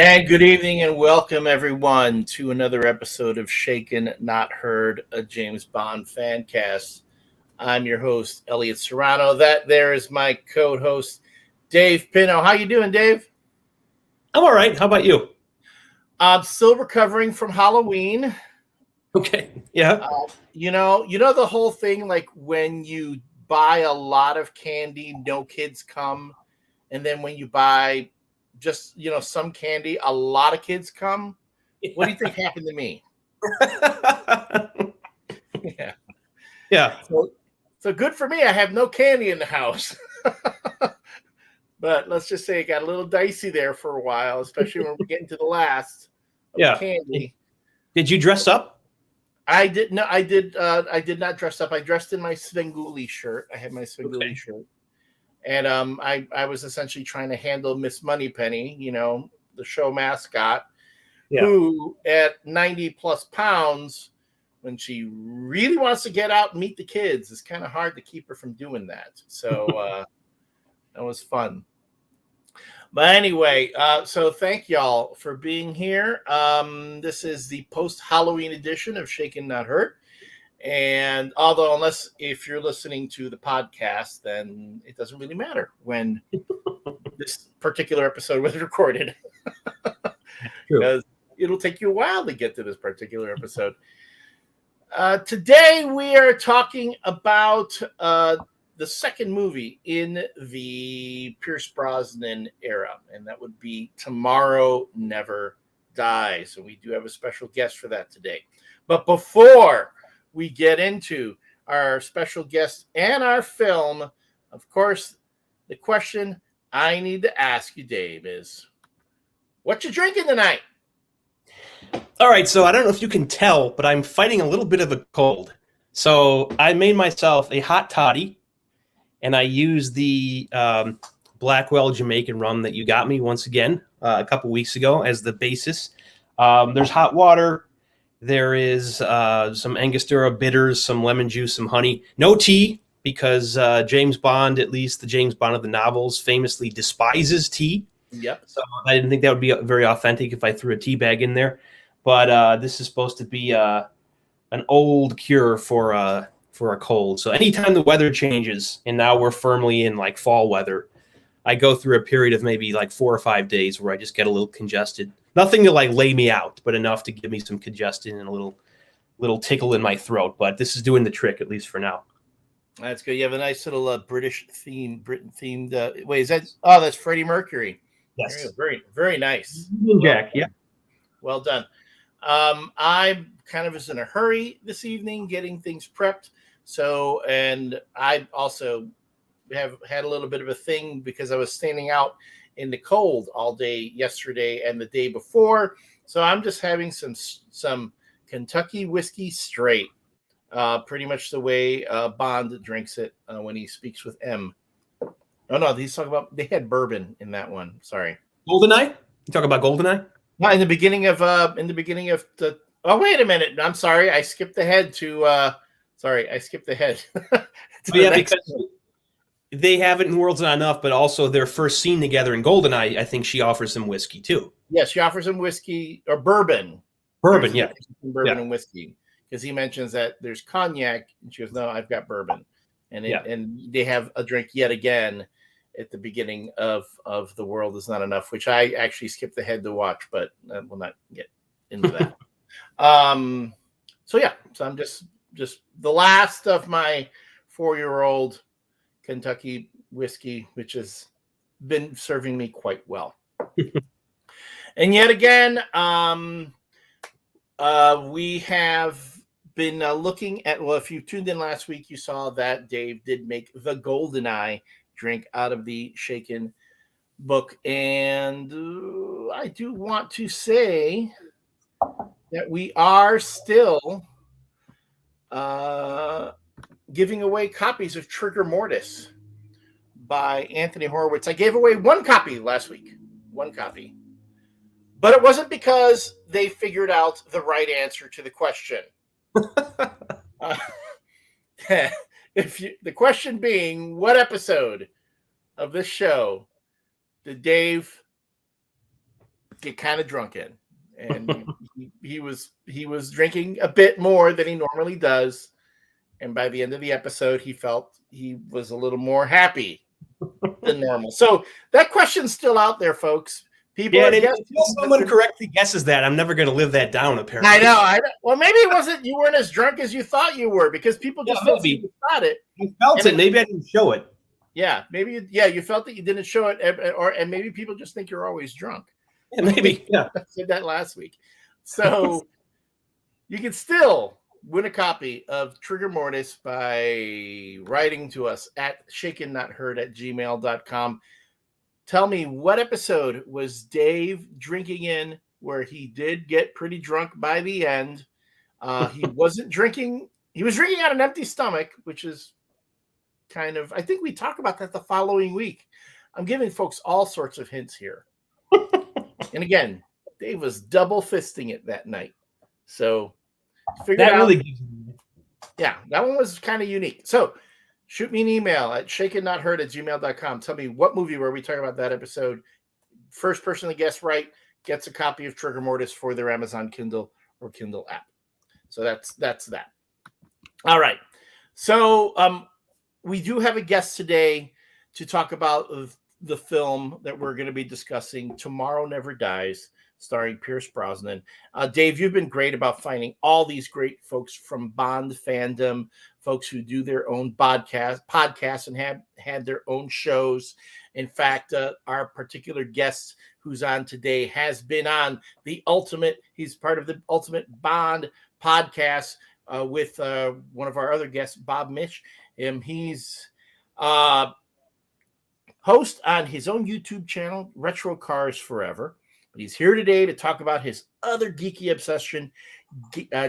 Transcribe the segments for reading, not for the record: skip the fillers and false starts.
And good evening and welcome everyone to another episode of Shaken Not Heard, a James Bond fan cast. I'm your host, Elliott Serrano. That there is my co-host, Dave Pino. How you doing, Dave? I'm all right. How about you? I'm still recovering from Halloween. Okay. Yeah. You know the whole thing, like when you buy a lot of candy, no kids come, and then when you buy just some candy, a lot of kids come. What do you think happened to me? Yeah. Yeah. So good for me. I have no candy in the house. But let's just say it got a little dicey there for a while, especially when we get into the last of the candy. Did you dress up? I did not dress up. I dressed in my Svengoolie shirt. I had my Svengoolie shirt. And I was essentially trying to handle Miss Moneypenny, the show mascot, who at 90 plus pounds, when she really wants to get out and meet the kids, it's kind of hard to keep her from doing that. So that was fun. But anyway, so thank y'all for being here. This is the post-Halloween edition of Shaken Not Hurt. And although, unless if you're listening to the podcast, then it doesn't really matter when this particular episode was recorded. Because it'll take you a while to get to this particular episode. Today we are talking about the second movie in the Pierce Brosnan era, and that would be Tomorrow Never Dies. And we do have a special guest for that today. But before we get into our special guest and our film, of course, the question I need to ask you, Dave, is what you drinking tonight? All right, so I don't know if you can tell, but I'm fighting a little bit of a cold. So I made myself a hot toddy, and I used the Blackwell Jamaican rum that you got me once again a couple weeks ago as the basis. There's hot water. There is some Angostura bitters, some lemon juice, some honey. No tea, because James Bond, at least the James Bond of the novels, famously despises tea. Yep. So I didn't think that would be very authentic if I threw a tea bag in there. But this is supposed to be an old cure for a cold. So anytime the weather changes, and now we're firmly in like fall weather, I go through a period of maybe like 4 or 5 days where I just get a little congested. Nothing to like lay me out, but enough to give me some congestion and a little tickle in my throat. But this is doing the trick, at least for now. That's good. You have a nice little Britain themed. Wait, is that? Oh, that's Freddie Mercury. Yes. Very, very nice. Jack, yeah. Well done. I kind of was in a hurry this evening getting things prepped. So, and I also have had a little bit of a thing because I was standing out in the cold all day yesterday and the day before. So I'm just having some Kentucky whiskey straight, pretty much the way Bond drinks it when he speaks with M. Oh no, he's talking about, they had bourbon in that one. Sorry. GOLDENEYE? You talk about GOLDENEYE? No, in the beginning of the. Oh, wait a minute. I'm sorry. I skipped ahead to. I skipped ahead. Because they have it in World's Not Enough, but also their first scene together in GOLDENEYE, I think she offers him whiskey too. Yeah, she offers him whiskey or bourbon. Bourbon, yeah. Bourbon and whiskey. Because he mentions that there's cognac, and she goes, "No, I've got bourbon." And and they have a drink yet again at the beginning of The World Is Not Enough, which I actually skipped ahead to watch, but we'll not get into that. So I'm just the last of my 4-year-old Kentucky whiskey, which has been serving me quite well. And yet again, we have been looking at, well, if you tuned in last week, you saw that Dave did make the GOLDENEYE drink out of the Shaken book. And I do want to say that we are still giving away copies of Trigger Mortis by Anthony Horowitz. I gave away one copy last week. One copy. But it wasn't because they figured out the right answer to the question. The question being, what episode of this show did Dave get kind of drunk in, and he was drinking a bit more than he normally does, and by the end of the episode, he felt he was a little more happy than normal. So that question's still out there, folks. People Yeah, are and guessing. until someone correctly guesses that, I'm never going to live that down. Apparently, I know. Well, maybe it wasn't. You weren't as drunk as you thought you were because people just don't seem to thought it. I felt it. Maybe I didn't show it. Yeah, maybe. You felt that you didn't show it, and maybe people just think you're always drunk. Yeah, maybe. Yeah, I said that last week. So you can still win a copy of Trigger Mortis by writing to us at shakennotheard@gmail.com. Tell me, what episode was Dave drinking in where he did get pretty drunk by the end? He wasn't drinking. He was drinking on an empty stomach, which is kind of, I think we talk about that the following week. I'm giving folks all sorts of hints here. And again, Dave was double fisting it that night. So that really gives me. Yeah, that one was kind of unique. So shoot me an email at shakennotheard@gmail.com. Tell me what movie were we talking about that episode. First person to guess right gets a copy of Trigger Mortis for their Amazon Kindle or Kindle app. So that's that. All right. So we do have a guest today to talk about the film that we're going to be discussing, Tomorrow Never Dies, starring Pierce Brosnan. Dave, you've been great about finding all these great folks from Bond fandom, folks who do their own podcasts and have had their own shows. In fact, our particular guest who's on today has been on he's part of the Ultimate Bond podcast with one of our other guests, Bob Mish. He's host on his own YouTube channel, Retro Cars Forever. But he's here today to talk about his other geeky obsession,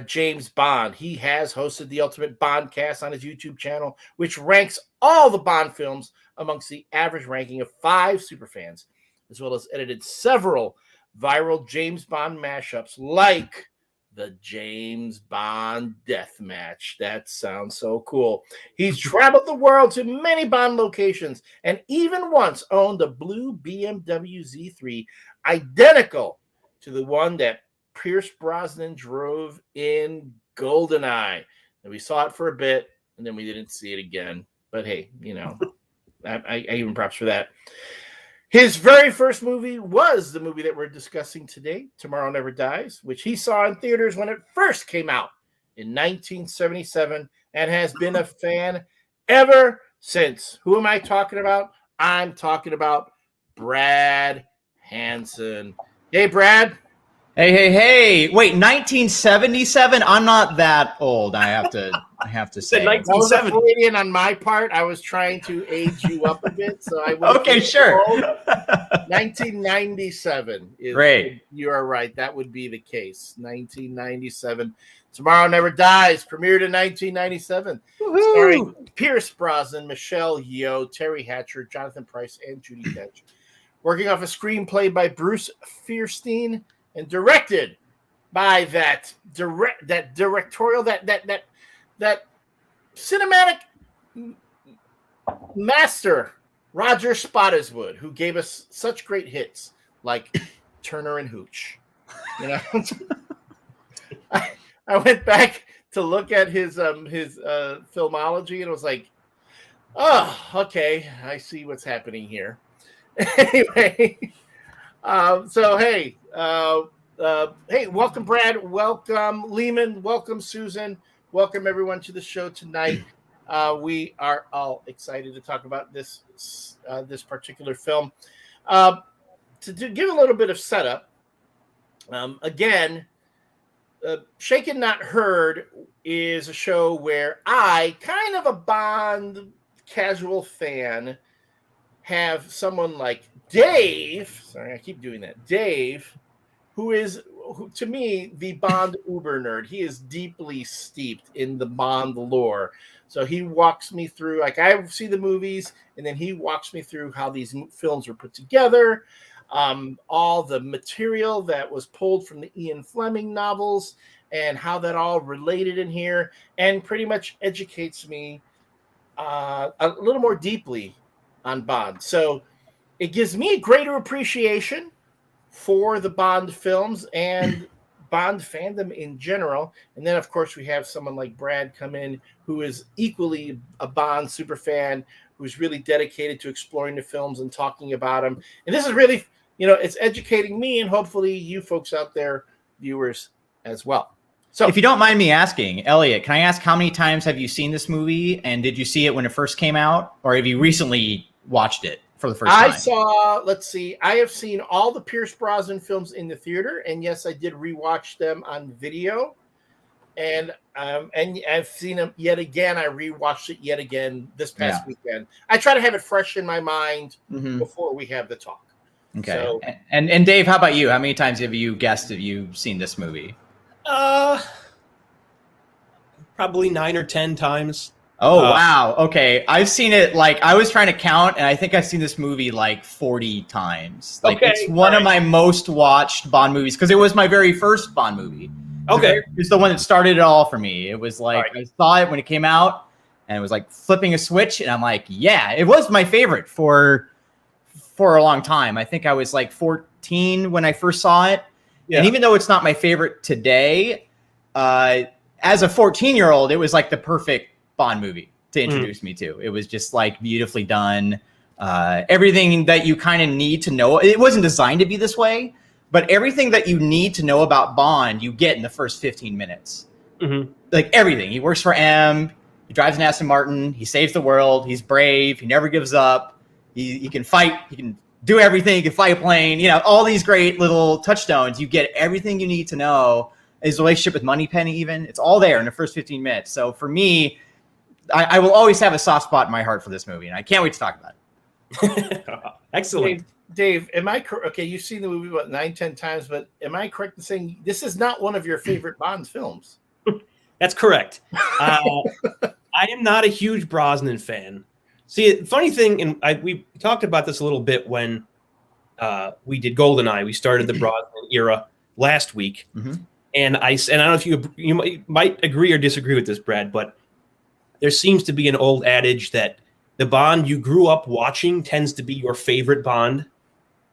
James Bond. He has hosted the Ultimate Bond Cast on his YouTube channel, which ranks all the Bond films amongst the average ranking of 5 superfans, as well as edited several viral James Bond mashups like the James Bond Death Match. That sounds so cool. He's traveled the world to many Bond locations and even once owned a blue BMW Z3 identical to the one that Pierce Brosnan drove in GoldenEye. And we saw it for a bit, and then we didn't see it again. But hey, I even props for that. His very first movie was the movie that we're discussing today, Tomorrow Never Dies, which he saw in theaters when it first came out in 1977 and has been a fan ever since. Who am I talking about? I'm talking about Brad Hanson. Hey, Brad. Hey. Wait, 1977? I'm not that old, I have to say. That was a Freudian on my part. I was trying to age you up a bit. So I Okay, sure. 1997 is Great. You are right. That would be the case. 1997. Tomorrow Never Dies premiered in 1997. Woo-hoo. Starring Pierce Brosnan, Michelle Yeoh, Terry Hatcher, Jonathan Pryce, and Judi Dench. Working off a screenplay by Bruce Fierstein and directed by that cinematic master, Roger Spottiswoode, who gave us such great hits like Turner and Hooch. I went back to look at his filmology, and it was like, oh, okay, I see what's happening here. Anyway, so hey, welcome Brad, welcome Lehman, welcome Susan, welcome everyone to the show tonight. We are all excited to talk about this particular film. To give a little bit of setup, again, Shaken Not Heard is a show where I, kind of a Bond casual fan, have someone like Dave, sorry, I keep doing that, Dave, who is, to me, the Bond uber nerd. He is deeply steeped in the Bond lore. So he walks me through, like, I see the movies, and then he walks me through how these films were put together, all the material that was pulled from the Ian Fleming novels, and how that all related in here, and pretty much educates me a little more deeply on Bond. So it gives me a greater appreciation for the Bond films and Bond fandom in general. And then, of course, we have someone like Brad come in who is equally a Bond super fan, who's really dedicated to exploring the films and talking about them. And this is really, it's educating me and hopefully you folks out there, viewers, as well. So, if you don't mind me asking, Elliott, can I ask how many times have you seen this movie? And did you see it when it first came out? Or have you recently watched it for the first time? I have seen all the Pierce Brosnan films in the theater. And yes, I did rewatch them on video. And I've seen them yet again. I rewatched it yet again this past weekend. I try to have it fresh in my mind before we have the talk. Okay. So, and Dave, how about you? How many times have you guessed have you seen this movie? Probably 9 or 10 times. Oh, wow. Okay. I've seen it, I was trying to count, and I think I've seen this movie 40 times. It's one of my most watched Bond movies because it was my very first Bond movie. Okay. It's the one that started it all for me. It was I saw it when it came out, and it was flipping a switch, and I'm like, yeah, it was my favorite for a long time. I think I was 14 when I first saw it. Yeah. And even though it's not my favorite today, as a 14-year-old, it was the perfect Bond movie to introduce me to. It was just beautifully done. Everything that you kind of need to know. It wasn't designed to be this way, but everything that you need to know about Bond, you get in the first 15 minutes. Mm-hmm. Everything. He works for M. He drives an Aston Martin. He saves the world. He's brave. He never gives up. He can fight. He can do everything. He can fly a plane. All these great little touchstones. You get everything you need to know. His relationship with Moneypenny, even. It's all there in the first 15 minutes. So for me, I will always have a soft spot in my heart for this movie, and I can't wait to talk about it. Excellent. Dave, am I correct? Okay, you've seen the movie about 9-10 times, but am I correct in saying this is not one of your favorite Bond films? That's correct. I am not a huge Brosnan fan. See, funny thing, and we talked about this a little bit when we did GoldenEye. We started the Brosnan era last week, and I don't know if you might agree or disagree with this, Brad, but there seems to be an old adage that the Bond you grew up watching tends to be your favorite Bond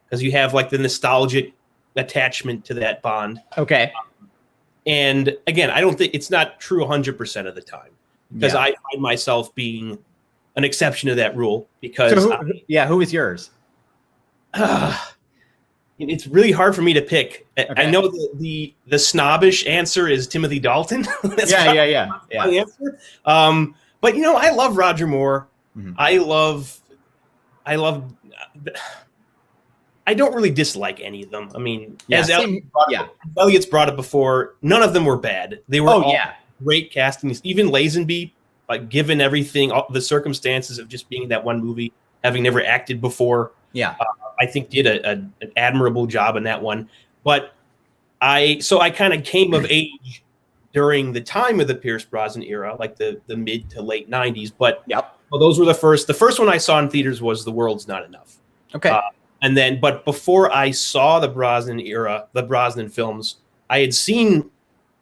because you have the nostalgic attachment to that Bond. Okay. And again, I don't think it's not true 100% of the time because I find myself being an exception to that rule because who is yours? It's really hard for me to pick. Okay. I know the snobbish answer is Timothy Dalton. That's yeah. My answer. But I love Roger Moore. Mm-hmm. I don't really dislike any of them. I mean, Elliott's brought it before. None of them were bad. They were all great castings. Even Lazenby, given everything, all the circumstances of just being in that one movie, having never acted before. Yeah. I think did an admirable job in that one. But I kind of came of age during the time of the Pierce Brosnan era, the mid to late 90s. But those were the first. The first one I saw in theaters was The World's Not Enough. Okay. But before I saw the Brosnan era, the Brosnan films, I had seen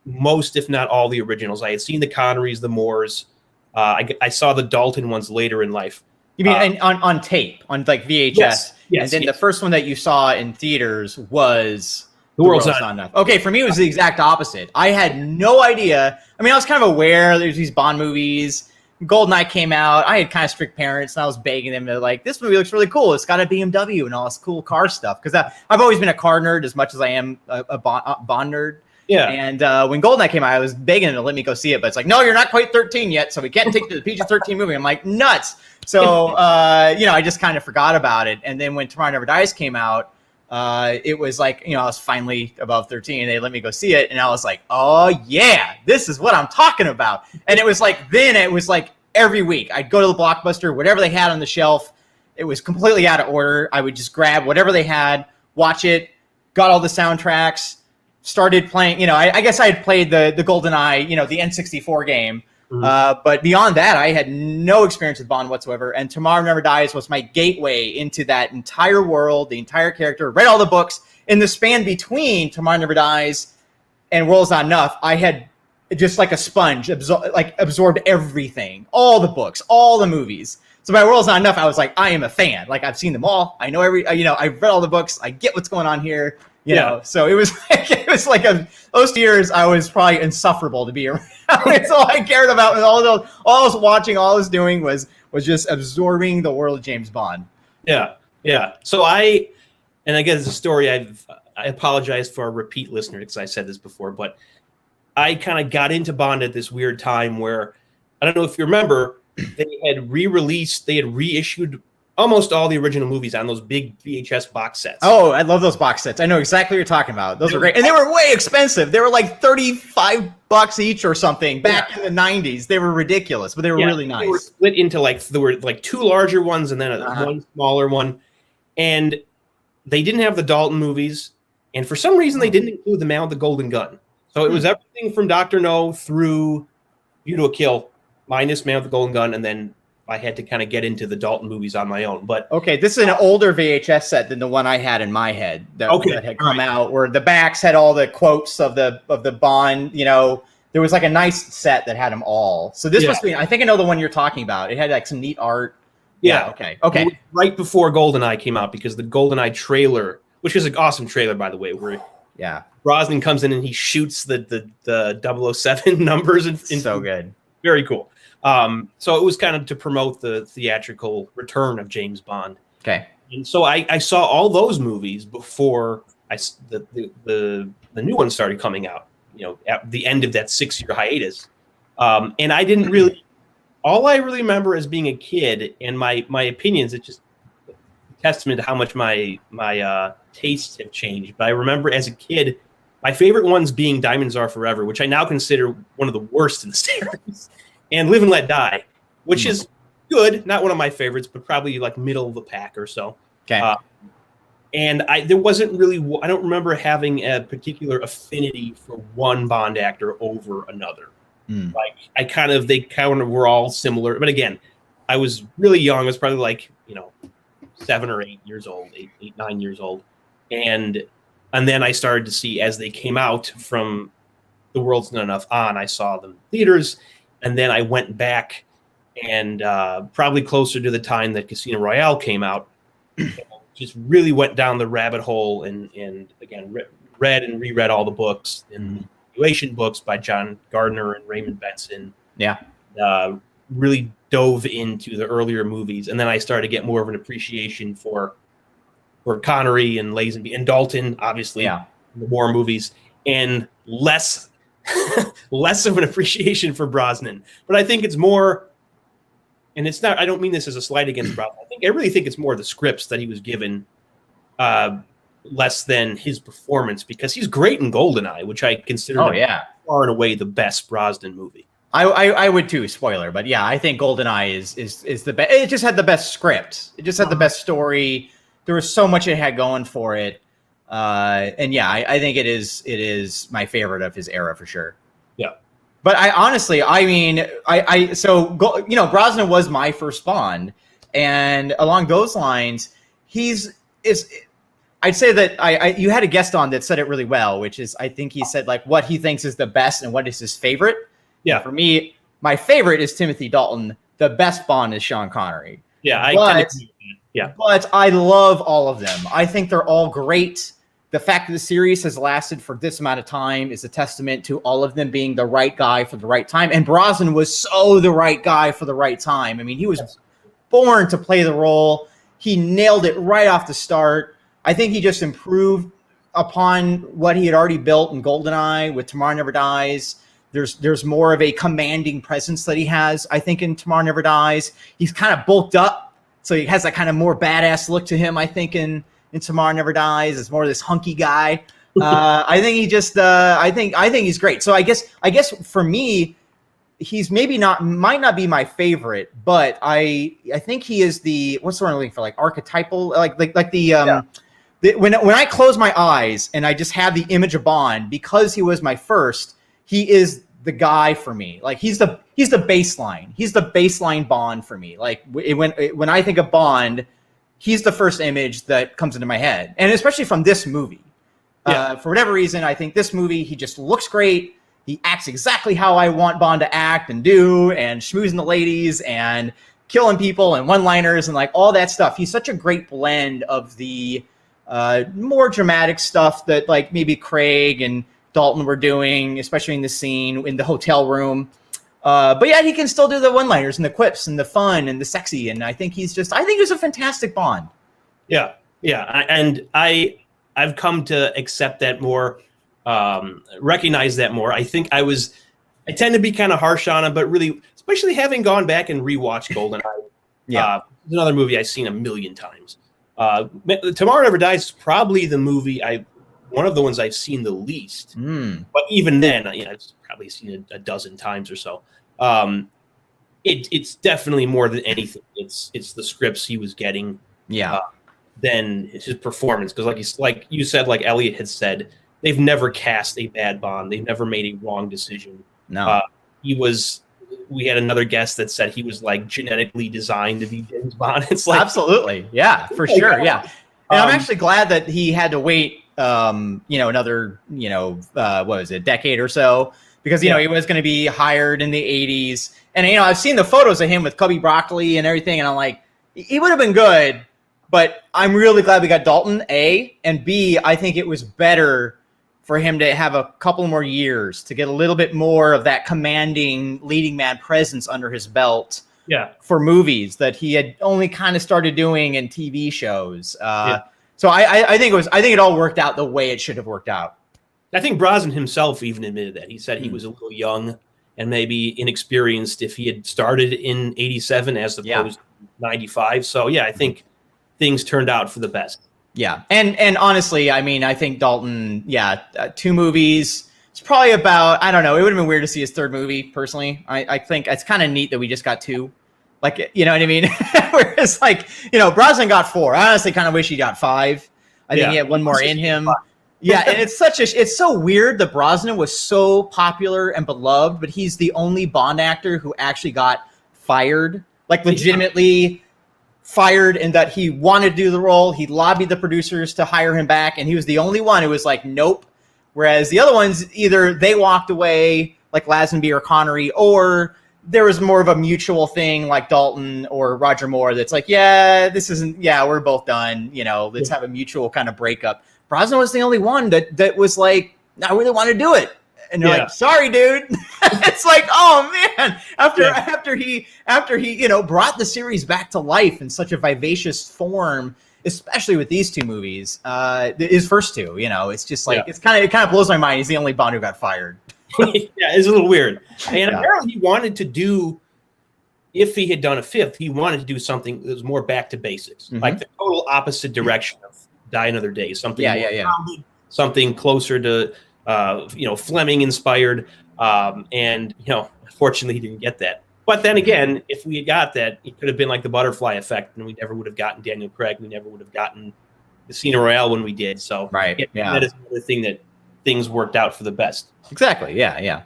most, if not all, the originals. I had seen the Connerys, the Moores. I saw the Dalton ones later in life. You mean on tape, on VHS? Yes. And then the first one that you saw in theaters was The World's Not Enough. Okay, for me, it was the exact opposite. I had no idea. I mean, I was kind of aware there's these Bond movies. GoldenEye came out. I had kind of strict parents, and I was begging them to this movie looks really cool. It's got a BMW and all this cool car stuff. Because I've always been a car nerd as much as I am a Bond nerd. Yeah. And when GoldenEye came out, I was begging them to let me go see it. But it's no, you're not quite 13 yet, so we can't take the PG-13 movie. I'm like, nuts. So, I just kind of forgot about it. And then when Tomorrow Never Dies came out, it was I was finally above 13. And they let me go see it. And I was like, oh, yeah, this is what I'm talking about. And it was then it was every week. I'd go to the Blockbuster, whatever they had on the shelf. It was completely out of order. I would just grab whatever they had, watch it, got all the soundtracks, started playing. I guess I had played the GoldenEye, the N64 game. Mm-hmm. But beyond that, I had no experience with Bond whatsoever. And Tomorrow Never Dies was my gateway into that entire world, the entire character. Read all the books. In the span between Tomorrow Never Dies and World's Not Enough, I had just like a sponge absorbed everything, all the books, all the movies. So by World's Not Enough, I was like, I am a fan. I've seen them all. I know I've read all the books. I get what's going on here. You know, so it was like those years I was probably insufferable to be around. It's all I cared about, and all I was watching, all I was doing was just absorbing the world of James Bond. Yeah. So and again, it's a story I apologize for a repeat listener because I said this before, but I kind of got into Bond at this weird time where, I don't know if you remember, they had reissued almost all the original movies on those big VHS box sets. Oh, I love those box sets. I know exactly what you're talking about. Those were great. And they were way expensive. They were like $35 each or something back in the 90s. They were ridiculous, but they were really nice. They were split into there were like two larger ones and then one smaller one. And they didn't have the Dalton movies. And for some reason, they didn't include the Man with the Golden Gun. So it was everything from Dr. No through View to a Kill, minus Man with the Golden Gun, and then I had to kind of get into the Dalton movies on my own. But okay, this is an older VHS set than the one I had in my head that had come out, where the backs had all the quotes of the Bond. You know, there was like a nice set that had them all. So this must be. I think I know the one you're talking about. It had like some neat art. Yeah. Okay. Right before GoldenEye came out, because the GoldenEye trailer, which was an awesome trailer, by the way, where Brosnan comes in and he shoots the 007 numbers. So good. Very cool. So it was kind of to promote the theatrical return of James Bond. Okay. And so I saw all those movies before the new one started coming out, you know, at the end of that 6-year hiatus. And I didn't really, all I really remember as being a kid, and my opinions, it's just a testament to how much my tastes have changed. But I remember as a kid, my favorite ones being Diamonds Are Forever, which I now consider one of the worst in the series. And Live and Let Die, which is good, not one of my favorites, but probably like middle of the pack or so. Okay. And there wasn't really, I don't remember having a particular affinity for one Bond actor over another. Like they kind of were all similar. But again, I was really young. I was probably like, 7 or 8 years old, 9 years old. And then I started to see, as they came out from The World's Not Enough on, I saw them in theaters. And then I went back and probably closer to the time that Casino Royale came out, just really went down the rabbit hole and again, read and reread all the books and continuation books by John Gardner and Raymond Benson. Yeah. Really dove into the earlier movies. And then I started to get more of an appreciation for Connery and Lazenby and Dalton, obviously, the war movies, and less of an appreciation for Brosnan. But I think it's more, and it's not, I don't mean this as a slight against Brosnan. I really think it's more the scripts that he was given, less than his performance, because he's great in GoldenEye, which I consider far and away the best Brosnan movie. I would too, spoiler, but yeah, I think GoldenEye is the best. It just had the best script. It just had the best story. There was so much it had going for it. And yeah, I think it is my favorite of his era for sure. Yeah. But Brosnan was my first Bond, and along those lines, I'd say that you had a guest on that said it really well, which is, I think he said like what he thinks is the best and what is his favorite. Yeah. And for me, my favorite is Timothy Dalton. The best Bond is Sean Connery. Yeah. But I love all of them. I think they're all great. The fact that the series has lasted for this amount of time is a testament to all of them being the right guy for the right time. And Brosnan was so the right guy for the right time. I mean, he was born to play the role. He nailed it right off the start. I think he just improved upon what he had already built in GoldenEye with Tomorrow Never Dies. There's more of a commanding presence that he has, I think, in Tomorrow Never Dies. He's kind of bulked up, so he has that kind of more badass look to him, I think, in Tomorrow Never Dies. It's more this hunky guy. I think he just I think he's great. So I guess for me, he's might not be my favorite, but I think he is the, what's the word I'm looking for, like archetypal, when I close my eyes and I just have the image of Bond, because he was my first, he is the guy for me. Like he's the baseline. He's the baseline Bond for me. Like when I think of Bond, he's the first image that comes into my head, and especially from this movie. For whatever reason, I think this movie, he just looks great. He acts exactly how I want Bond to act and do, and schmoozing the ladies and killing people and one-liners and like all that stuff. He's such a great blend of the more dramatic stuff that like maybe Craig and Dalton were doing, especially in the scene in the hotel room. But yet he can still do the one-liners and the quips and the fun and the sexy. And I think he's a fantastic Bond. Yeah. Yeah. And I've come to accept that more, recognize that more. I think I tend to be kind of harsh on him, but really, especially having gone back and rewatched GoldenEye. Yeah. It's another movie I've seen a million times. Tomorrow Never Dies is probably the movie one of the ones I've seen the least. But even then, I've probably seen it a dozen times or so. It's definitely more than anything. It's the scripts he was getting. Than his performance, because like you said, like Elliott had said, they've never cast a bad Bond. They've never made a wrong decision. No, we had another guest that said he was like genetically designed to be James Bond. It's like absolutely, yeah, for sure, yeah. And I'm actually glad that he had to wait, another, what was it, decade or so, because he was going to be hired in the 80s, and I've seen the photos of him with Cubby Broccoli and everything, and I'm like, he would have been good. But I'm really glad we got Dalton, A, and B, I think it was better for him to have a couple more years to get a little bit more of that commanding leading man presence under his belt for movies that he had only kind of started doing in TV shows. So I think it all worked out the way it should have worked out. I think Brosnan himself even admitted that. He said he was a little young and maybe inexperienced if he had started in 87 as opposed to 95. So, I think things turned out for the best. Yeah. And honestly, I mean, I think Dalton, 2 movies. It's probably about, I don't know. It would have been weird to see his third movie, personally. I think it's kind of neat that we just got 2. Like, you know what I mean? Whereas, like, Brosnan got 4. I honestly kind of wish he got 5. I think he had one more in him. Yeah, and it's so weird that Brosnan was so popular and beloved, but he's the only Bond actor who actually got fired. Like, legitimately fired, in that he wanted to do the role. He lobbied the producers to hire him back, and he was the only one who was like, nope. Whereas the other ones, either they walked away, like Lazenby or Connery, or there was more of a mutual thing like Dalton or Roger Moore that's like, we're both done. Let's have a mutual kind of breakup. Brosnan was the only one that was like, I really want to do it. And they're like, sorry, dude. It's like, oh man, after he brought the series back to life in such a vivacious form, especially with these 2 movies, his first 2, it's just like, it kind of blows my mind. He's the only Bond who got fired. It's a little weird. And apparently he wanted to do, if he had done a 5th, he wanted to do something that was more back to basics, like the total opposite direction of Die Another Day, something grounded, something closer to Fleming inspired, and unfortunately he didn't get that. But then again, if we had got that, it could have been like the butterfly effect, and we never would have gotten Daniel Craig. We never would have gotten Casino Royale when we did. So that is another thing that things worked out for the best. Exactly. Yeah.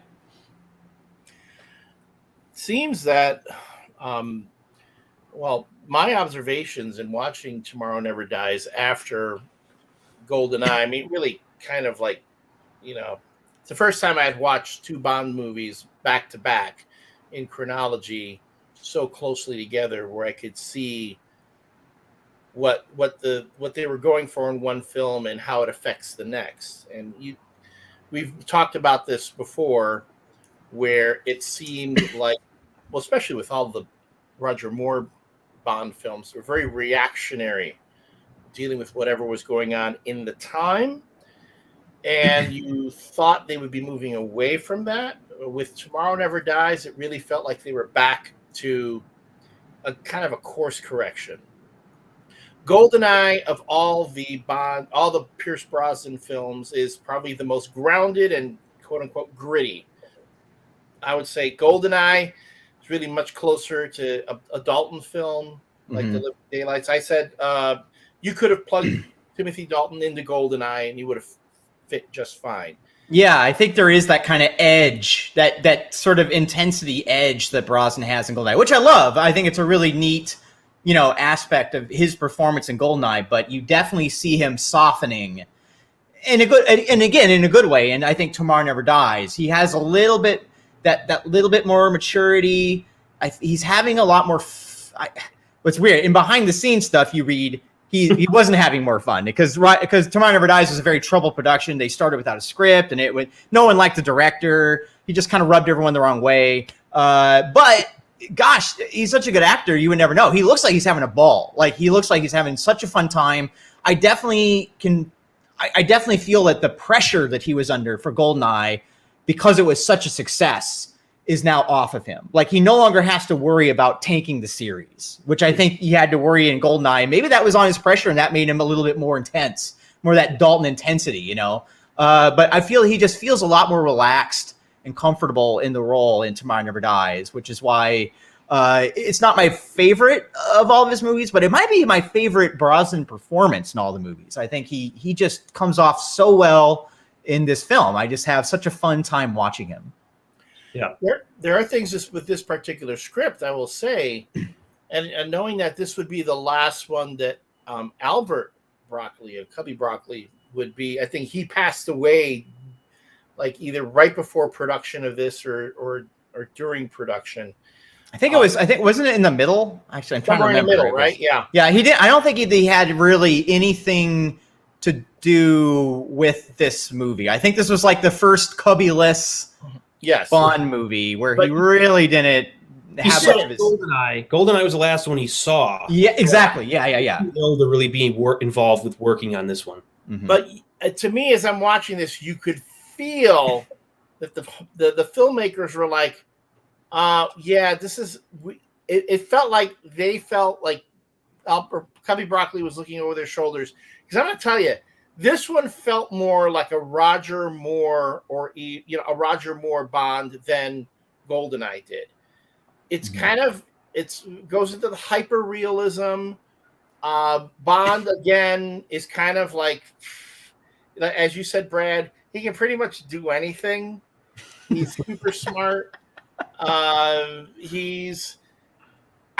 Seems that, my observations in watching Tomorrow Never Dies after GoldenEye, I mean, really kind of like, it's the first time I had watched 2 Bond movies back to back in chronology so closely together, where I could see what they were going for in one film and how it affects the next. And we've talked about this before, where it seemed like, well, especially with all the Roger Moore Bond films, were very reactionary, dealing with whatever was going on in the time. And you thought they would be moving away from that. With Tomorrow Never Dies, it really felt like they were back to a kind of a course correction. GoldenEye, of all the Pierce Brosnan films, is probably the most grounded and quote-unquote gritty. I would say GoldenEye is really much closer to a Dalton film, like The Living Daylights. I said you could have plugged Timothy Dalton into GoldenEye and he would have fit just fine. Yeah, I think there is that kind of edge, that sort of intensity edge that Brosnan has in GoldenEye, which I love. I think it's a really neat, aspect of his performance in GoldenEye, but you definitely see him softening in a good way. And I think Tomorrow Never Dies, he has a little bit, that little bit more maturity. He's having a lot more, what's weird, in behind the scenes stuff you read, he wasn't having more fun because Tomorrow Never Dies was a very troubled production. They started without a script, and no one liked the director. He just kind of rubbed everyone the wrong way. But gosh, he's such a good actor. You would never know. He looks like he's having a ball. Like he looks like he's having such a fun time. I definitely feel that the pressure that he was under for GoldenEye, because it was such a success, is now off of him. Like he no longer has to worry about tanking the series, which I think he had to worry in GoldenEye. Maybe that was on his pressure and that made him a little bit more intense, more that Dalton intensity, you know? But I feel he just feels a lot more relaxed and comfortable in the role in Tomorrow Never Dies, which is why it's not my favorite of all of his movies, but it might be my favorite Brosnan performance in all the movies. I think he just comes off so well in this film. I just have such a fun time watching him. Yeah, there are things with this particular script, I will say, and knowing that this would be the last one that Albert Broccoli or Cubby Broccoli would be. I think he passed away, like either right before production of this or during production. I think it was. I think wasn't it in the middle? Actually, I'm trying to remember. In the middle, right? Yeah. Yeah, he did. I don't think he had really anything to do with this movie. I think this was like the first Cubby-less Bond movie where he really didn't have much of his. GoldenEye was the last one he saw. Yeah, exactly. Yeah. To really be involved with working on this one. Mm-hmm. But to me, as I'm watching this, you could feel that the filmmakers were like, this is. It felt like they felt like Cubby Broccoli was looking over their shoulders. Because I'm going to tell you, this one felt more like a Roger Moore a Roger Moore Bond than GoldenEye did. It's kind of goes into the hyper realism. Bond again is kind of like, as you said, Brad, he can pretty much do anything. He's super smart. I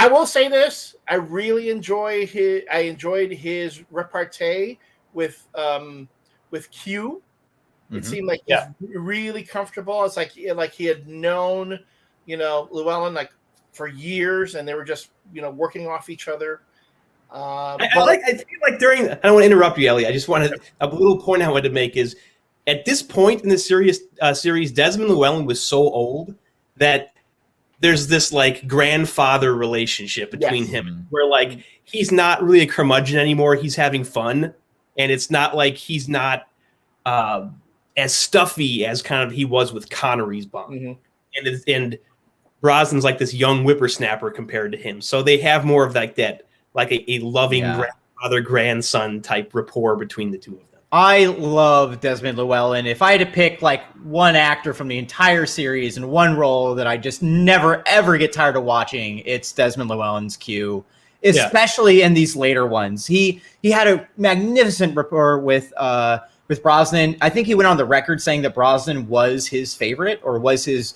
will say this: I really enjoyed his repartee with Q. It seemed like he's really comfortable. It's like he had known, Llewellyn like for years, and they were just working off each other. I feel like during. I don't want to interrupt you, Elliot. I just wanted a little point I wanted to make is at this point in the series, Desmond Llewellyn was so old that there's this like grandfather relationship between him, where like he's not really a curmudgeon anymore. He's having fun. And it's not like he's not as stuffy as kind of he was with Connery's Bond. Mm-hmm. And Brosnan's like this young whippersnapper compared to him. So they have more of like that, like a loving grandfather-grandson type rapport between the two of them. I love Desmond Llewellyn. If I had to pick like one actor from the entire series and one role that I just never, ever get tired of watching, it's Desmond Llewellyn's Q. Especially in these later ones. He had a magnificent rapport with Brosnan. I think he went on the record saying that Brosnan was his favorite or was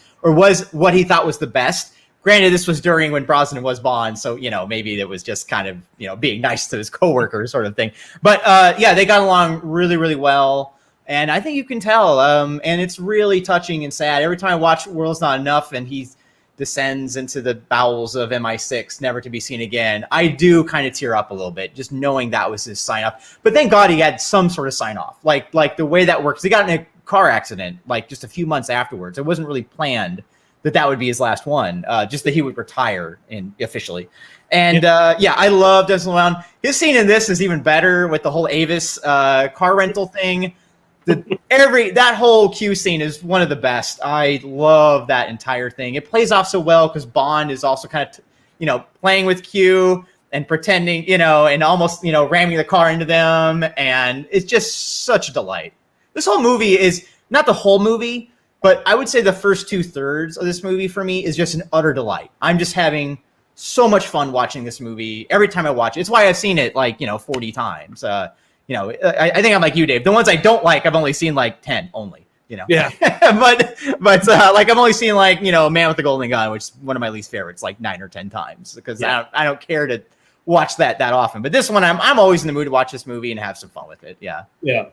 what he thought was the best. Granted, this was during when Brosnan was Bond, so maybe it was just kind of being nice to his coworkers sort of thing. But they got along really, really well. And I think you can tell. And it's really touching and sad. Every time I watch World's Not Enough and he descends into the bowels of MI6, never to be seen again, I do kind of tear up a little bit, just knowing that was his sign off. But thank God he had some sort of sign off, like the way that works. He got in a car accident like just a few months afterwards. It wasn't really planned that would be his last one, just that he would retire officially. And I love Desmond Llewellyn. His scene in this is even better with the whole Avis car rental thing. That whole Q scene is one of the best. I love that entire thing. It plays off so well because Bond is also kind of, playing with Q and pretending, and almost, ramming the car into them. And it's just such a delight. This whole movie is not the whole movie, but I would say the first 2/3 of this movie for me is just an utter delight. I'm just having so much fun watching this movie every time I watch it. It's why I've seen it 40 times. I think I'm like you, Dave. The ones I don't like, I've only seen 10 only. Yeah. but I've only seen Man with the Golden Gun, which is one of my least favorites, 9 or 10 times because I don't care to watch that often. But this one, I'm always in the mood to watch this movie and have some fun with it. Yeah. Yeah.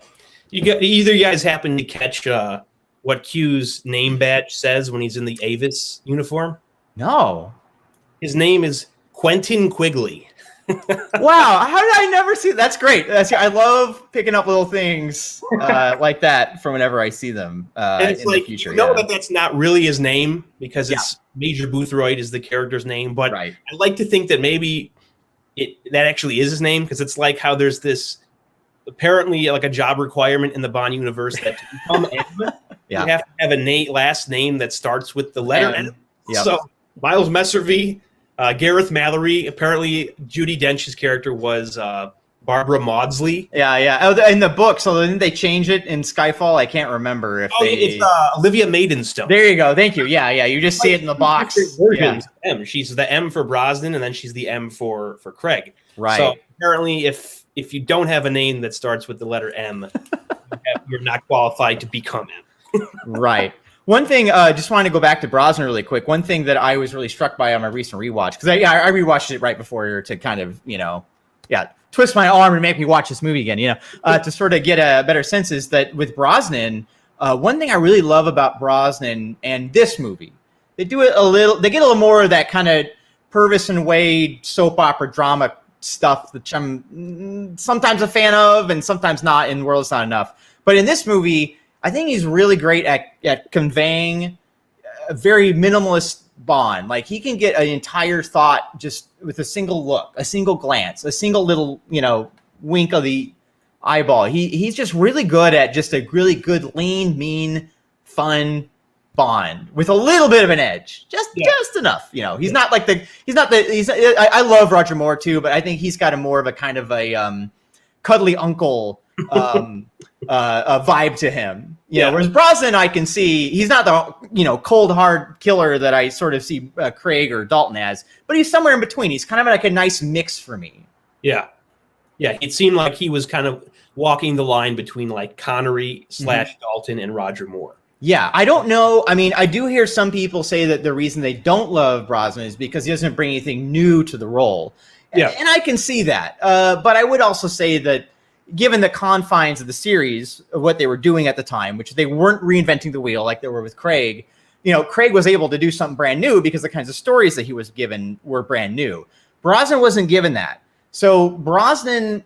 Either you guys happen to catch what Q's name badge says when he's in the Avis uniform? No. His name is Quentin Quigley. Wow, how did I never see? That's great. I love picking up little things like that from whenever I see them and it's in like, the future. You know that that's not really his name because it's Major Boothroyd is the character's name, but right. I like to think that maybe that actually is his name because it's like how there's this apparently like a job requirement in the Bond universe that to become M, you have to have a last name that starts with the letter N. Yep. So Miles Messervy, Gareth Mallory, apparently Judi Dench's character was Barbara Maudsley. Yeah. Oh, in the book, so didn't they change it in Skyfall? I can't remember if it's Olivia Maidenstone. There you go. Thank you. Yeah. You just see it in the box. Versions of M. She's the M for Brosnan, and then she's the M for Craig. Right. So apparently, if you don't have a name that starts with the letter M, you're not qualified to become M. Right. One thing, just wanted to go back to Brosnan really quick. One thing that I was really struck by on my recent rewatch, because I rewatched it right before to kind of, twist my arm and make me watch this movie again, to sort of get a better sense is that with Brosnan, one thing I really love about Brosnan and this movie, they get a little more of that kind of Purvis and Wade soap opera drama stuff, which I'm sometimes a fan of and sometimes not in World's Not Enough. But in this movie, I think he's really great at conveying a very minimalist Bond. Like he can get an entire thought just with a single look, a single glance, a single little, wink of the eyeball. He's just really good at just a really good, lean, mean, fun Bond with a little bit of an edge, just enough. He's not like I love Roger Moore too, but I think he's got a more of a kind of a cuddly uncle a vibe to him. Whereas Brosnan, I can see he's not the cold hard killer that I sort of see Craig or Dalton as, but he's somewhere in between. He's kind of like a nice mix for me. Yeah. It seemed like he was kind of walking the line between like Connery / Dalton and Roger Moore. Yeah, I don't know. I mean, I do hear some people say that the reason they don't love Brosnan is because he doesn't bring anything new to the role. Yeah. And I can see that. But I would also say that given the confines of the series, of what they were doing at the time, which they weren't reinventing the wheel like they were with Craig, Craig was able to do something brand new because the kinds of stories that he was given were brand new. Brosnan wasn't given that. So Brosnan,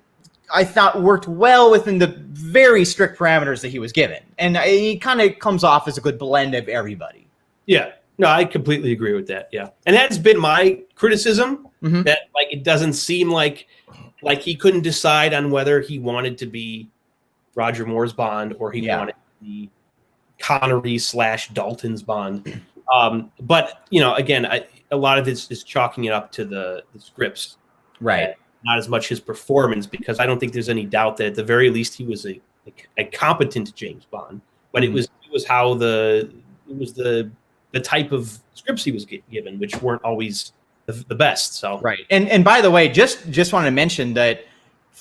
I thought, worked well within the very strict parameters that he was given. And he kind of comes off as a good blend of everybody. Yeah. No, I completely agree with that. Yeah. And that's been my criticism, that like it doesn't seem like he couldn't decide on whether he wanted to be Roger Moore's Bond or he wanted to be Connery / Dalton's Bond. But, again, a lot of this is chalking it up to the scripts. Right. Not as much his performance, because I don't think there's any doubt that at the very least he was a competent James Bond. But it was how the type of scripts he was given, which weren't always the best. So right. And by the way, just want to mention that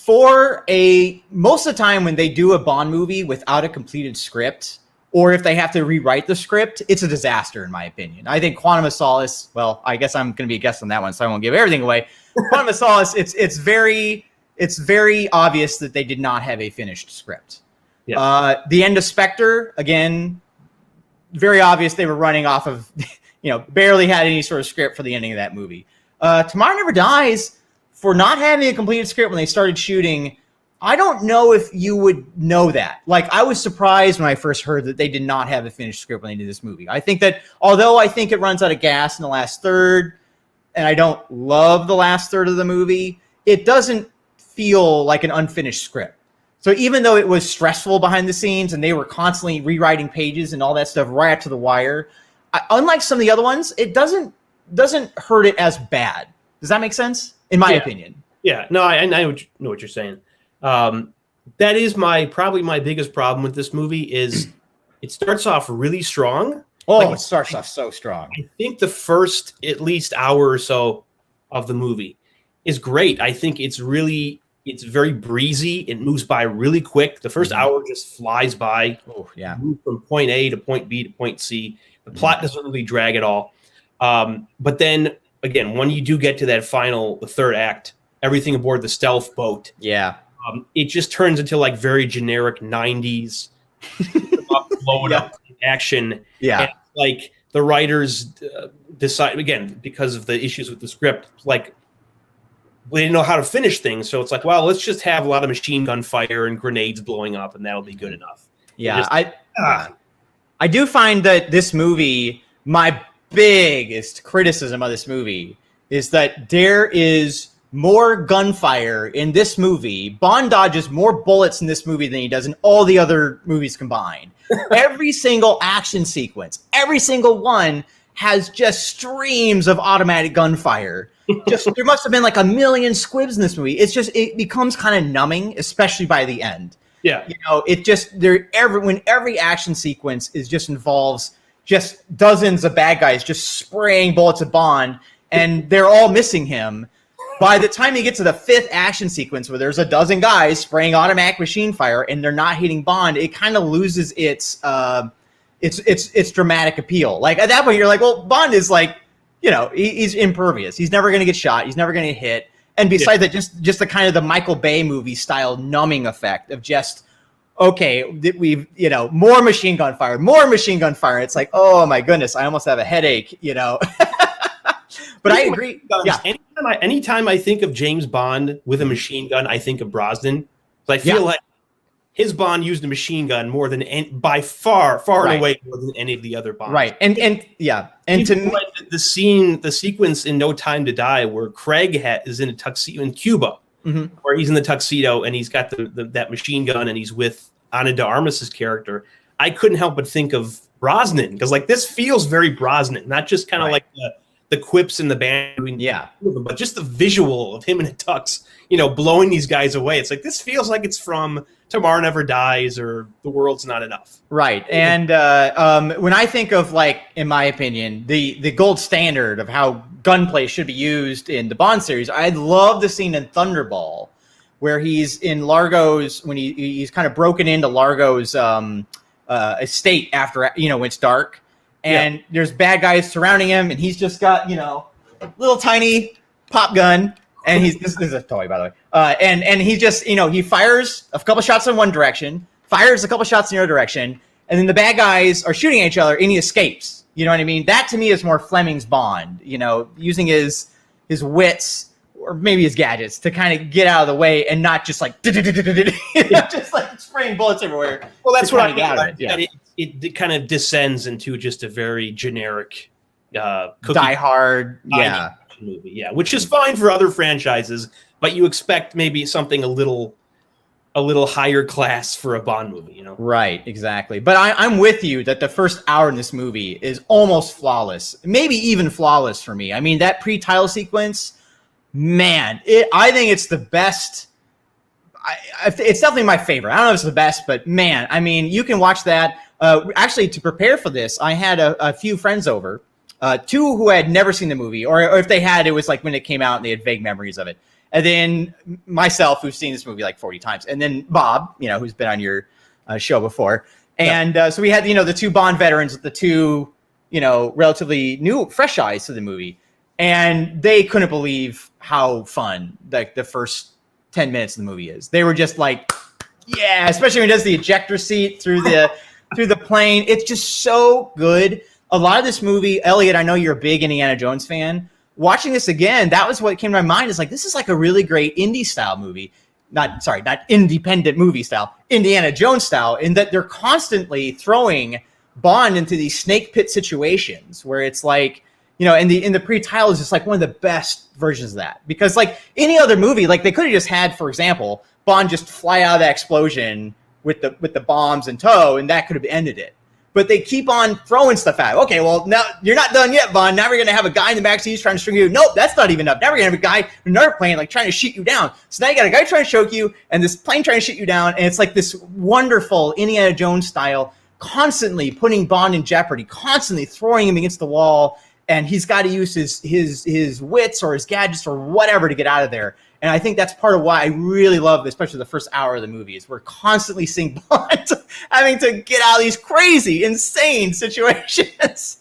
most of the time when they do a Bond movie without a completed script, or if they have to rewrite the script, it's a disaster in my opinion. I think Quantum of Solace, well, I guess I'm going to be a guest on that one, so I won't give everything away. Quantum of Solace, it's very obvious that they did not have a finished script. Yeah. The end of Spectre, again, very obvious they were running off of, barely had any sort of script for the ending of that movie. Tomorrow Never Dies, for not having a completed script when they started shooting, I don't know if you would know that. Like, I was surprised when I first heard that they did not have a finished script when they did this movie. I think that, although I think it runs out of gas in the last third, and I don't love the last third of the movie, it doesn't feel like an unfinished script. So even though it was stressful behind the scenes and they were constantly rewriting pages and all that stuff right up to the wire, unlike some of the other ones, it doesn't hurt it as bad. Does that make sense? In my opinion. Yeah. No, I know what you're saying. That is probably my biggest problem with this movie is it starts off really strong. Oh, it starts off so strong. I think the first at least hour or so of the movie is great. I think it's very breezy. It moves by really quick. The first hour just flies by. Oh, yeah. Move from point A to point B to point C. The plot doesn't really drag at all. But then again, when you do get to that the third act, everything aboard the stealth boat. Yeah. It just turns into like very generic 90s blown up action. Yeah. And like the writers decide, again, because of the issues with the script, like they didn't know how to finish things. So it's like, well, let's just have a lot of machine gun fire and grenades blowing up, and that'll be good enough. Yeah, I do find that this movie, my biggest criticism of this movie is that there is more gunfire in this movie. Bond dodges more bullets in this movie than he does in all the other movies combined. Every single action sequence, every single one has just streams of automatic gunfire. There must have been like a million squibs in this movie. It becomes kind of numbing, especially by the end. Yeah, when every action sequence involves just dozens of bad guys just spraying bullets at Bond, and they're all missing him. By the time you get to the fifth action sequence where there's a dozen guys spraying automatic machine fire and they're not hitting Bond, it kind of loses its dramatic appeal. Like at that point, you're like, well, Bond is like, he's impervious. He's never going to get shot. He's never going to get hit. And besides that, just the kind of the Michael Bay movie style numbing effect of just, okay, we've, more machine gun fire. It's like, oh my goodness, I almost have a headache, But I agree. Yeah. Anytime I think of James Bond with a machine gun, I think of Brosnan. So I feel like his Bond used a machine gun more than by far and away more than any of the other Bonds. Right. And to me, the sequence in No Time to Die where Craig is in a tuxedo in Cuba, where he's in the tuxedo and he's got that machine gun and he's with Ana de Armas's character. I couldn't help but think of Brosnan because like this feels very Brosnan, not just kind of like the quips in the band, but just the visual of him in a tux, blowing these guys away. It's like this feels like it's from Tomorrow Never Dies or The World's Not Enough. Right. And when I think of, like, in my opinion, the gold standard of how gunplay should be used in the Bond series, I love the scene in Thunderball where he's in Largo's, when he's kind of broken into Largo's estate after, when it's dark. And there's bad guys surrounding him, and he's just got, a little tiny pop gun. And this is a toy, by the way. And he just, he fires a couple shots in one direction, fires a couple shots in the other direction, and then the bad guys are shooting at each other, and he escapes. You know what I mean? That to me is more Fleming's Bond. Using his wits or maybe his gadgets to kind of get out of the way and not just like just like spraying bullets everywhere. Well, that's what I got. It kind of descends into just a very generic Die Hard, movie, which is fine for other franchises, but you expect maybe something a little higher class for a Bond movie, Right, exactly. But I'm with you that the first hour in this movie is almost flawless, maybe even flawless for me. I mean, that pre-title sequence, man, I think it's the best. It's definitely my favorite. I don't know if it's the best, but man, I mean, you can watch that. Actually, to prepare for this, I had a few friends over, two who had never seen the movie, or if they had, it was like when it came out and they had vague memories of it. And then myself, who's seen this movie like 40 times. And then Bob, who's been on your show before. And so we had, the two Bond veterans with the two, relatively new, fresh eyes to the movie. And they couldn't believe how fun like the first 10 minutes of the movie is. They were just like, yeah, especially when he does the ejector seat through the plane. It's just so good. A lot of this movie, Elliott, I know you're a big Indiana Jones fan. Watching this again, that was what came to my mind. Is like, this is like a really great indie style movie. Not independent movie style, Indiana Jones style, in that they're constantly throwing Bond into these snake pit situations where it's like, in the pre-title is just like one of the best versions of that. Because like any other movie, like they could have just had, for example, Bond just fly out of that explosion with the bombs in tow, and that could have ended it. But they keep on throwing stuff at him. Okay, well, now you're not done yet, Bond. Now we're going to have a guy in the backseat trying to string you. Nope, that's not even up. Now we're going to have a guy in another plane like trying to shoot you down. So now you got a guy trying to choke you and this plane trying to shoot you down. And it's like this wonderful Indiana Jones style, constantly putting Bond in jeopardy, constantly throwing him against the wall. And he's got to use his wits or his gadgets or whatever to get out of there. And I think that's part of why I really love, especially the first hour of the movie, is we're constantly seeing Bond having to get out of these crazy, insane situations.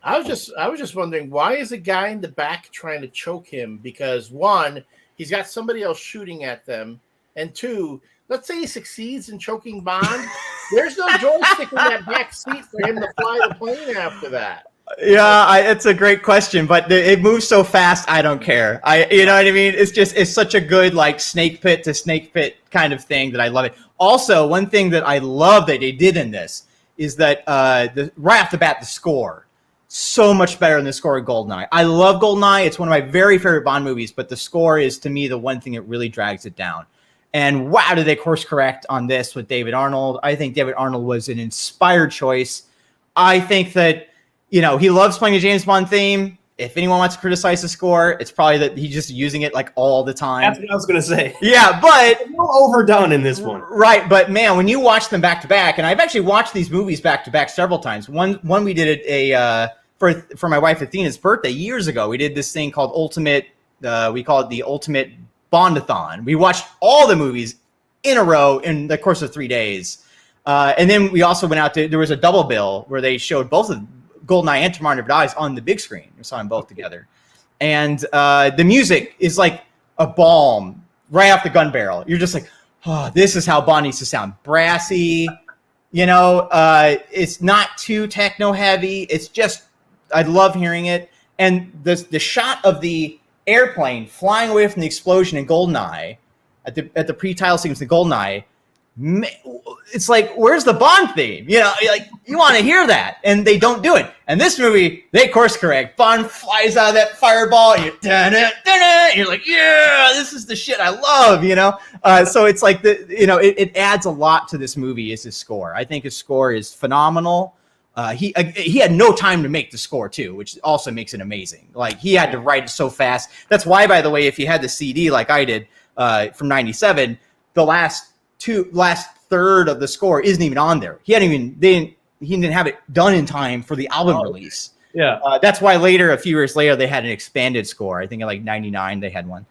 I was just wondering, why is a guy in the back trying to choke him? Because one, he's got somebody else shooting at them, and two, let's say he succeeds in choking Bond, there's no joystick in that back seat for him to fly the plane after that. Yeah, it's a great question, but it moves so fast. I don't care. You know what I mean? It's such a good like snake pit to snake pit kind of thing that I love it. Also, one thing that I love that they did in this is that right off the bat, the score so much better than the score of GoldenEye. I love GoldenEye. It's one of my very favorite Bond movies, but the score is to me the one thing that really drags it down. And wow, did they course correct on this with David Arnold? I think David Arnold was an inspired choice. I think that, he loves playing a James Bond theme. If anyone wants to criticize the score, it's probably that he's just using it like all the time. That's what I was going to say. Yeah, but a little overdone in this one. Right, but man, when you watch them back to back, and I've actually watched these movies back to back several times. One we did it for my wife Athena's birthday years ago. We did this thing called Ultimate. We call it the Ultimate Bondathon. We watched all the movies in a row in the course of 3 days, and then we also went out to. There was a double bill where they showed both of GoldenEye and Tomorrow Never Dies on the big screen. We saw them both together, and the music is like a balm right off the gun barrel. You're just like, oh, this is how Bond needs to sound. Brassy, it's not too techno heavy. It's just, I love hearing it. And the shot of the airplane flying away from the explosion in GoldenEye at the pre-title sequence in GoldenEye, it's like, where's the Bond theme? Like you want to hear that, and they don't do it. And this movie, they course correct. Bond flies out of that fireball, and you're like, yeah, this is the shit I love. So it's like it adds a lot to this movie. Is his score? I think his score is phenomenal. He had no time to make the score too, which also makes it amazing. Like he had to write it so fast. That's why, by the way, if you had the CD like I did from '97, the last third of the score isn't even on there. He didn't have it done in time for the album release. Yeah. That's why later, a few years later, they had an expanded score. I think in like '99 they had one.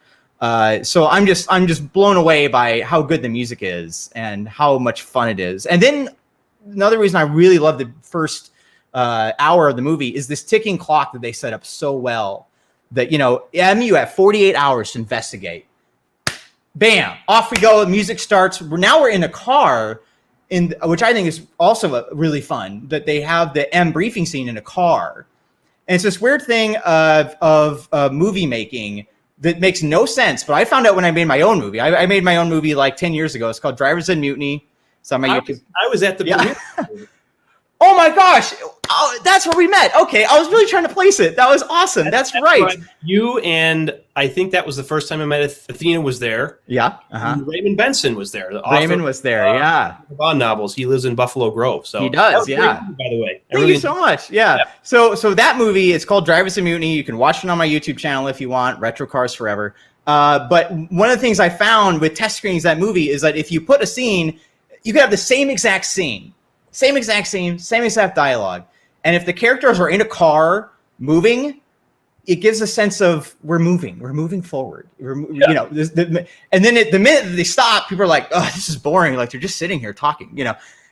So I'm just blown away by how good the music is and how much fun it is. And then another reason I really love the first hour of the movie is this ticking clock that they set up so well that, you have 48 hours to investigate. Bam, off we go. The music starts. Now we're in a car, which I think is also really fun, that they have the M briefing scene in a car. And it's this weird thing of movie making that makes no sense. But I found out when I made my own movie. I made my own movie like 10 years ago. It's called Drivers in Mutiny. It's on my YouTube. I was at the premiere. Oh my gosh. Oh, that's where we met. Okay. I was really trying to place it. That was awesome. That's right. You and I think that was the first time I met Athena was there. Yeah. Raymond Benson was there. Raymond was there. Yeah. Bond novels. He lives in Buffalo Grove. So he does. Yeah. Movie, by the way. Thank you so much. Yeah. So that movie is called Drivers in Mutiny. You can watch it on my YouTube channel if you want. Retro Cars Forever. But one of the things I found with test screenings of that movie is that if you put a scene, you can have the same exact scene. Same exact scene, same exact dialogue. And if the characters are in a car moving, it gives a sense of we're moving forward. And then the minute that they stop, people are like, oh, this is boring. Like they're just sitting here talking,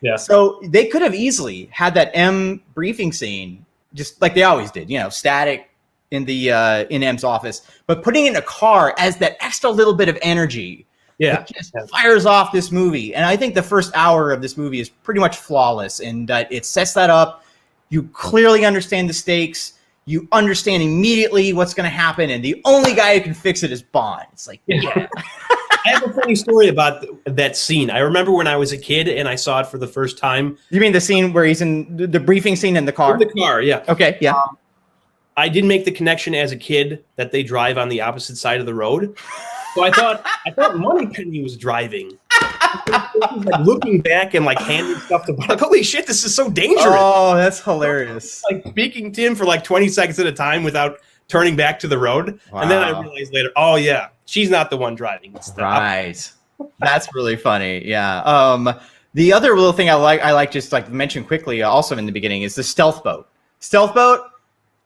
Yeah. So they could have easily had that M briefing scene, just like they always did, static in in M's office, but putting it in a car as that extra little bit of energy. Yeah, it just fires off this movie. And I think the first hour of this movie is pretty much flawless in that it sets that up. You clearly understand the stakes. You understand immediately what's going to happen. And the only guy who can fix it is Bond. It's like, yeah. I have a funny story about that scene. I remember when I was a kid and I saw it for the first time. You mean the scene where he's in the briefing scene in the car? In the car, yeah. Okay, yeah. I didn't make the connection as a kid that they drive on the opposite side of the road. So I thought Moneypenny was driving, like looking back and like handing stuff to Bond. Like, holy shit, this is so dangerous. Oh, that's hilarious. Like speaking to him for like 20 seconds at a time without turning back to the road. Wow. And then I realized later, oh yeah, she's not the one driving. Right. That's really funny. Yeah. The other little thing I like just like mention quickly also in the beginning is the stealth boat. Stealth boat.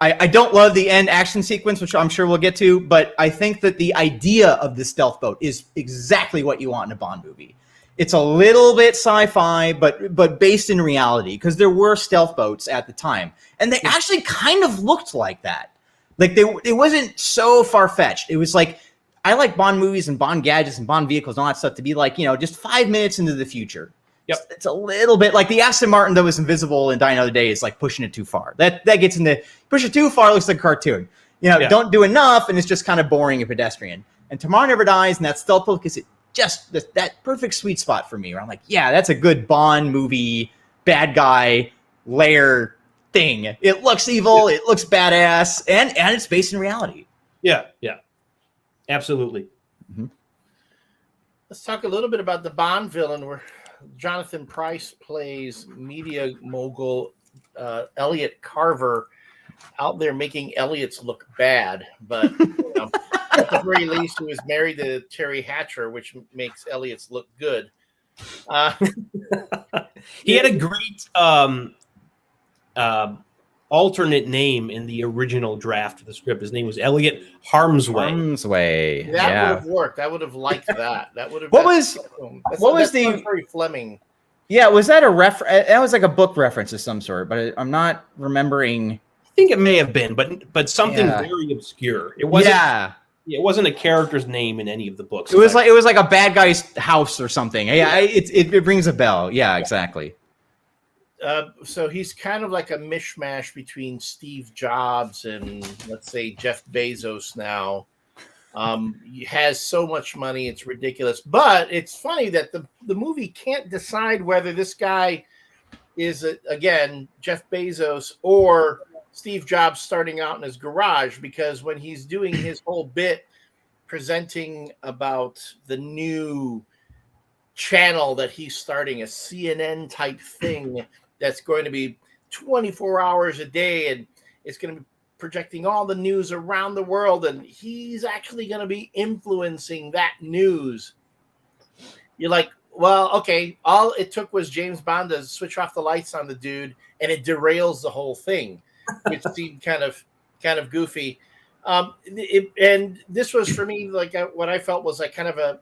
I don't love the end action sequence, which I'm sure we'll get to, but I think that the idea of the stealth boat is exactly what you want in a Bond movie. It's a little bit sci-fi, but based in reality, because there were stealth boats at the time, and they actually kind of looked like that. Like it wasn't so far-fetched. It was like, I like Bond movies and Bond gadgets and Bond vehicles and all that stuff to be like, just 5 minutes into the future. Yep. It's a little bit like the Aston Martin that was invisible in Die Another Day is like pushing it too far. That gets into push it too far, it looks like a cartoon. Don't do enough, and it's just kind of boring and pedestrian. And Tomorrow Never Dies, and that stealth look is just that perfect sweet spot for me. Where I'm like, yeah, that's a good Bond movie, bad guy lair thing. It looks evil, it looks badass, and it's based in reality. Yeah, absolutely. Mm-hmm. Let's talk a little bit about the Bond villain, where Jonathan Pryce plays media mogul Elliott Carver, out there making Elliott's look bad, but at the very least, he was married to Terry Hatcher, which makes Elliott's look good. He had a great alternate name in the original draft of the script. His name was Elliott Harmsway. That would have worked. I would have liked that. That would have. What was the Humphrey Fleming? Yeah, was that a reference? That was like a book reference of some sort, but I'm not remembering. I think it may have been, but something very obscure. It wasn't. Yeah. It wasn't a character's name in any of the books. It was like a bad guy's house or something. Yeah, it rings a bell. Yeah, exactly. So he's kind of like a mishmash between Steve Jobs and, let's say, Jeff Bezos now. He has so much money, it's ridiculous. But it's funny that the movie can't decide whether this guy is, again, Jeff Bezos or Steve Jobs starting out in his garage, because when he's doing his whole bit presenting about the new channel that he's starting, a CNN type thing that's going to be 24 hours a day, and it's going to be projecting all the news around the world, and he's actually going to be influencing that news. You're like, well, okay, all it took was James Bond to switch off the lights on the dude, and it derails the whole thing, which seemed kind of goofy. And this was for me like what I felt was like kind of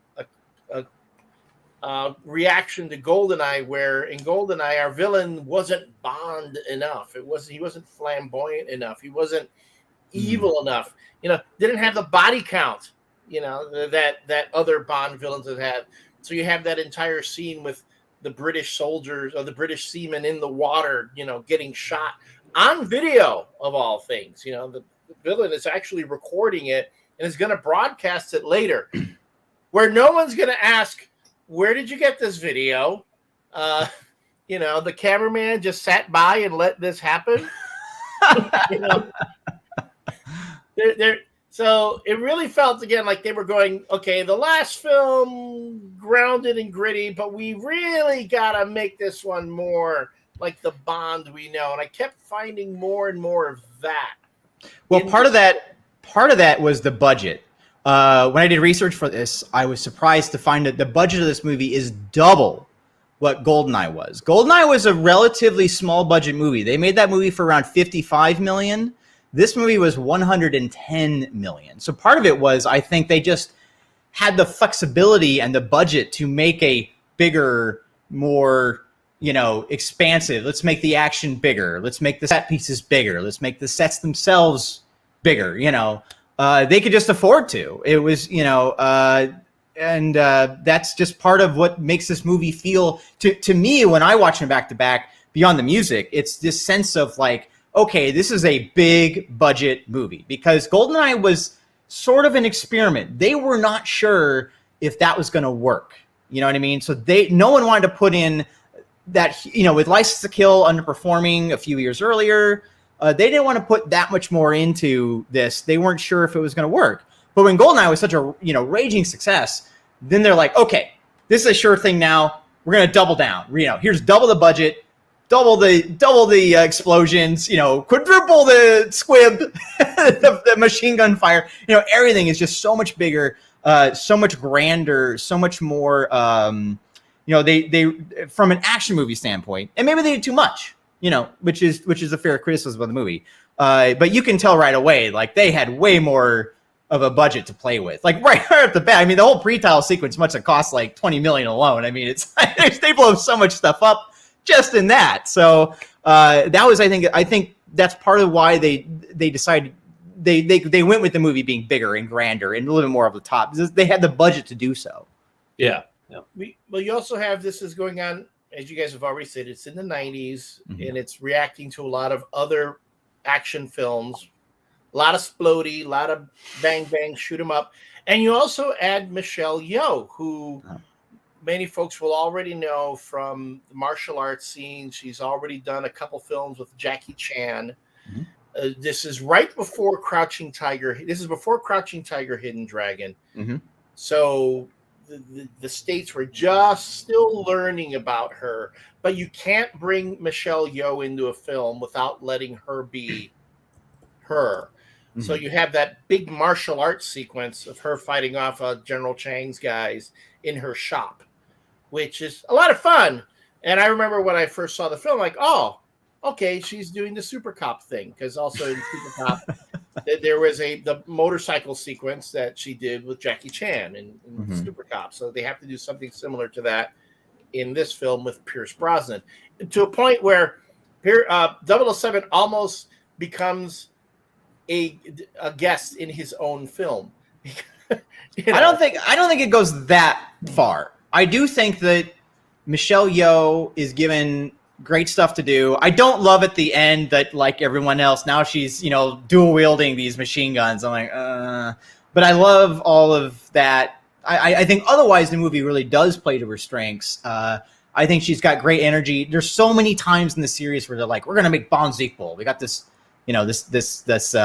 a reaction to GoldenEye, where in GoldenEye our villain wasn't Bond enough. He wasn't flamboyant enough. He wasn't evil enough. Didn't have the body count. That other Bond villains have had. So you have that entire scene with the British soldiers or the British seamen in the water, getting shot on video of all things. The villain is actually recording it and is going to broadcast it later, where no one's going to ask, where did you get this video? The cameraman just sat by and let this happen. So it really felt, again, like they were going, okay, the last film, grounded and gritty, but we really got to make this one more like the Bond we know. And I kept finding more and more of that. Well, part of that was the budget. When I did research for this, I was surprised to find that the budget of this movie is double what GoldenEye was. GoldenEye was a relatively small budget movie. They made that movie for around $55 million. This movie was $110 million. So part of it was, I think they just had the flexibility and the budget to make a bigger, more, expansive. Let's make the action bigger. Let's make the set pieces bigger. Let's make the sets themselves bigger. They could just afford to. It was, and that's just part of what makes this movie feel to me when I watch them back to back. Beyond the music, it's this sense of like, okay, this is a big budget movie, because GoldenEye was sort of an experiment. They were not sure if that was going to work. You know what I mean? So no one wanted to put in that, with License to Kill underperforming a few years earlier. They didn't want to put that much more into this. They weren't sure if it was going to work. But when GoldenEye was such a raging success, then they're like, okay, this is a sure thing now. We're going to double down. Here's double the budget, double the explosions, quadruple the squib, the machine gun fire. Everything is just so much bigger, so much grander, so much more. They from an action movie standpoint, and maybe they did too much. Which is a fair criticism of the movie. But you can tell right away, like they had way more of a budget to play with. Like right off the bat, I mean, the whole pre-title sequence must have cost like $20 million alone. I mean, it's they blow so much stuff up just in that. So that was, I think that's part of why they decided they went with the movie being bigger and grander and a little bit more of the top. They had the budget to do so. Yeah. Well, you also have this is going on as you guys have already said, it's in the 90s, and it's reacting to a lot of other action films. A lot of splody, a lot of bang, bang, shoot 'em up. And you also add Michelle Yeoh, who many folks will already know from the martial arts scene. She's already done a couple films with Jackie Chan. This is right before Crouching Tiger. This is before Crouching Tiger, Hidden Dragon. So the States were just still learning about her. But you can't bring Michelle Yeoh into a film without letting her be her. So you have that big martial arts sequence of her fighting off General Chang's guys in her shop, which is a lot of fun. And I remember when I first saw the film, like, oh, okay, she's doing the Super Cop thing. Because also in Super Cop, there was the motorcycle sequence that she did with Jackie Chan in Super Cop. So they have to do something similar to that in this film with Pierce Brosnan. To a point where 007 almost becomes a guest in his own film. I don't think it goes that far. I do think that Michelle Yeoh is given great stuff to do. I don't love at the end that, like everyone else, now she's dual wielding these machine guns. I'm like, but I love all of that. I think otherwise the movie really does play to her strengths. I think she's got great energy. There's so many times in the series where they're like, we're gonna make Bond's equal. We got this. This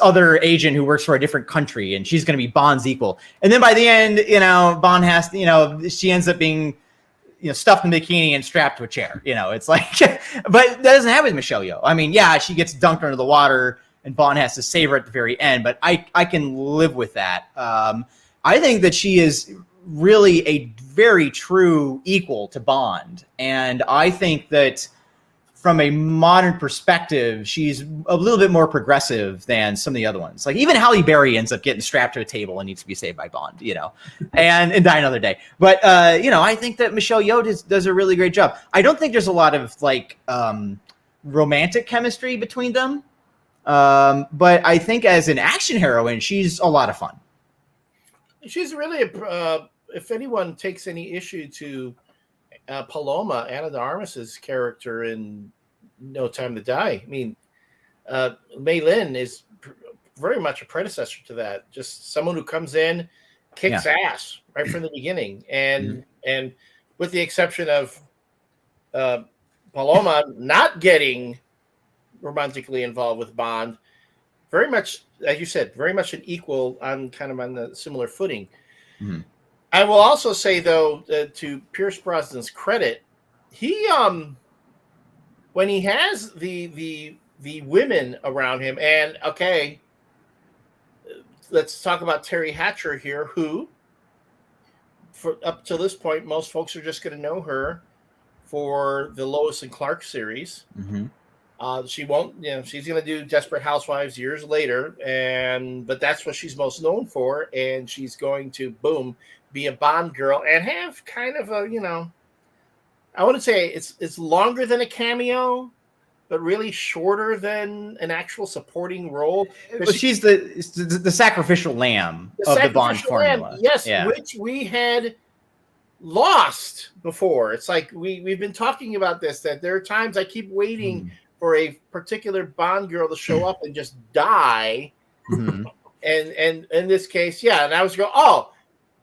other agent who works for a different country, and she's going to be Bond's equal. And then by the end, Bond has to, she ends up being, stuffed in a bikini and strapped to a chair. It's like, but that doesn't happen with Michelle Yeoh. I mean, yeah, she gets dunked under the water, and Bond has to save her at the very end. But I can live with that. I think that she is really a very true equal to Bond, and I think that, from a modern perspective, she's a little bit more progressive than some of the other ones. Like even Halle Berry ends up getting strapped to a table and needs to be saved by Bond, and die another day. But I think that Michelle Yeoh does a really great job. I don't think there's a lot of romantic chemistry between them, but I think as an action heroine, she's a lot of fun. She's really if anyone takes any issue to Paloma, Ana de Armas's character in No Time to Die. I mean, Mei Lin is very much a predecessor to that. Just someone who comes in, kicks ass right from the beginning, and with the exception of Paloma not getting romantically involved with Bond, very much, as you said, very much an equal on the similar footing. I will also say, though, to Pierce Brosnan's credit, he when he has the women around him, and okay, let's talk about Terry Hatcher here, who, for up to this point, most folks are just going to know her for the Lois and Clark series. She won't, she's going to do Desperate Housewives years later, but that's what she's most known for, and she's going to be a Bond girl and have kind of a, I wouldn't say it's longer than a cameo, but really shorter than an actual supporting role. But she's the sacrificial lamb of the Bond formula. Yes, which we had lost before. It's like we've been talking about this, that there are times I keep waiting for a particular Bond girl to show up and just die. And in this case, and I was going,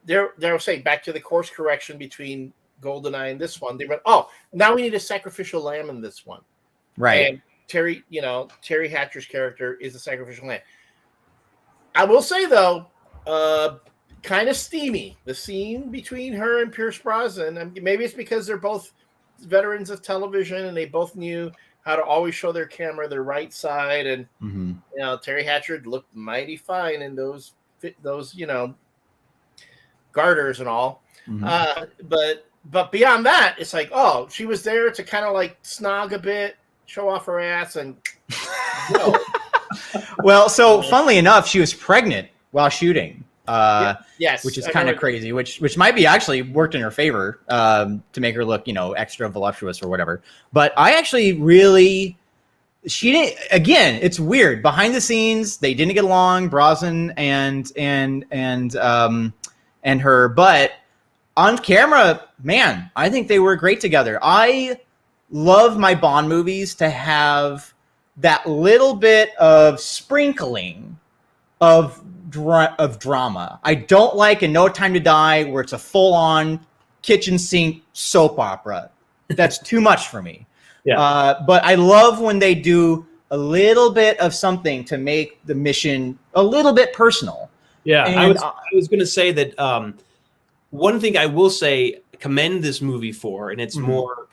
they'll say back to the course correction between GoldenEye and this one. They went, now we need a sacrificial lamb in this one. Right. And Terry Hatcher's character is a sacrificial lamb. I will say, though, kind of steamy, the scene between her and Pierce Brosnan. Maybe it's because they're both veterans of television and they both knew how to always show their camera their right side. And, Terry Hatcher looked mighty fine in those garters and all. But beyond that, it's like, she was there to kind of like snog a bit, show off her ass, and Well, so funnily enough, she was pregnant while shooting. Yes, which is kind of crazy, which might be actually worked in her favor to make her look, extra voluptuous or whatever. But I actually she didn't. Again, it's weird. Behind the scenes, they didn't get along, Brosnan and her. But on camera, man, I think they were great together. I love my Bond movies to have that little bit of sprinkling of drama. I don't like in No Time to Die where it's a full-on kitchen sink soap opera. That's too much for me. Yeah. But I love when they do a little bit of something to make the mission a little bit personal. Yeah, and I was going to say that one thing I will say, commend this movie for, and it's more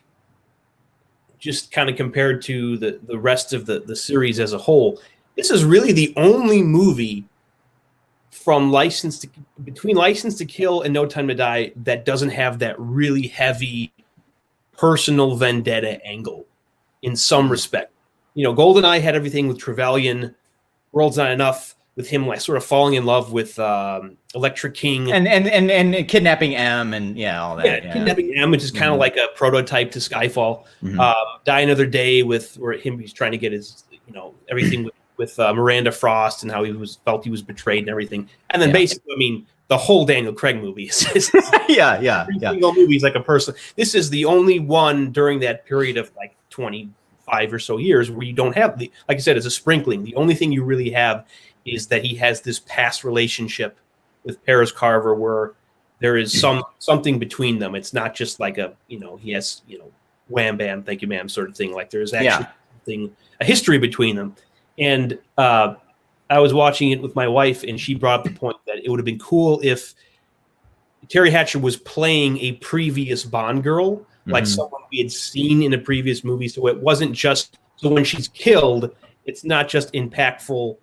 just kind of compared to the rest of the series as a whole, this is really the only movie from between License to Kill and No Time to Die that doesn't have that really heavy personal vendetta angle in some respect. You know, GoldenEye had everything with Trevelyan. World's Not Enough with him like sort of falling in love with Electra King and kidnapping M and all that. Yeah, kidnapping M, which is kind of like a prototype to Skyfall. Die Another Day he's trying to get his everything with Miranda Frost and how felt he was betrayed and everything. And then basically, I mean, the whole Daniel Craig movie is every single movie is like a person. This is the only one during that period of like 25 or so years where you don't have like I said, it's a sprinkling. The only thing you really have is that he has this past relationship with Paris Carver where there is something between them. It's not just like he has, wham bam, thank you ma'am sort of thing. Like there's actually a history between them. And I was watching it with my wife and she brought up the point that it would have been cool if Terry Hatcher was playing a previous Bond girl, like someone we had seen in a previous movie. So it wasn't just, so when she's killed, it's not just impactful.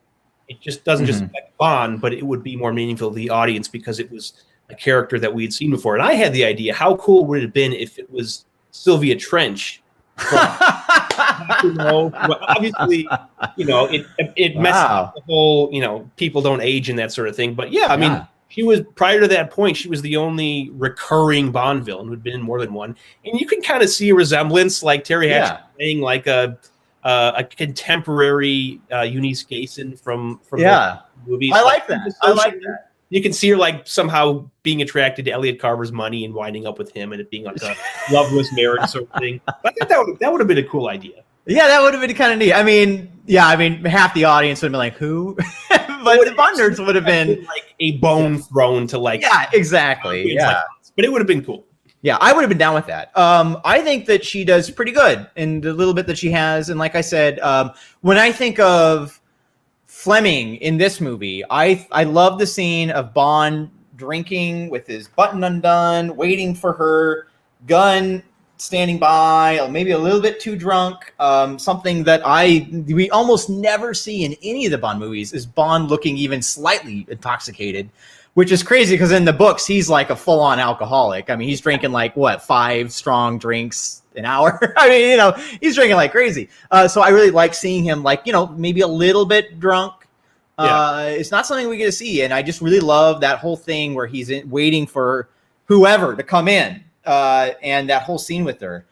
It just doesn't just affect Bond, but it would be more meaningful to the audience because it was a character that we had seen before. And I had the idea, how cool would it have been if it was Sylvia Trench? Obviously, it messes up the whole, people don't age and that sort of thing. But I mean, she was, prior to that point, she was the only recurring Bond villain who'd been in more than one. And you can kind of see a resemblance, like Terry Hatcher playing like a contemporary Eunice Gayson from the movies. I like that. I like that. You can see her like somehow being attracted to Elliott Carver's money and winding up with him, and it being like a loveless marriage sort of thing. But I think that would have been a cool idea. Yeah, that would have been kind of neat. I mean, half the audience would have been like, "Who?" But the Bond nerds would have been like a bone thrown to like. Yeah, exactly. But it would have been cool. Yeah, I would have been down with that. I think that she does pretty good in the little bit that she has. And like I said, when I think of Fleming in this movie, I love the scene of Bond drinking with his button undone, waiting for her, gun standing by, maybe a little bit too drunk. Something that we almost never see in any of the Bond movies is Bond looking even slightly intoxicated. Which is crazy because in the books, he's like a full-on alcoholic. I mean, he's drinking like, 5 strong drinks an hour? I mean, he's drinking like crazy. So I really like seeing him like, maybe a little bit drunk. It's not something we get to see. And I just really love that whole thing where he's waiting for whoever to come in and that whole scene with her.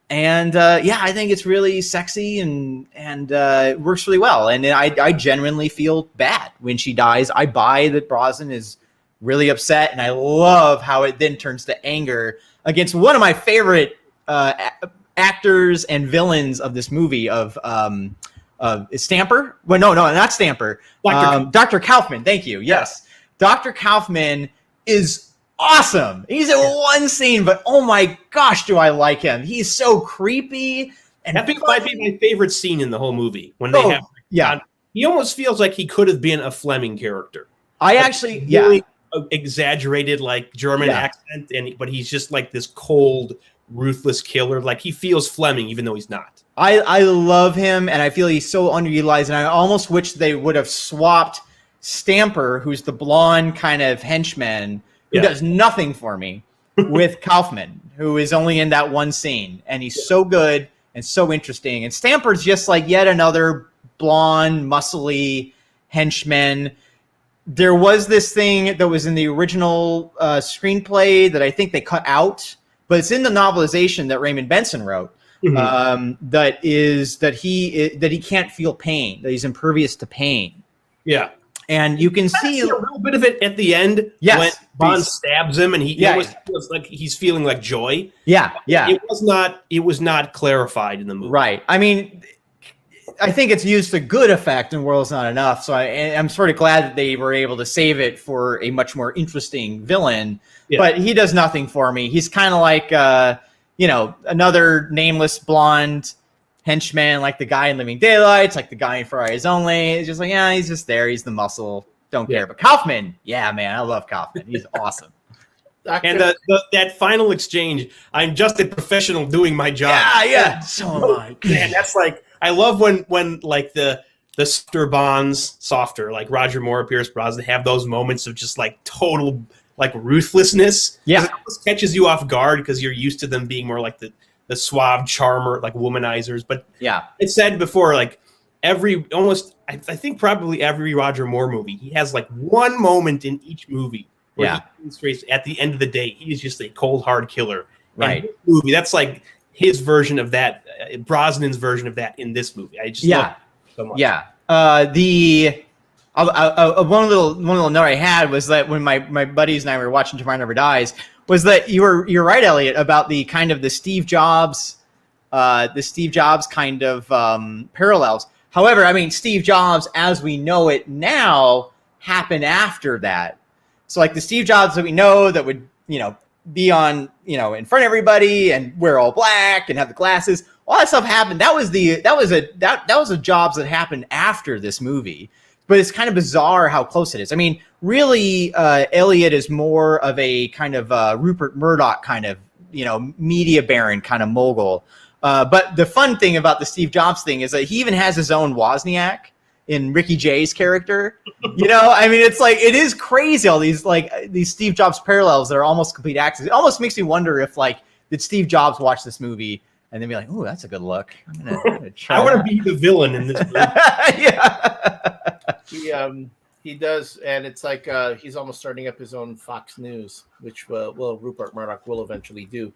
And I think it's really sexy and it works really well. And I genuinely feel bad when she dies. I buy that Brosnan is really upset, and I love how it then turns to anger against one of my favorite actors and villains of this movie is Stamper? Well, no, not Stamper. Dr. Kaufman. Thank you. Yes. Dr. Kaufman is awesome. He's in one scene, but oh my gosh, do I like him. He's so creepy. And that might be my favorite scene in the whole movie. When they he almost feels like he could have been a Fleming character. Really exaggerated like German accent, but he's just like this cold, ruthless killer. Like he feels Fleming, even though he's not. I love him, and I feel he's so underutilized. And I almost wish they would have swapped Stamper, who's the blonde kind of henchman who does nothing for me, with Kaufman, who is only in that one scene, and he's so good and so interesting. And Stamper's just like yet another blonde, muscly henchman. There was this thing that was in the original screenplay that I think they cut out, but it's in the novelization that Raymond Benson wrote. That he can't feel pain, that he's impervious to pain. Yeah. And you can see a little bit of it at the end when Bond stabs him, and he almost feels like he's feeling like joy. Yeah. It was not clarified in the movie. Right. I mean, I think it's used to good effect in World's Not Enough. So I'm sort of glad that they were able to save it for a much more interesting villain. Yeah. But he does nothing for me. He's kind of like, another nameless blonde henchman, like the guy in Living Daylights, like the guy in For Eyes Only. It's just like, yeah, he's just there. He's the muscle. Don't care. But Kaufman, yeah, man, I love Kaufman. He's awesome. And that final exchange, I'm just a professional doing my job. Yeah. So am I. Man, that's like, I love when like the softer, like Roger Moore, Pierce Brosnan, have those moments of just like total like ruthlessness. Yeah. It almost catches you off guard because you're used to them being more like the suave charmer, like womanizers. But yeah, it's said before, like I think probably every Roger Moore movie, he has like one moment in each movie where he demonstrates at the end of the day, he's just a cold, hard killer. Right. And movie, that's like his version of that, Brosnan's version of that in this movie. I just love it so much. Yeah. One little note I had was that when my buddies and I were watching Tomorrow Never Dies, was that you're right, Elliott, about the kind of the Steve Jobs kind of parallels. However, I mean, Steve Jobs, as we know it now, happened after that. So like the Steve Jobs that we know that would, be on, in front of everybody and wear all black and have the glasses, all that stuff happened. That was a Jobs that happened after this movie. But it's kind of bizarre how close it is. I mean, really, Elliott is more of a kind of Rupert Murdoch kind of, media baron kind of mogul. But the fun thing about the Steve Jobs thing is that he even has his own Wozniak in Ricky Jay's character. I mean, it's like, it is crazy, all these Steve Jobs parallels that are almost complete accidents. It almost makes me wonder if did Steve Jobs watch this movie and then be like, oh, that's a good look. I'm gonna try I want to be the villain in this movie. Yeah. He does, and it's like he's almost starting up his own Fox News, which Rupert Murdoch will eventually do.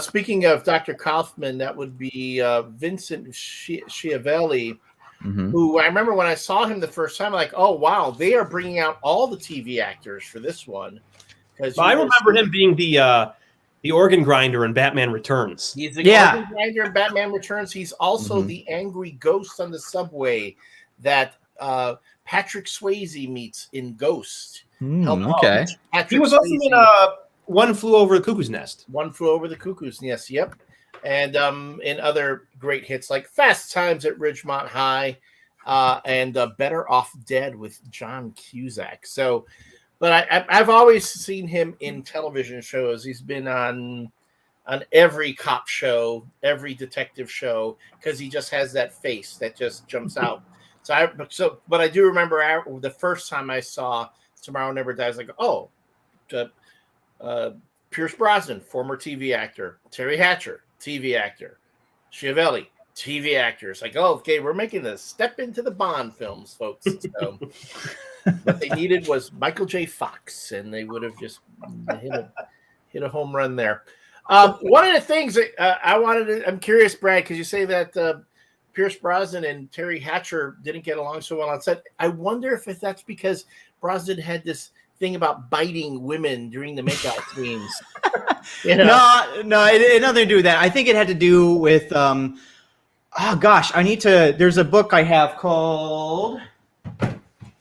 Speaking of Dr. Kaufman, that would be Vincent Schiavelli, who I remember when I saw him the first time, like, oh, wow, they are bringing out all the TV actors for this one. I remember him being the organ grinder in Batman Returns. He's the organ grinder in Batman Returns. He's also the angry ghost on the subway that Patrick Swayze meets in Ghost. Okay. He was also in One Flew Over the Cuckoo's Nest. One Flew Over the Cuckoo's Nest, yep. And in other great hits like Fast Times at Ridgemont High and Better Off Dead with John Cusack. So, but I've always seen him in television shows. He's been on every cop show, every detective show, because he just has that face that just jumps out. But I do remember the first time I saw Tomorrow Never Dies, like, Pierce Brosnan, former TV actor, Terry Hatcher, TV actor, Schiavelli, TV actor. It's like, okay, we're making this step into the Bond films, folks. So, what they needed was Michael J. Fox, and they would have just hit a home run there. One of the things that I'm curious, Brad, because you say that Pierce Brosnan and Terry Hatcher didn't get along so well on set. I wonder if that's because Brosnan had this thing about biting women during the makeout scenes. No, it had nothing to do with that. I think it had to do with, there's a book I have called,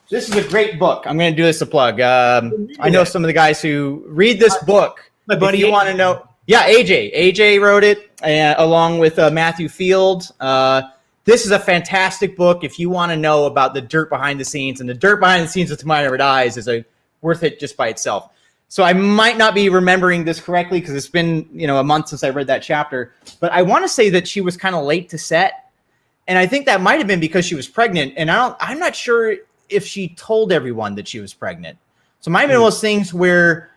this is a great book. I'm going to do this a plug. I know some of the guys who read this book. My buddy, you want to know. Yeah, AJ wrote it along with Matthew Field. This is a fantastic book if you want to know about the dirt behind the scenes, and the dirt behind the scenes of Tomorrow Never Dies is worth it just by itself. So I might not be remembering this correctly because it's been a month since I read that chapter, but I want to say that she was kind of late to set, and I think that might have been because she was pregnant, and I'm not sure if she told everyone that she was pregnant. So it might have been one of those things where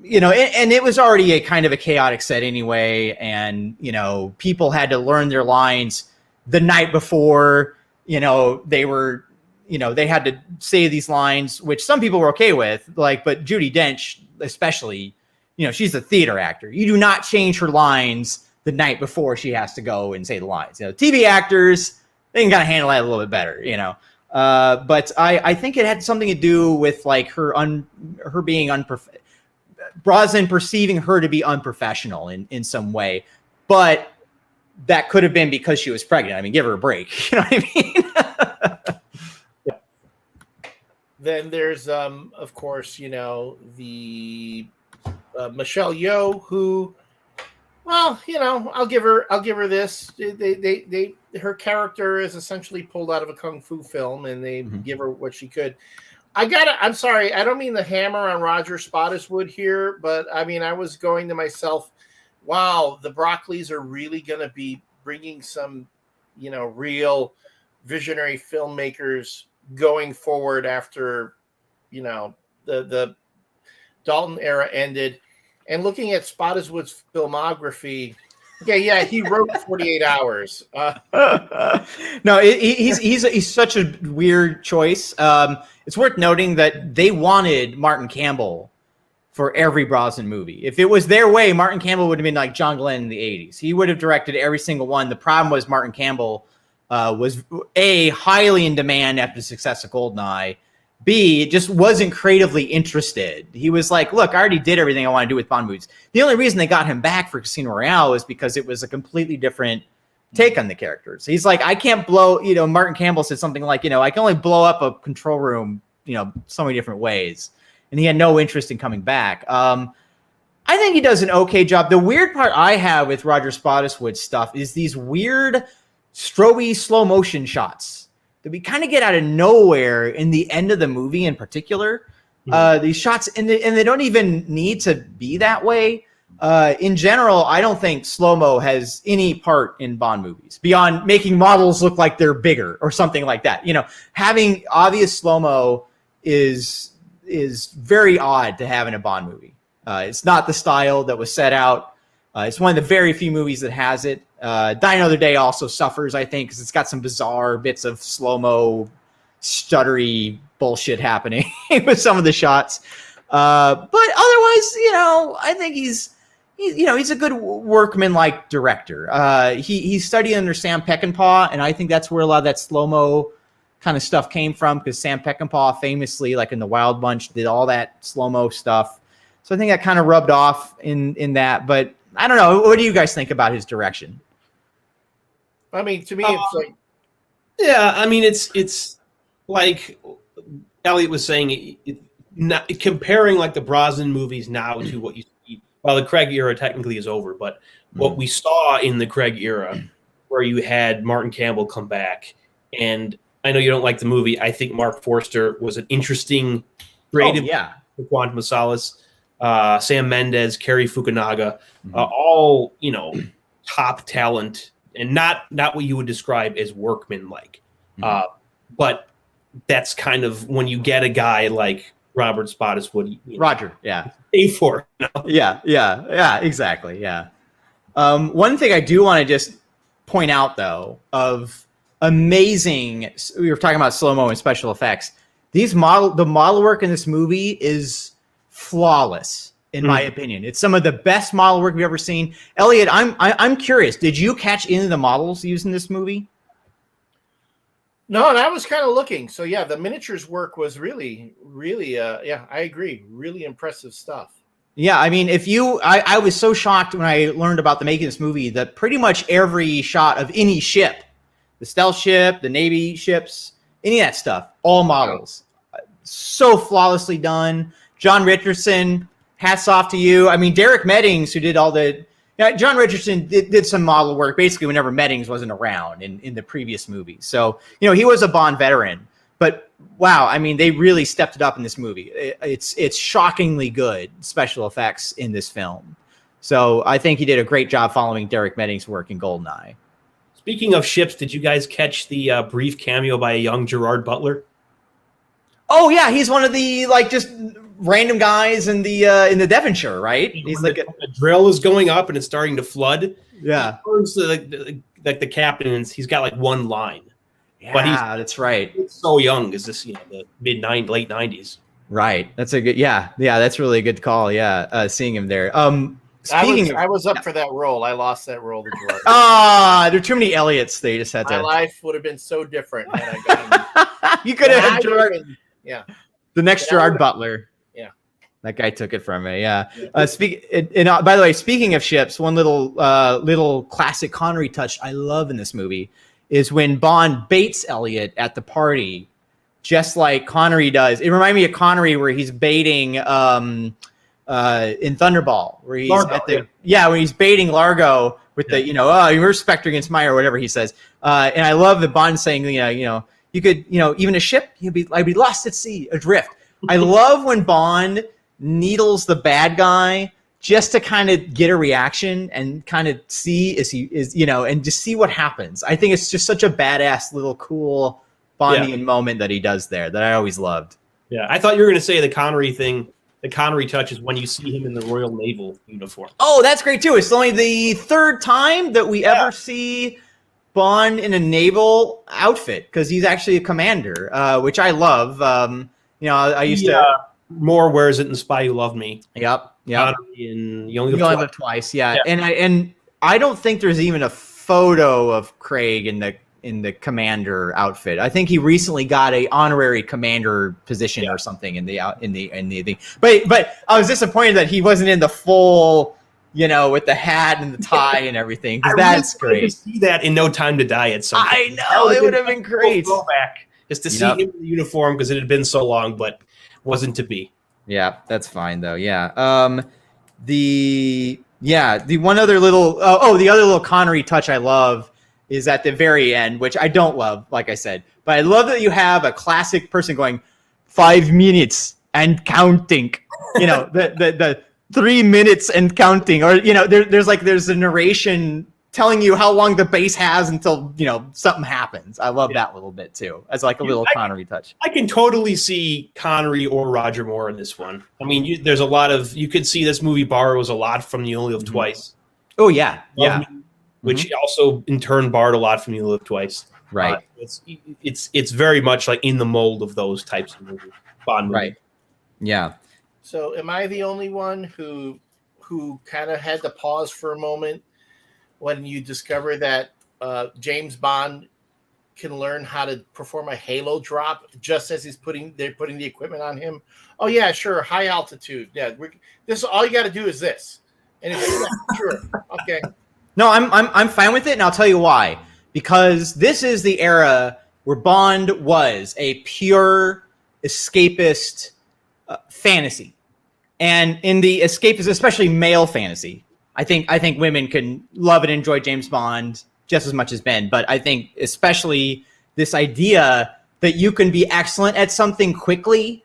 and it was already a kind of a chaotic set anyway, and people had to learn their lines the night before, they were, they had to say these lines, which some people were okay with, but Judi Dench, especially, she's a theater actor. You do not change her lines the night before she has to go and say the lines. TV actors, they can kind of handle that a little bit better, But I think it had something to do with like her being Brosnan perceiving her to be unprofessional in some way, but that could have been because she was pregnant. I mean, give her a break. You know what I mean? Then there's, of course, the Michelle Yeoh, who, well, I'll give her this. Her character is essentially pulled out of a kung fu film, and they give her what she could. I'm sorry, I don't mean the hammer on Roger Spottiswoode here, but I mean, I was going to myself, wow, the Broccoli's are really going to be bringing some, real visionary filmmakers going forward after, the Dalton era ended. And looking at Spottiswoode's filmography, he wrote 48 Hours. No, he's such a weird choice. It's worth noting that they wanted Martin Campbell for every Brosnan movie. If it was their way, Martin Campbell would have been like John Glenn in the 80s. He would have directed every single one. The problem was Martin Campbell was A, highly in demand after the success of GoldenEye. B, just wasn't creatively interested. He was like, look, I already did everything I want to do with Bond movies. The only reason they got him back for Casino Royale was because it was a completely different take on the characters. He's like, I can't blow, Martin Campbell said something like, I can only blow up a control room, so many different ways. And he had no interest in coming back. I think he does an okay job. The weird part I have with Roger Spottiswoode stuff is these weird strobe slow motion shots that we kind of get out of nowhere in the end of the movie in particular. These shots, and they don't even need to be that way. In general, I don't think slow-mo has any part in Bond movies beyond making models look like they're bigger or something like that. Having obvious slow-mo is very odd to have in a Bond movie. It's not the style that was set out. It's one of the very few movies that has it. Die Another Day also suffers, I think, because it's got some bizarre bits of slow-mo, stuttery bullshit happening with some of the shots. But otherwise, I think he's a good workman-like director. He studied under Sam Peckinpah, and I think that's where a lot of that slow-mo kind of stuff came from, because Sam Peckinpah famously, like in The Wild Bunch, did all that slow-mo stuff. So I think that kind of rubbed off in that. But I don't know. What do you guys think about his direction? I mean, to me, it's like... Yeah, I mean, it's like Elliott was saying, not comparing like the Brosnan movies now to what you see. Well, the Craig era technically is over, but what we saw in the Craig era, where you had Martin Campbell come back, and I know you don't like the movie. I think Mark Forster was an interesting creative for Quantum of Solace. Sam Mendes, Cary Fukunaga, all top talent, and not what you would describe as workman-like. But that's kind of when you get a guy like Robert Spottiswoode. Roger, yeah. Pay for it. Yeah, exactly, yeah. One thing I do want to just point out, though, of amazing, we were talking about slow-mo and special effects. The model work in this movie is flawless, in my opinion. It's some of the best model work we've ever seen. Elliott, I'm curious. Did you catch any of the models used in this movie? No, and I was kind of looking. So yeah, the miniatures work was really, really, I agree. Really impressive stuff. Yeah, I mean, I was so shocked when I learned about the making of this movie that pretty much every shot of any ship, the stealth ship, the Navy ships, any of that stuff, all models. So flawlessly done. John Richardson, hats off to you. I mean, Derek Meddings, who did all the... John Richardson did some model work basically whenever Meddings wasn't around in the previous movies. So, he was a Bond veteran. But, wow, I mean, they really stepped it up in this movie. It's shockingly good special effects in this film. So I think he did a great job following Derek Meddings' work in GoldenEye. Speaking of ships, did you guys catch the brief cameo by a young Gerard Butler? Oh, yeah, he's one of the, just random guys in the Devonshire, right? He's like the drill is going up and it's starting to flood. Yeah, he turns to the captain, and he's got one line. Yeah, but that's right. He's so young. Is this the late 90s? Right. That's a good. Yeah. That's really a good call. Yeah, seeing him there. I was up for that role. I lost that role to Gerard. There are too many Elliots. They just had to. My life would have been so different had I gotten You could have had Gerard. Yeah. The next Gerard Butler. Yeah. That guy took it from me. Yeah. By the way, speaking of ships, one little classic Connery touch I love in this movie is when Bond baits Elliott at the party, just like Connery does. It reminded me of Connery where he's baiting in Thunderball, where he's Largo, when he's baiting Largo with the you're Spectre against Meyer or whatever he says. And I love the Bond saying you could even a ship I'd be lost at sea adrift. I love when Bond needles the bad guy just to kind of get a reaction and kind of see and just see what happens. I think it's just such a badass little cool Bondian moment that he does there that I always loved. Yeah, I thought you were going to say the Connery thing. The Connery touch is when you see him in the Royal Naval uniform. Oh, that's great too. It's only the third time that we ever see Bond in a naval outfit because he's actually a commander, which I love. I used to. Moore wears it in Spy Who Loved Me. Yep. In You Only Live Twice. Yeah. And I don't think there's even a photo of Craig in the commander outfit. I think he recently got a honorary commander position or something in the thing. But I was disappointed that he wasn't in the full, with the hat and the tie and everything. Because that's great. To see that in No Time to Die at some point. I know it would have been great. Throwback just to see him in the uniform because it had been so long, but wasn't to be. Yeah, that's fine though. Yeah. The one other little the other little Connery touch I love is at the very end, which I don't love, like I said, but I love that you have a classic person going 5 minutes and counting. The 3 minutes and counting, or there's a narration telling you how long the base has until something happens. I love that little bit too, as like a little Connery touch. I can totally see Connery or Roger Moore in this one. I mean, there's a lot of you could see this movie borrows a lot from You Only Live Twice. Oh yeah, Which also in turn borrowed a lot from You Only Live Twice. Right. It's very much like in the mold of those types of movies. Bond movies. Right. Yeah. So am I the only one who kind of had to pause for a moment when you discover that James Bond can learn how to perform a halo drop just as they're putting the equipment on him? Oh yeah, sure, high altitude. Yeah, this all you got to do is this, and it's sure, okay. No, I'm fine with it, and I'll tell you why. Because this is the era where Bond was a pure escapist fantasy, and in the escapist, especially male fantasy. I think women can love and enjoy James Bond just as much as men, but I think especially this idea that you can be excellent at something quickly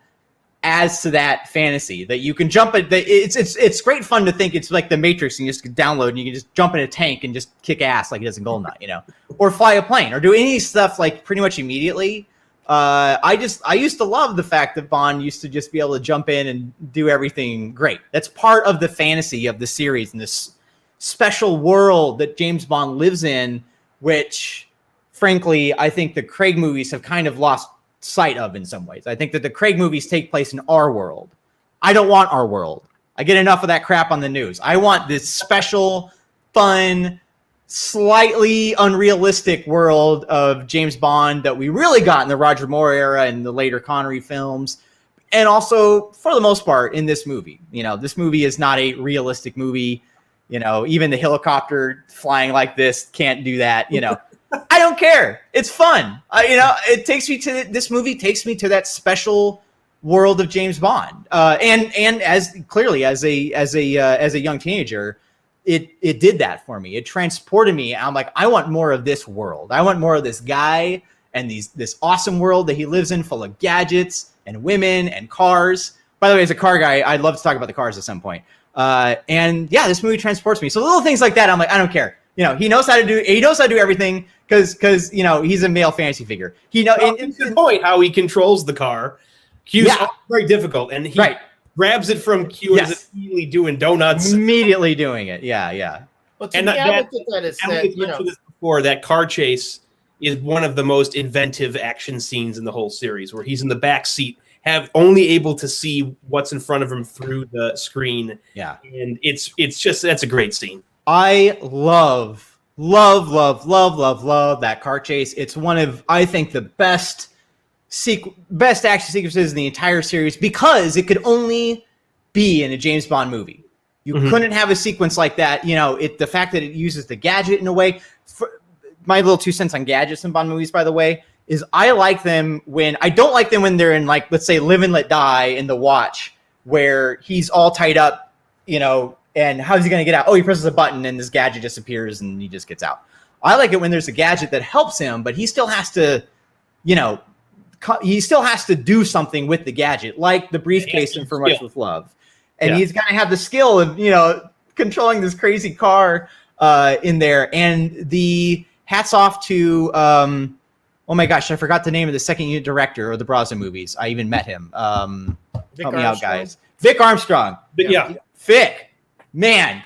adds to that fantasy, that you can jump at. It's great fun to think it's like the Matrix and you just download and you can just jump in a tank and just kick ass like it does in GoldenEye, or fly a plane or do any stuff like pretty much immediately. I used to love the fact that Bond used to just be able to jump in and do everything great. That's part of the fantasy of the series and this special world that James Bond lives in, which frankly, I think the Craig movies have kind of lost sight of in some ways. I think that the Craig movies take place in our world. I don't want our world. I get enough of that crap on the news. I want this special, fun, slightly unrealistic world of James Bond that we really got in the Roger Moore era and the later Connery films. And also, for the most part, in this movie. This movie is not a realistic movie. Even the helicopter flying like this can't do that. I don't care. It's fun. It takes me to this movie. Takes me to that special world of James Bond. And as clearly as a young teenager, it did that for me. It transported me. I'm like, I want more of this world. I want more of this guy and this awesome world that he lives in, full of gadgets and women and cars. By the way, as a car guy, I'd love to talk about the cars at some point. And yeah, this movie transports me. So little things like that, I'm like, I don't care. He knows how to do everything because he's a male fantasy figure. It's a point how he controls the car. Q's very difficult, and he grabs it from Q and is immediately doing donuts. Immediately doing it. Yeah. Well, to me, I looked at that as this before, that car chase is one of the most inventive action scenes in the whole series, where he's in the back seat, only able to see what's in front of him through the screen. Yeah. And that's a great scene. I love that car chase. It's one of, I think, the best best action sequences in the entire series because it could only be in a James Bond movie. You couldn't have a sequence like that. The fact that it uses the gadget in a way. My little 2 cents on gadgets in Bond movies, by the way, is I don't like them when they're in, like, let's say Live and Let Die in The Watch, where he's all tied up, and how's he going to get out? Oh, he presses a button and this gadget disappears and he just gets out. I like it when there's a gadget that helps him, but he still has to, do something with the gadget, like the briefcase in For Much With Love. And he's got to have the skill of, controlling this crazy car in there. And the hats off to, oh my gosh, I forgot the name of the second unit director of the Brosnan movies. I even met him. Help me out, guys. Vic Armstrong. Vic, man,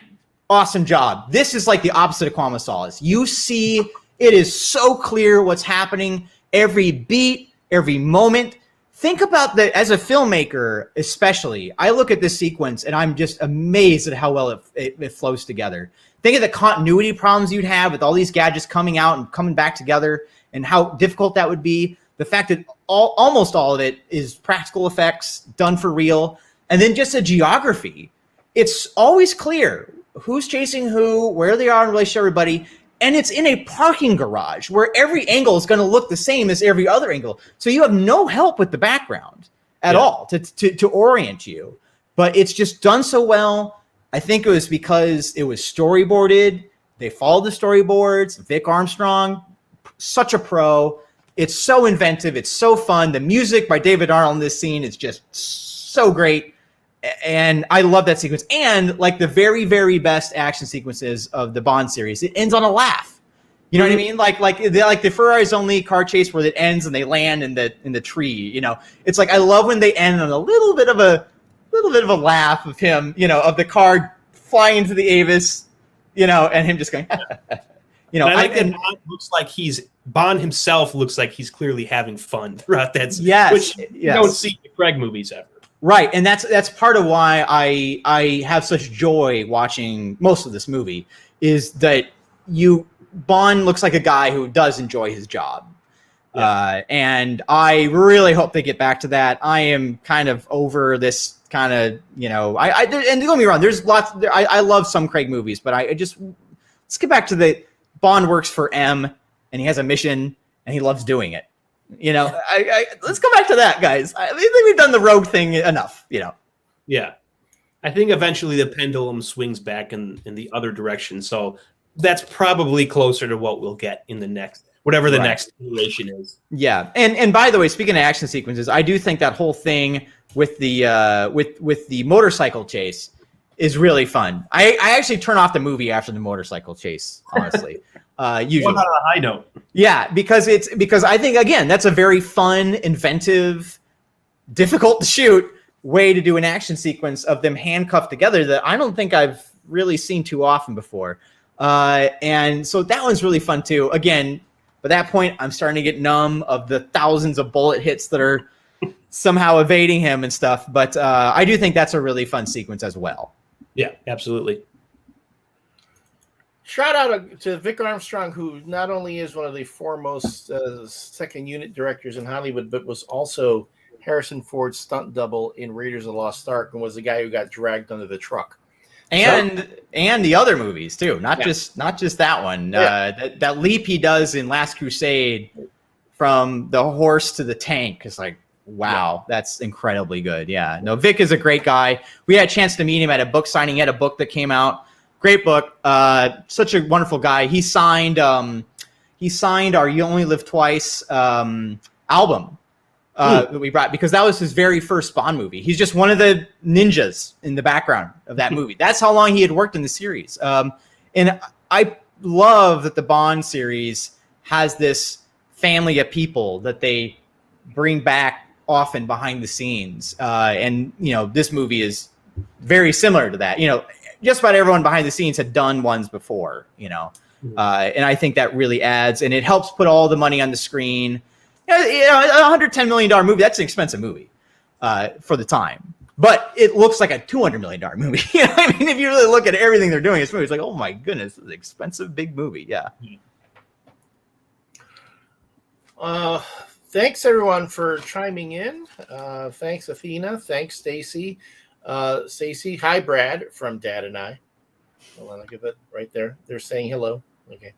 awesome job. This is like the opposite of Kwame Solace. You see, it is so clear what's happening every beat, every moment. Think about that as a filmmaker, especially. I look at this sequence and I'm just amazed at how well it flows together. Think of the continuity problems you'd have with all these gadgets coming out and coming back together and how difficult that would be. The fact that almost all of it is practical effects done for real. And then just a geography. It's always clear who's chasing who, where they are in relation to everybody. And it's in a parking garage where every angle is going to look the same as every other angle. So you have no help with the background at all to orient you. But it's just done so well. I think it was because it was storyboarded. They followed the storyboards. Vic Armstrong, such a pro. It's so inventive. It's so fun. The music by David Arnold in this scene is just so great. And I love that sequence. And like the very, very best action sequences of the Bond series, it ends on a laugh. You know what I mean? Like the Ferrari's Only car chase where it ends and they land in the tree. It's like I love when they end on a little bit of a laugh of him. of the car flying into the Avis. And him just going. I like that Bond himself looks like he's clearly having fun throughout that. Which you don't see in the Craig movies ever. Right, and that's part of why I have such joy watching most of this movie is that Bond looks like a guy who does enjoy his job, and I really hope they get back to that. I am kind of over this kind of and don't get me wrong, there's lots. I love some Craig movies, but let's get back to the Bond works for M, and he has a mission, and he loves doing it. Let's go back to that, guys. I think we've done the rogue thing enough, Yeah. I think eventually the pendulum swings back in the other direction. So that's probably closer to what we'll get in the next, whatever the next iteration is. Yeah. And by the way, speaking of action sequences, I do think that whole thing with the with the motorcycle chase is really fun. I actually turn off the movie after the motorcycle chase, honestly. Usually. Well, on a high note. Yeah, because I think, again, that's a very fun, inventive, difficult to shoot way to do an action sequence of them handcuffed together that I don't think I've really seen too often before. And so that one's really fun too. Again, by that point, I'm starting to get numb of the thousands of bullet hits that are somehow evading him and stuff. But I do think that's a really fun sequence as well. Yeah, absolutely. Shout out to Vic Armstrong, who not only is one of the foremost second unit directors in Hollywood, but was also Harrison Ford's stunt double in Raiders of the Lost Ark and was the guy who got dragged under the truck. And the other movies too, not just that one. That leap he does in Last Crusade from the horse to the tank is like, wow, that's incredibly good. Yeah, no, Vic is a great guy. We had a chance to meet him at a book signing. He had a book that came out. Great book. Such a wonderful guy. He signed our You Only Live Twice album that we brought because that was his very first Bond movie. He's just one of the ninjas in the background of that movie. That's how long he had worked in the series. And I love that the Bond series has this family of people that they bring back often behind the scenes. And this movie is very similar to that. Just about everyone behind the scenes had done ones before, and I think that really adds, and it helps put all the money on the screen. A $110 million movie, that's an expensive movie for the time, but it looks like a $200 million movie. If you really look at everything they're doing in this movie, it's like, oh my goodness, it's an expensive, big movie. Yeah. Thanks everyone for chiming in. Thanks Athena. Thanks Stacy. Stacy, hi Brad from Dad and I. Hold on, I'll give it right there. They're saying hello. Okay.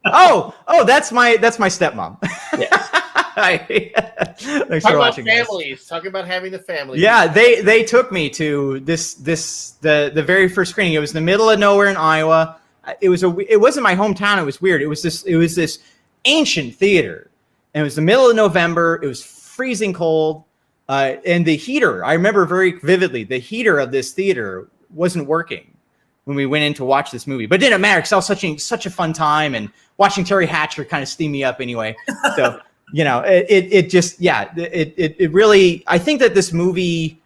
oh, that's my stepmom. Yes. Thanks Talk for about watching. families. Talk about having the family. Yeah, they took me to the very first screening. It was in the middle of nowhere in Iowa. It wasn't my hometown. It was weird. It was this ancient theater, and it was the middle of November. It was freezing cold, and the heater. I remember very vividly. The heater of this theater wasn't working when we went in to watch this movie, but it didn't matter because I was such a fun time, and watching Terry Hatcher kind of steamed me up anyway. So it really. I think that this movie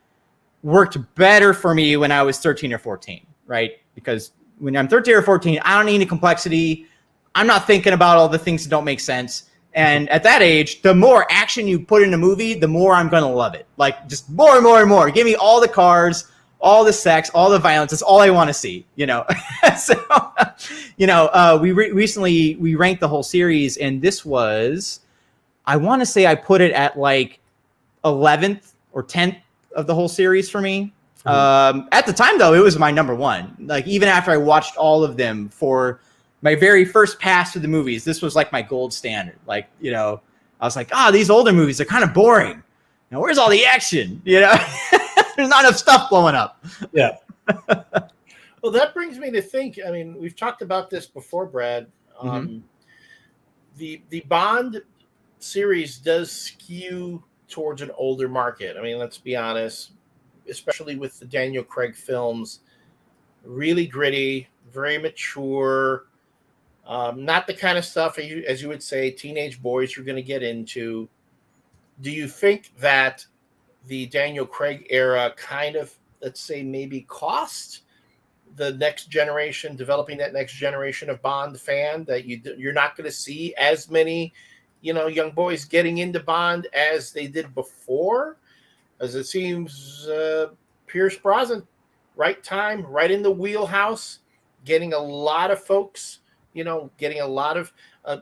worked better for me when I was 13 or 14, right? Because when I'm 13 or 14, I don't need any complexity. I'm not thinking about all the things that don't make sense. And at that age, the more action you put in a movie, the more I'm going to love it. Like just more and more and more. Give me all the cars, all the sex, all the violence. That's all I want to see, So, we recently ranked the whole series, and this was, I want to say I put it at like 11th or 10th of the whole series for me. At the time, though, it was my number one. Like even after I watched all of them for my very first pass through the movies, this was like my gold standard. Like, I was like, these older movies are kind of boring. Where's all the action? There's not enough stuff blowing up. Yeah. Well, that brings me to think. I mean, we've talked about this before, Brad. The Bond series does skew towards an older market. I mean, let's be honest, especially with the Daniel Craig films, really gritty, very mature, not the kind of stuff, as you would say, teenage boys are going to get into. Do you think that the Daniel Craig era kind of, let's say, maybe cost the next generation, developing that next generation of Bond fan, that you're not going to see as many, young boys getting into Bond as they did before? As it seems, Pierce Brosnan, right time, right in the wheelhouse, getting a lot of folks, getting a lot of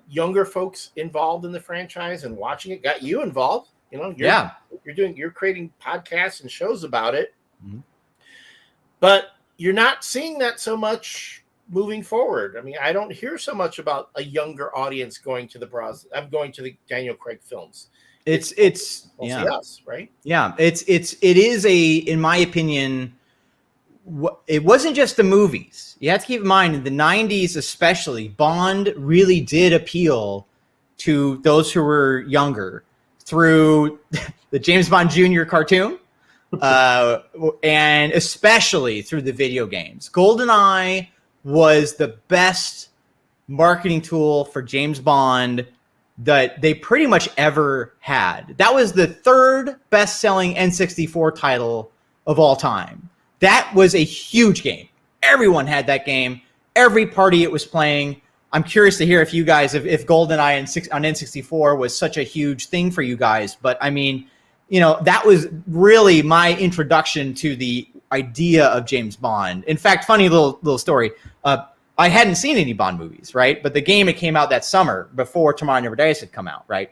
younger folks involved in the franchise and watching it. Got you involved, you're creating podcasts and shows about it, but you're not seeing that so much moving forward. I mean, I don't hear so much about a younger audience going to the Daniel Craig films. It's us, right? Yeah, it is in my opinion, it wasn't just the movies. You have to keep in mind, in the 90s especially, Bond really did appeal to those who were younger through the James Bond Jr. cartoon, and especially through the video games. GoldenEye was the best marketing tool for James Bond that they pretty much ever had. That was the third best-selling N64 title of all time. That was a huge game. Everyone had that game. Every party it was playing. I'm curious to hear if you guys, if GoldenEye on N64 was such a huge thing for you guys. But I mean, that was really my introduction to the idea of James Bond. In fact, funny little story. I hadn't seen any Bond movies, right? But the game, it came out that summer before Tomorrow Never Dies had come out, right?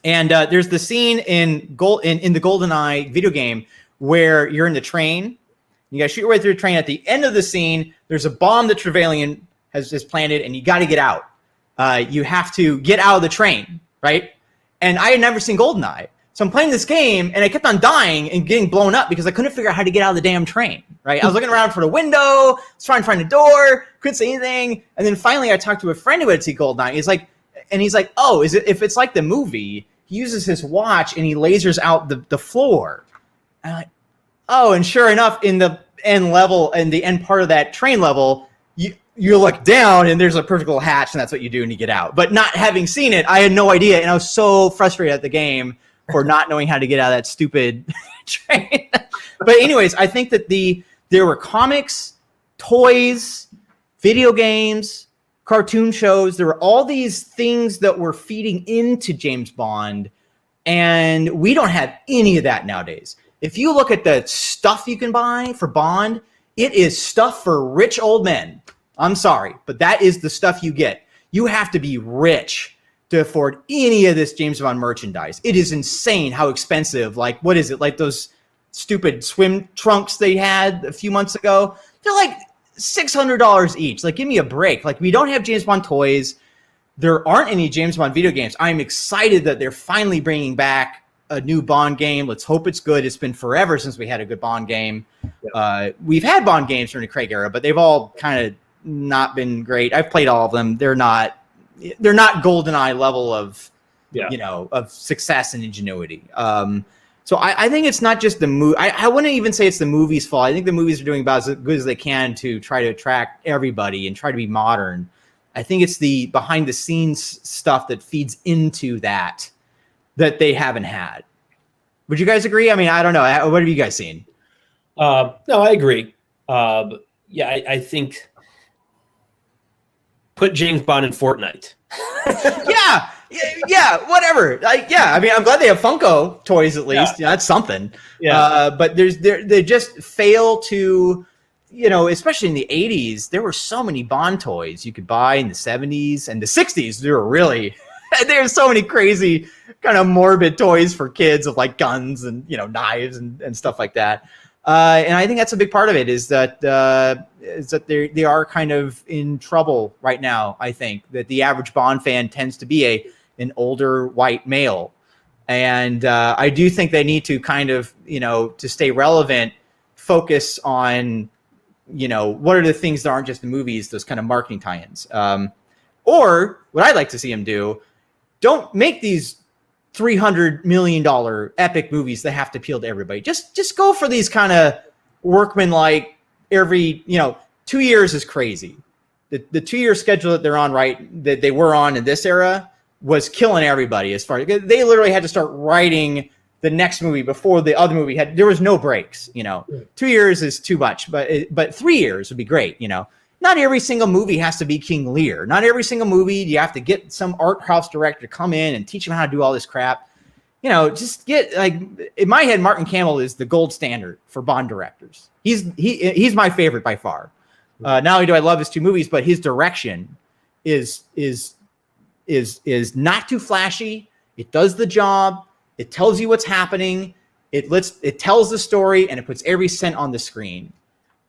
And there's the scene in the GoldenEye video game where you're in the train. You got to shoot your way through the train. At the end of the scene, there's a bomb that Trevelyan has planted, and you got to get out. You have to get out of the train, right? And I had never seen GoldenEye. So I'm playing this game, and I kept on dying and getting blown up because I couldn't figure out how to get out of the damn train, right? I was looking around for the window, was trying to find a door, couldn't see anything. And then finally I talked to a friend who had seen GoldenEye. He's like, oh, if it's like the movie, he uses his watch and he lasers out the floor. And I'm like, oh, and sure enough, in the end level, in the end part of that train level, you look down and there's a perfect little hatch, and that's what you do and you get out. But not having seen it, I had no idea, and I was so frustrated at the game for not knowing how to get out of that stupid train. But anyways, I think that there were comics, toys, video games, cartoon shows. There were all these things that were feeding into James Bond, and we don't have any of that nowadays. If you look at the stuff you can buy for Bond, it is stuff for rich old men. I'm sorry, but that is the stuff you get. You have to be rich to afford any of this James Bond merchandise. It is insane how expensive. Like, what is it? Like those stupid swim trunks they had a few months ago. They're like $600 each. Like, give me a break. Like, we don't have James Bond toys. There aren't any James Bond video games. I'm excited that they're finally bringing back a new Bond game. Let's hope it's good. It's been forever since we had a good Bond game. Yeah. We've had Bond games during the Craig era, but they've all kind of not been great. I've played all of them. They're not GoldenEye level of, of success and ingenuity. So I think it's not just the movie. I wouldn't even say it's the movie's fault. I think the movies are doing about as good as they can to try to attract everybody and try to be modern. I think it's the behind the scenes stuff that feeds into that they haven't had. Would you guys agree? I mean, I don't know. What have you guys seen? No, I agree. I think put James Bond in Fortnite. yeah, whatever. I mean, I'm glad they have Funko toys at least. Yeah, that's something. Yeah. But they just fail to, especially in the 80s, there were so many Bond toys you could buy in the 70s and the 60s. There's so many crazy kind of morbid toys for kids of like guns and, knives and stuff like that. And I think that's a big part of it is that they are kind of in trouble right now. I think that the average Bond fan tends to be an older white male. And I do think they need to kind of, to stay relevant, focus on, what are the things that aren't just the movies, those kind of marketing tie-ins. Or what I'd like to see them do, don't make these $300 million epic movies that have to appeal to everybody. Just go for these kind of workman-like every, 2 years is crazy. The 2-year schedule that they're on, that they were on in this era was killing everybody as far as they literally had to start writing the next movie before the other movie there was no breaks, 2 years is too much, but 3 years would be great, Not every single movie has to be King Lear. Not every single movie you have to get some art house director to come in and teach them how to do all this crap. Just get in my head, Martin Campbell is the gold standard for Bond directors. He's my favorite by far. Not only do I love his 2 movies, but his direction is not too flashy. It does the job. It tells you what's happening. It tells the story and it puts every cent on the screen.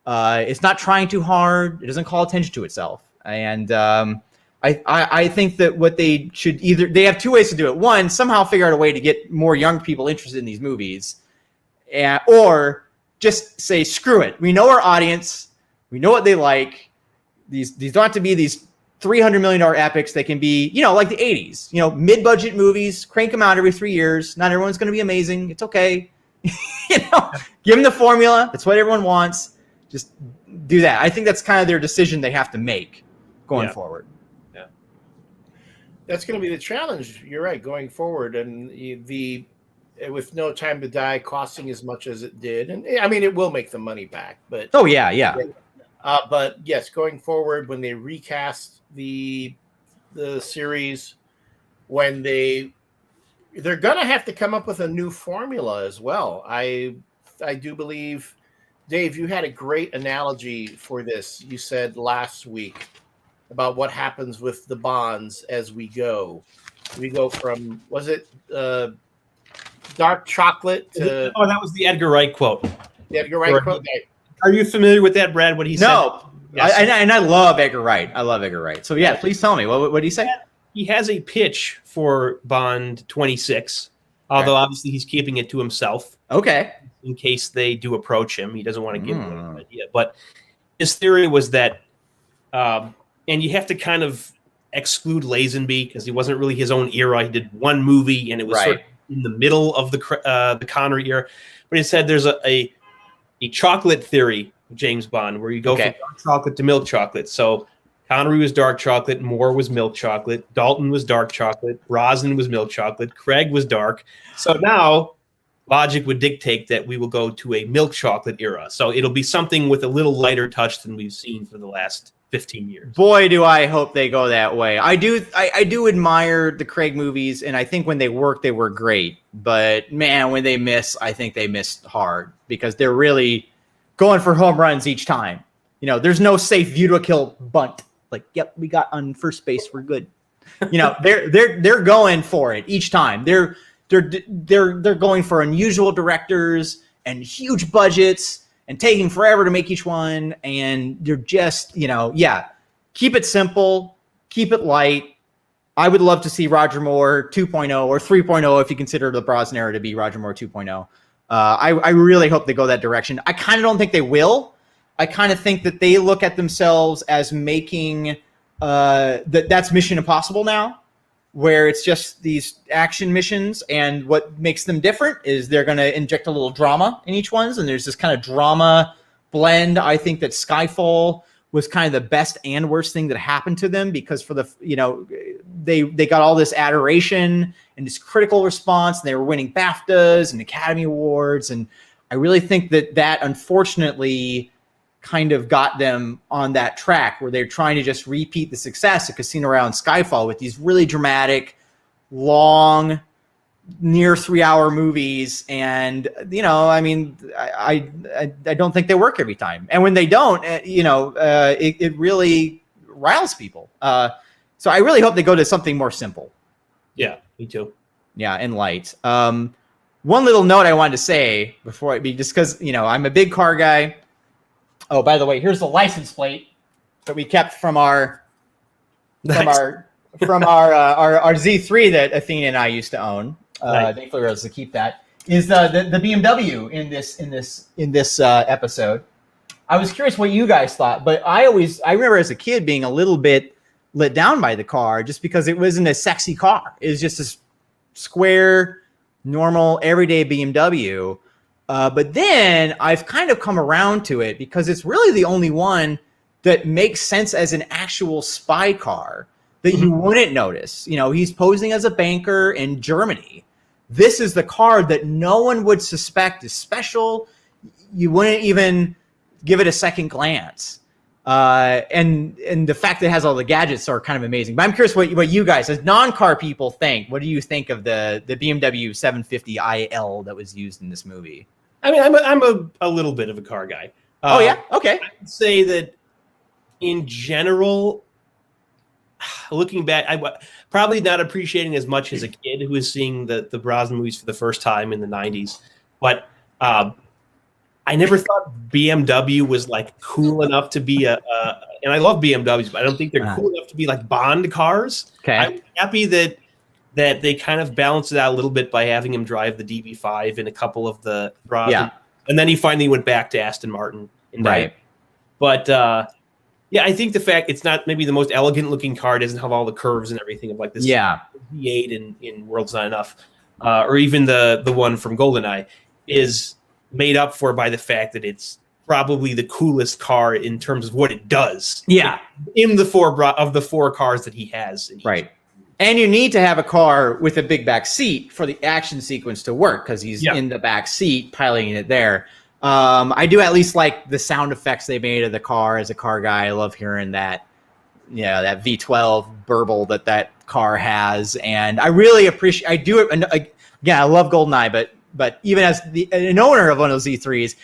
It's not trying too hard. It doesn't call attention to itself. And I think that what they should they have 2 ways to do it. One, somehow figure out a way to get more young people interested in these movies, or just say, screw it. We know our audience. We know what they like. These don't have to be these $300 million epics. They can be, like the 80s, mid-budget movies, crank them out every 3 years. Not everyone's going to be amazing. It's okay. Give them the formula. That's what everyone wants. Just do that. I think that's kind of their decision they have to make going forward. Yeah. That's going to be the challenge. You're right. Going forward. And with No Time to Die costing as much as it did. And I mean, it will make the money back, but. Oh yeah. But yes, going forward, when they recast the series, when they're going to have to come up with a new formula as well. I do believe, Dave, you had a great analogy for this. You said last week about what happens with the Bonds as we go. We go from, was it dark chocolate to... Oh, that was the Edgar Wright quote. The Edgar Wright quote? Are you familiar with that, Brad, what he said? No. Yes. I love Edgar Wright. I love Edgar Wright. So, yeah, please tell me. What did he say? He has a pitch for Bond 26, although obviously he's keeping it to himself. Okay. In case they do approach him. He doesn't want to give them an idea. But his theory was that, and you have to kind of exclude Lazenby because he wasn't really his own era. He did one movie, and it was sort of in the middle of the Connery era. But he said there's a chocolate theory of James Bond where you go from dark chocolate to milk chocolate. So Connery was dark chocolate, Moore was milk chocolate, Dalton was dark chocolate, Brosnan was milk chocolate, Craig was dark. So now logic would dictate that we will go to a milk chocolate era. So it'll be something with a little lighter touch than we've seen for the last 15 years. Boy, do I hope they go that way. I do admire the Craig movies, and I think when they work, they were great. But man, when they miss, I think they missed hard because they're really going for home runs each time. There's no safe view to a kill bunt. Like, yep, we got on first base, we're good. They're going for it each time. They're going for unusual directors and huge budgets and taking forever to make each one. And they're just, keep it simple, keep it light. I would love to see Roger Moore 2.0 or 3.0 if you consider the Brosnan era to be Roger Moore 2.0. I really hope they go that direction. I kind of don't think they will. I kind of think that they look at themselves as making that's Mission Impossible now, where it's just these action missions, and what makes them different is they're going to inject a little drama in each one, and there's this kind of drama blend. I think that Skyfall was kind of the best and worst thing that happened to them, because for the they got all this adoration and this critical response, and they were winning BAFTAs and Academy Awards, and I really think that unfortunately kind of got them on that track where they're trying to just repeat the success of Casino Royale and Skyfall with these really dramatic, long, near 3-hour movies. And, I don't think they work every time. And when they don't, it really riles people. So I really hope they go to something more simple. Yeah, me too. Yeah, and light. One little note I wanted to say before just because, I'm a big car guy. Oh, by the way, here's the license plate that we kept from our Z3 that Athena and I used to own. Thankfully, we were able to keep that. Is the BMW in this episode? I was curious what you guys thought, but I remember as a kid being a little bit let down by the car just because it wasn't a sexy car. It was just a square, normal, everyday BMW. But then I've kind of come around to it because it's really the only one that makes sense as an actual spy car that you wouldn't notice. He's posing as a banker in Germany. This is the car that no one would suspect is special. You wouldn't even give it a second glance. And the fact that it has all the gadgets are kind of amazing. But I'm curious what you guys, as non-car people, think. What do you think of the BMW 750iL that was used in this movie? I mean, I'm a little bit of a car guy. Oh yeah, okay. I would say that in general, looking back, I probably not appreciating as much as a kid who was seeing the Brosnan movies for the first time in the 90s. But I never thought BMW was like cool enough to be and I love BMWs, but I don't think they're cool enough to be like Bond cars. Okay. I'm happy that they kind of balanced it out a little bit by having him drive the DB5 in a couple of the Brosnan. Yeah. And then he finally went back to Aston Martin. Right. But I think the fact it's not maybe the most elegant looking car, doesn't have all the curves and everything of like this V8 in World's Not Enough, or even the one from GoldenEye, is made up for by the fact that it's probably the coolest car in terms of what it does. Yeah. In the four cars that he has. Right. And you need to have a car with a big back seat for the action sequence to work because he's in the back seat piloting it there. I do at least like the sound effects they made of the car as a car guy. I love hearing that, that V12 burble that car has. And I really appreciate, again, I love GoldenEye, but even as an owner of one of those Z3s,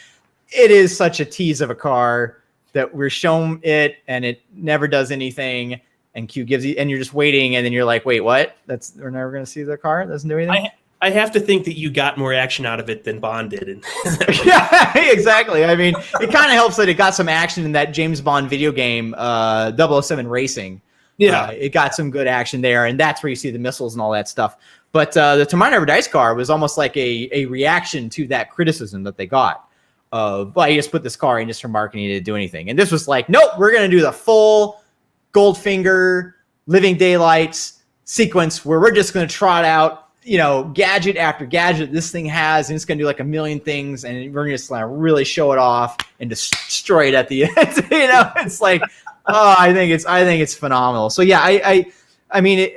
it is such a tease of a car that we're shown it and it never does anything. And Q gives you, and you're just waiting, and then you're like, "Wait, what? We're never going to see the car. It doesn't do anything." I have to think that you got more action out of it than Bond did. Yeah, exactly. I mean, it kind of helps that it got some action in that James Bond video game, 007 Racing. Yeah, it got some good action there, and that's where you see the missiles and all that stuff. But the Tomorrow Never Dies car was almost like a reaction to that criticism that they got of, well, you just put this car in just for marketing to do anything. And this was like, nope, we're going to do the full Goldfinger, Living Daylights sequence where we're just going to trot out, gadget after gadget this thing has, and it's going to do like a million things, and we're just going to really show it off and destroy it at the end. It's like, I think it's phenomenal. So yeah, I mean,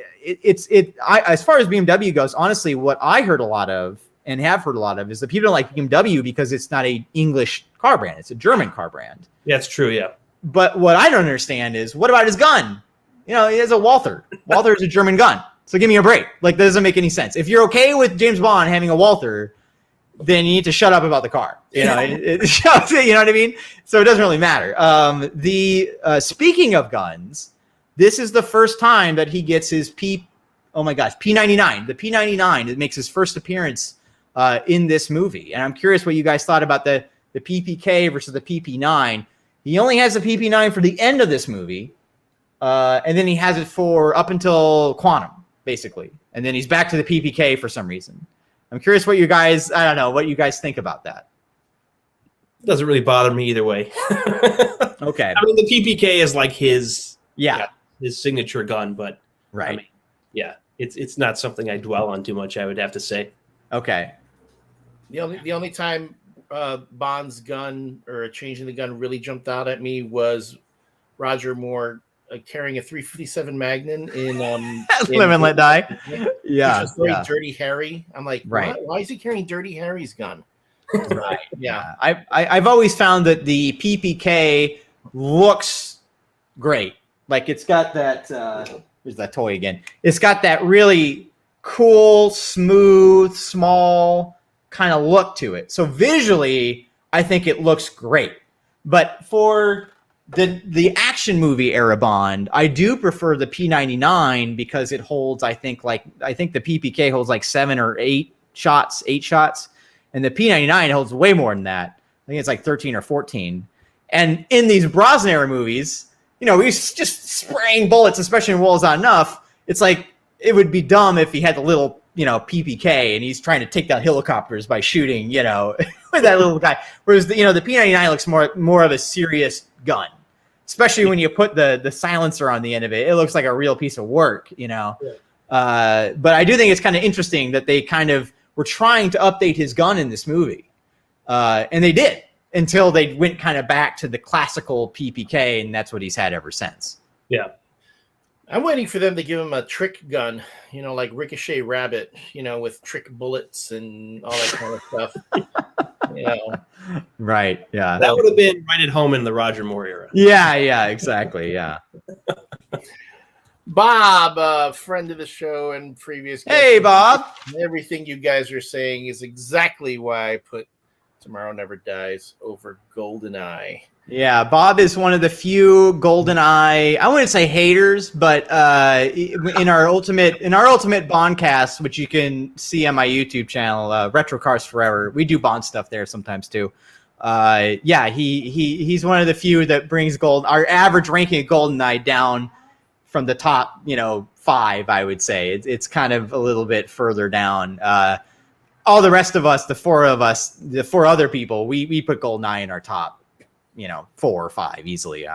as far as BMW goes, honestly, what I heard a lot of and have heard a lot of is that people don't like BMW because it's not an English car brand; it's a German car brand. That's true. Yeah. But what I don't understand is, what about his gun? He has a Walther. Walther is a German gun. So give me a break. Like, that doesn't make any sense. If you're okay with James Bond having a Walther, then you need to shut up about the car. You know what I mean? So it doesn't really matter. Speaking of guns, this is the first time that he gets his P99. The P99. It makes his first appearance in this movie. And I'm curious what you guys thought about the PPK versus the PP9. He only has the PP9 for the end of this movie. And then he has it for up until Quantum, basically. And then he's back to the PPK for some reason. I'm curious what you guys think about that. It doesn't really bother me either way. Okay. I mean, the PPK is like his signature gun, but right. I mean, it's not something I dwell on too much, I would have to say. Okay. The only time Bond's gun or a change in the gun really jumped out at me was Roger Moore carrying a .357 Magnum in Live and Let Die. Yeah, just very Dirty Harry. I'm like, right. Why is he carrying Dirty Harry's gun? Right. Yeah. I've always found that the PPK looks great. Like it's got that. Here's that toy again. It's got that really cool, smooth, small kind of look to it. So visually, I think it looks great. But for the action movie era Bond, I do prefer the P99 because it holds, I think the PPK holds like 7 or 8 shots, and the P99 holds way more than that. I think it's like 13 or 14. And in these Brosnan era movies, he's just spraying bullets, especially in Walls Not Enough. It's like it would be dumb if he had the little PPK and he's trying to take down helicopters by shooting, with that little guy. Whereas the P99 looks more of a serious gun. Especially when you put the silencer on the end of it, it looks like a real piece of work, Yeah. But I do think it's kind of interesting that they kind of were trying to update his gun in this movie, and they did until they went kind of back to the classical PPK, and that's what he's had ever since. Yeah, I'm waiting for them to give him a trick gun, like Ricochet Rabbit, with trick bullets and all that kind of stuff. Right. Yeah. That would have been right at home in the Roger Moore era. Yeah. Exactly. Yeah. Bob, friend of the show and previous guest. Hey, Bob. Everything you guys are saying is exactly why I put Tomorrow Never Dies over GoldenEye. Yeah, Bob is one of the few GoldenEye, I wouldn't say haters, but in our ultimate Bondcast, which you can see on my YouTube channel, Retro Cars Forever, we do Bond stuff there sometimes too. He's one of the few that brings our average ranking of GoldenEye down from the top, 5, I would say. It's kind of a little bit further down. All the rest of us, the 4 other people, we put GoldenEye in our top. 4 or 5 easily.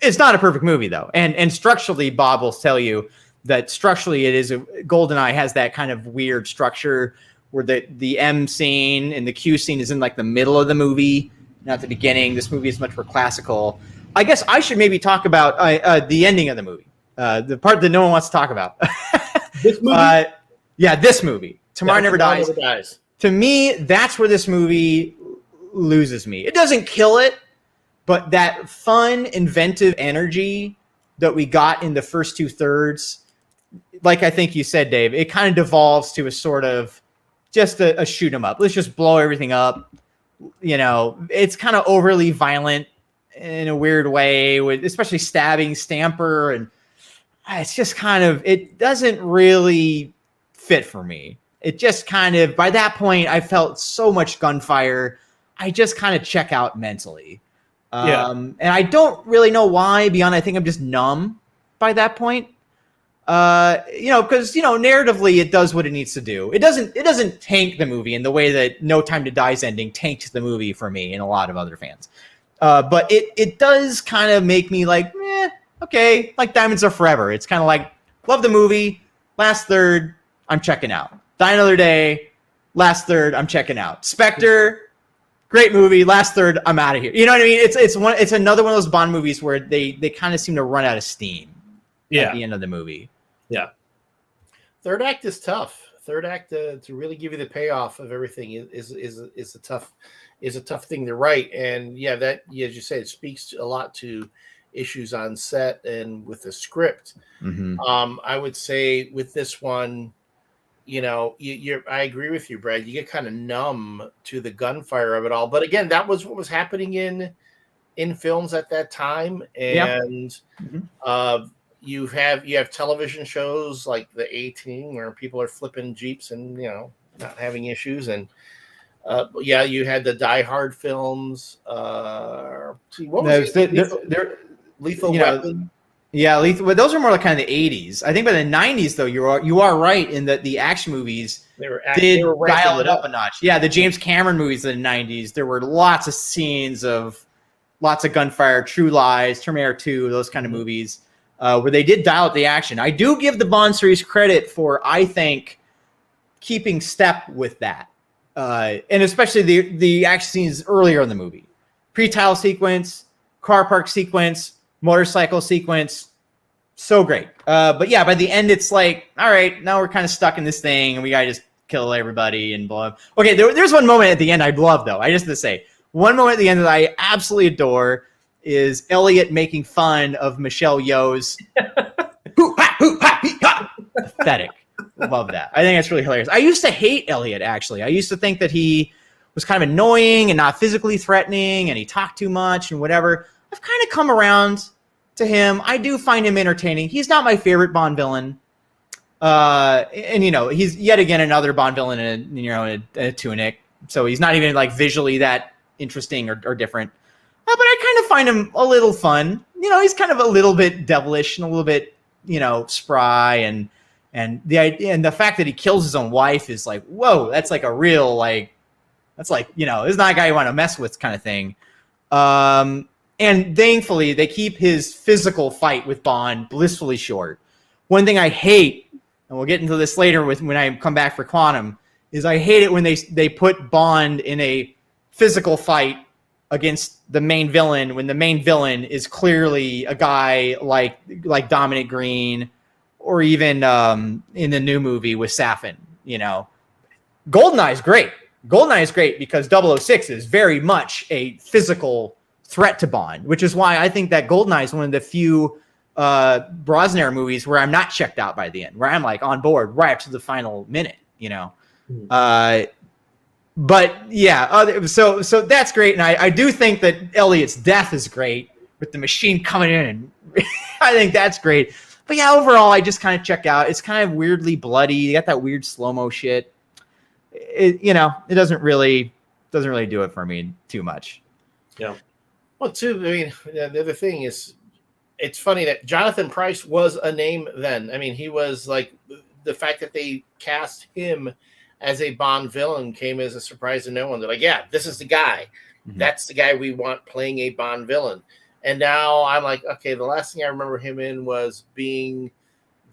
It's not a perfect movie though. And structurally, Bob will tell you that structurally GoldenEye has that kind of weird structure where the M scene and the Q scene is in like the middle of the movie, not the beginning. This movie is much more classical. I guess I should maybe talk about the ending of the movie. The part that no one wants to talk about. This movie? This movie. Tomorrow Never Dies. To me, that's where this movie loses me. It doesn't kill it, but that fun, inventive energy that we got in the first 2/3, like I think you said, Dave, it kind of devolves to a sort of just a shoot 'em up. Let's just blow everything up. It's kind of overly violent in a weird way, with especially stabbing Stamper, and it's just kind of, it doesn't really fit for me. It just kind of, by that point, I felt so much gunfire. I just kind of check out mentally. And I don't really know why, beyond I think I'm just numb by that point. Because narratively it does what it needs to do. It doesn't tank the movie in the way that No Time to Die's ending tanked the movie for me and a lot of other fans. But it does kind of make me like, okay, like Diamonds Are Forever. It's kind of like, love the movie, last third, I'm checking out. Die Another Day, last third, I'm checking out. Spectre, great movie, last third, I'm out of here. You know what I mean? It's another one of those Bond movies where they kind of seem to run out of steam at the end of the movie. Yeah. Third act is tough. Third act to really give you the payoff of everything is a tough thing to write. And that, as you say, it speaks a lot to issues on set and with the script. Mm-hmm. I would say with this one, I agree with you, Brad. You get kind of numb to the gunfire of it all. But again, that was what was happening in films at that time. And you have television shows like the A-Team where people are flipping Jeeps and not having issues, and you had the Die Hard films. What was it? Lethal Weapon. Yeah, Lethal. But those are more like kind of the 80s. I think by the 90s, though, you are right in that the action movies did dial it up a notch. Yeah, the James Cameron movies in the 90s, there were lots of scenes of lots of gunfire, True Lies, Terminator 2, those kind of movies where they did dial up the action. I do give the Bond series credit for, I think, keeping step with that. And especially the action scenes earlier in the movie. Pre-title sequence, car park sequence, motorcycle sequence, so great. But yeah, by the end, it's like, all right, now we're kind of stuck in this thing, and we gotta just kill everybody and blow up. Okay, there's one moment at the end I love, though. I just have to say, one moment at the end that I absolutely adore is Elliott making fun of Michelle Yeoh's pathetic. Love that. I think that's really hilarious. I used to hate Elliott, actually. I used to think that he was kind of annoying and not physically threatening, and he talked too much and whatever. I've kind of come around to him. I do find him entertaining. He's not my favorite Bond villain. And he's yet again another Bond villain in a tunic. So he's not even like visually that interesting or different. But I kind of find him a little fun. He's kind of a little bit devilish and a little bit, spry, and the idea and the fact that he kills his own wife is like, whoa, that's like a real this is not a guy you want to mess with kind of thing. And thankfully, they keep his physical fight with Bond blissfully short. One thing I hate, and we'll get into this later when I come back for Quantum, is I hate it when they put Bond in a physical fight against the main villain when the main villain is clearly a guy like Dominic Green, or even in the new movie with Safin. GoldenEye is great. GoldenEye is great because 006 is very much a physical threat to Bond, which is why I think that GoldenEye is one of the few Brosnan movies where I'm not checked out by the end, where I'm like on board right up to the final minute, But yeah, so that's great, and I do think that Elliott's death is great with the machine coming in, and I think that's great. But yeah, overall, I just kind of check out. It's kind of weirdly bloody. You got that weird slow-mo shit. It doesn't really do it for me too much. Yeah. Well, too, I mean, the other thing is, it's funny that Jonathan Pryce was a name then. I mean, he was like, the fact that they cast him as a Bond villain came as a surprise to no one. They're like, yeah, this is the guy. Mm-hmm. That's the guy we want playing a Bond villain. And now I'm like, okay, the last thing I remember him in was being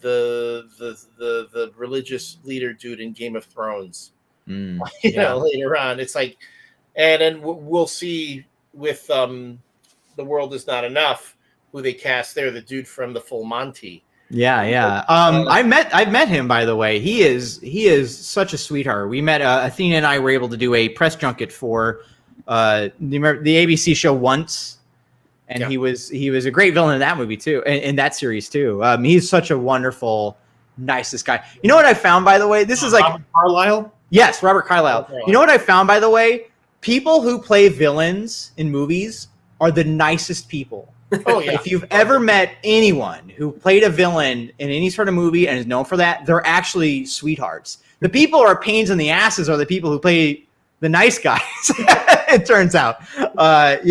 the religious leader dude in Game of Thrones. Later on. It's like, and then we'll see with The World Is Not Enough, who they cast there, the dude from the Full Monty. Yeah. I've met him, by the way. He is such a sweetheart. We met Athena and I were able to do a press junket for the ABC show Once, and he was a great villain in that movie too, in that series too. He's such a wonderful, nicest guy. You know what I found, by the way? This is like Robert Carlyle. Yes, Robert Carlyle. You know what I found, by the way? People who play villains in movies are the nicest people. Oh yeah. If you've ever met anyone who played a villain in any sort of movie and is known for that, they're actually sweethearts. The people who are pains in the asses are the people who play the nice guys. It turns out. But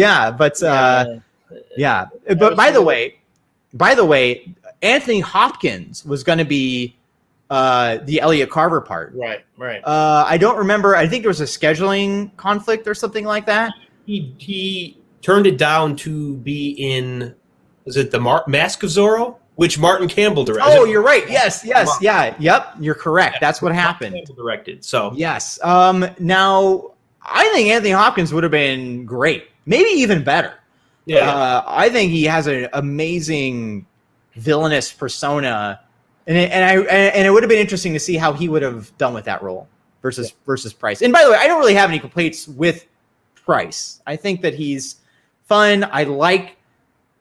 by the way, Anthony Hopkins was going to be the Elliot Carver part. Right. I don't remember. I think there was a scheduling conflict or something like that. He turned it down to be in, is it the Mask of Zorro, which Martin Campbell directed? Oh, you're right. Yes. Yeah. Yep. You're correct. That's what happened. Campbell directed. So yes. Now I think Anthony Hopkins would have been great. Maybe even better. Yeah. I think he has an amazing villainous persona, and it would have been interesting to see how he would have done with that role versus Pryce. And by the way, I don't really have any complaints with Pryce. I think that he's fun. I like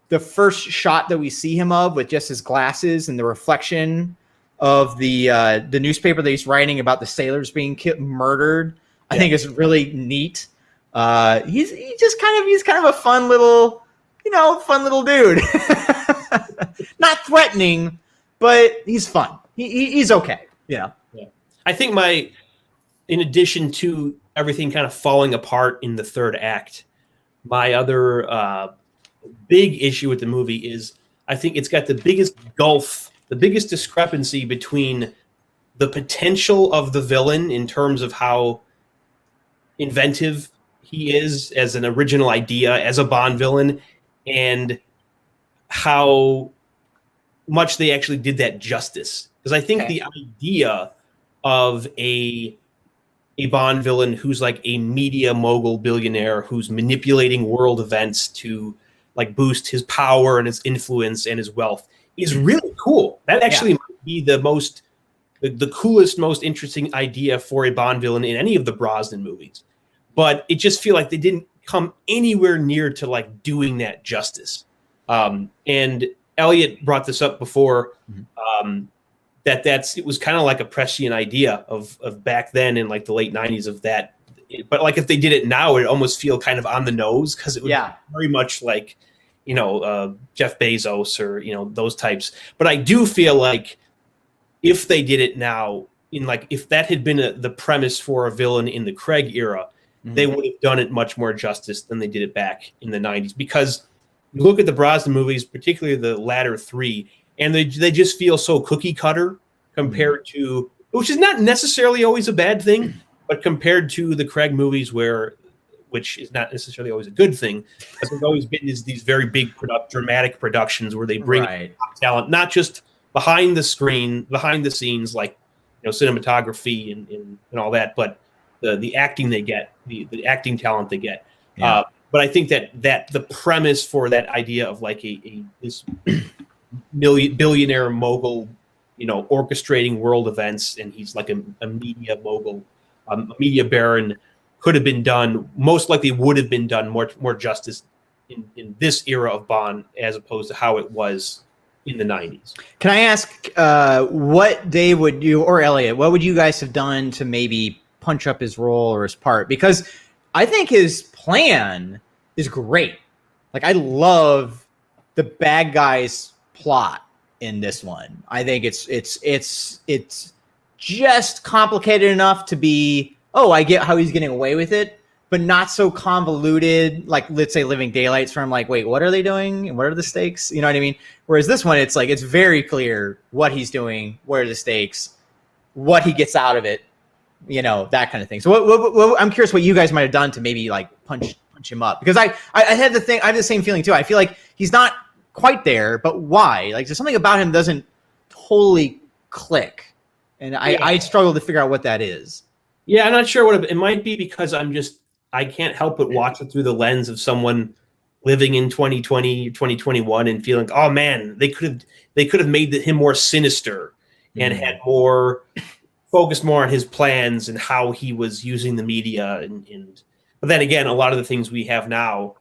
the first shot that we see him of with just his glasses and the reflection of the newspaper that he's writing about the sailors being murdered. I think is really neat. He's kind of a fun little dude. not threatening, but he's fun. He's okay. Yeah. I think in addition to everything kind of falling apart in the third act, my other big issue with the movie is I think it's got the biggest gulf, the biggest discrepancy between the potential of the villain in terms of how inventive he is as an original idea, as a Bond villain, and how much they actually did that justice. Because I think the idea of a Bond villain who's like a media mogul billionaire who's manipulating world events to like boost his power and his influence and his wealth is really cool. That actually might be the coolest, most interesting idea for a Bond villain in any of the Brosnan movies. But it just feel like they didn't come anywhere near to like doing that justice. And Elliott brought this up before, it was kind of like a prescient idea of back then in like the late 90s of that. But like if they did it now, it almost feel kind of on the nose because it would be very much like, Jeff Bezos or, those types. But I do feel like if they did it now, if that had been the premise for a villain in the Craig era, they would have done it much more justice than they did it back in the 90s. Because you look at the Brosnan movies, particularly the latter three, and they just feel so cookie cutter compared to, which is not necessarily always a bad thing, but compared to the Craig movies which is not necessarily always a good thing, but there's always been these very big dramatic productions where they bring top talent, not just behind the screen, behind the scenes, like cinematography and all that, but the acting they get, the acting talent they get. But I think that the premise for that idea of like this billionaire mogul, orchestrating world events, and he's like a media mogul, a media baron, could have been done, most likely would have been done more justice in this era of Bond as opposed to how it was in the 90s. Can I ask what Dave would you, or Elliott, what would you guys have done to maybe punch up his role or his part? Because I think his plan is great. Like, I love the bad guys plot in this one. I think it's just complicated enough to be, I get how he's getting away with it, but not so convoluted. Like, let's say Living Daylights, where I'm like, wait, what are they doing? And what are the stakes? You know what I mean? Whereas this one, it's like, it's very clear what he's doing, what are the stakes, what he gets out of it, that kind of thing. So what I'm curious what you guys might have done to maybe like punch him up, because I had I have the same feeling too. I feel like he's not quite there, but why? Like, there's something about him doesn't totally click, and I struggle to figure out what that is. Yeah, I'm not sure what it might be, because I can't help but watch it through the lens of someone living in 2020, 2021 and feeling, oh man, they could have made him more sinister and had more focused more on his plans and how he was using the media but then again, a lot of the things we have now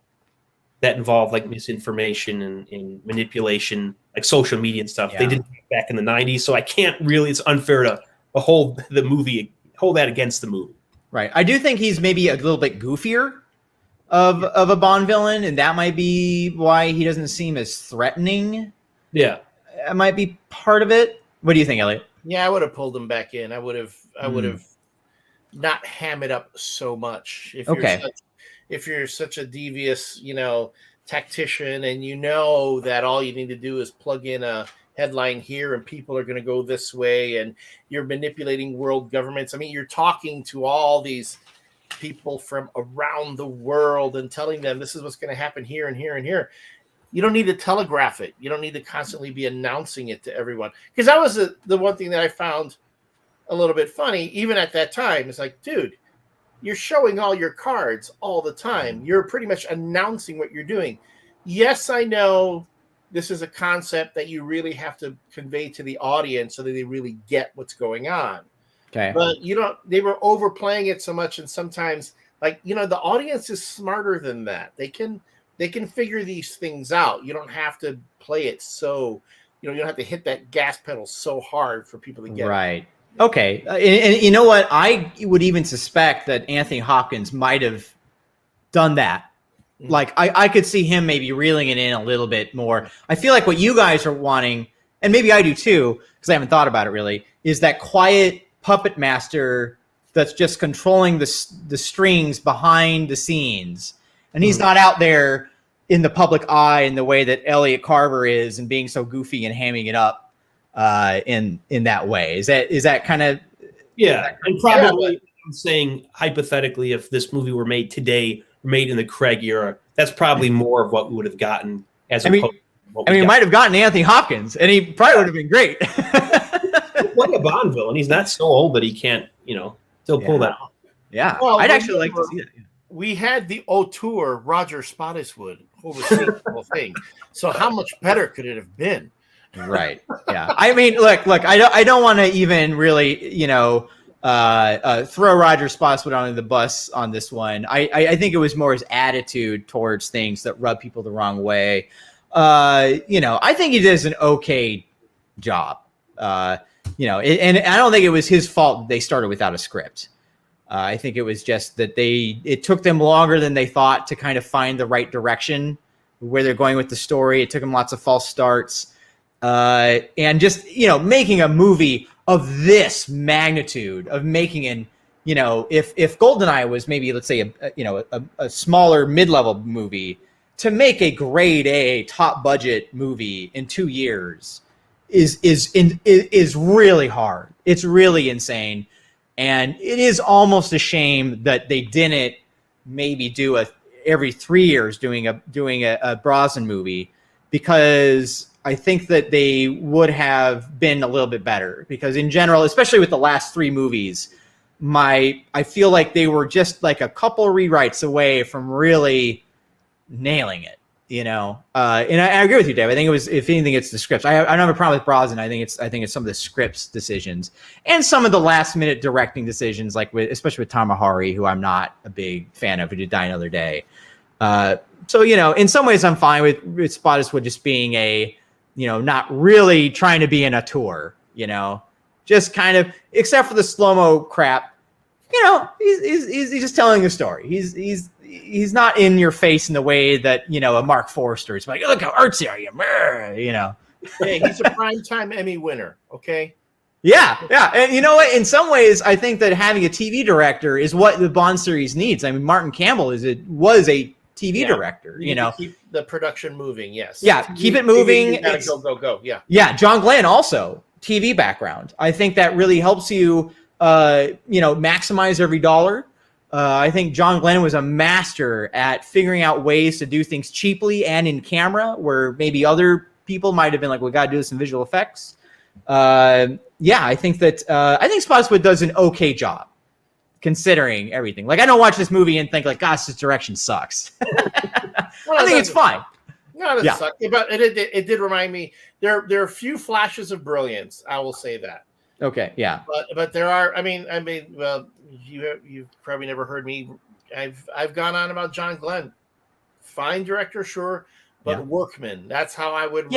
that involve like misinformation and manipulation, like social media and stuff, they didn't back in the 90s. So I can't really, it's unfair to hold that against the movie. Right. I do think he's maybe a little bit goofier of a Bond villain, and that might be why he doesn't seem as threatening. Yeah. It might be part of it. What do you think, Elliott? Yeah, I would have pulled him back in. I would have not ham it up so much. If you're such a devious, tactician, and that all you need to do is plug in a headline here and people are going to go this way, and you're manipulating world governments. I mean, you're talking to all these people from around the world and telling them this is what's going to happen here and here and here. You don't need to telegraph it. You don't need to constantly be announcing it to everyone. Because that was the one thing that I found a little bit funny, even at that time. It's like, dude, you're showing all your cards all the time. You're pretty much announcing what you're doing. Yes, I know this is a concept that you really have to convey to the audience so that they really get what's going on. Okay. But they were overplaying it so much, and sometimes, the audience is smarter than that. They can figure these things out. You don't have to play it so, you don't have to hit that gas pedal so hard for people to get it. Right. Okay. And you know what? I would even suspect that Anthony Hopkins might have done that Like I could see him maybe reeling it in a little bit more. I feel like what you guys are wanting, and maybe I do too, because I haven't thought about it really, is that quiet puppet master that's just controlling the strings behind the scenes, and he's not out there in the public eye in the way that Elliott Carver is, and being so goofy and hamming it up in that way. Is that kind of and probably I'm saying hypothetically, if this movie were made today, made in the Craig era, that's probably more of what we would have gotten. We might have gotten Anthony Hopkins, and he probably would have been great. Playing a Bond villain, he's not so old that he can't, still pull that off. Yeah, well, I'd actually like to see that. We had the auteur Roger Spottiswoode overseeing the whole thing. So how much better could it have been? Right. Yeah. I mean, look. I don't want to even really, throw Roger Spottiswoode under the bus on this one. I think it was more his attitude towards things that rub people the wrong way. I think he does an okay job. And I don't think it was his fault they started without a script. I think it was just that it took them longer than they thought to kind of find the right direction where they're going with the story. It took them lots of false starts. And just, making a movie of this magnitude, of making if GoldenEye was maybe, let's say, a smaller mid-level movie, to make a grade A top budget movie in 2 years is really hard. It's really insane. And it is almost a shame that they didn't maybe do every 3 years doing a Brosnan movie, because I think that they would have been a little bit better. Because in general, especially with the last 3 movies, I feel like they were just like a couple rewrites away from really nailing it. And I agree with you, Dave. I think it was, if anything, it's the scripts. I don't have a problem with Brosnan. I think it's some of the scripts decisions and some of the last minute directing decisions, especially with Tamahori, who I'm not a big fan of, who did Die Another Day. So in some ways I'm fine with Spottiswoode just being not really trying to be an auteur, just kind of, except for the slow-mo crap, he's just telling a story. He's not in your face in the way that, a Mark Forster is like, look how artsy are you, Hey, he's a primetime Emmy winner, okay? Yeah. And you know what? In some ways, I think that having a TV director is what the Bond series needs. I mean, Martin Campbell was a TV director, keep the production moving, yes. Yeah, keep it moving. You gotta go, yeah. Yeah, John Glenn also, TV background. I think that really helps you, maximize every dollar. I think John Glenn was a master at figuring out ways to do things cheaply and in camera, where maybe other people might have been like, we got to do this in visual effects. I think Spottiswoode does an okay job considering everything. Like, I don't watch this movie and think like, gosh, this direction sucks. I think it's fine. No, it doesn't suck. But it did remind me, there are a few flashes of brilliance, I will say that. Okay, yeah. But there are, well, you've probably never heard me. I've gone on about John Glenn. Fine director, sure, but workman. That's how I would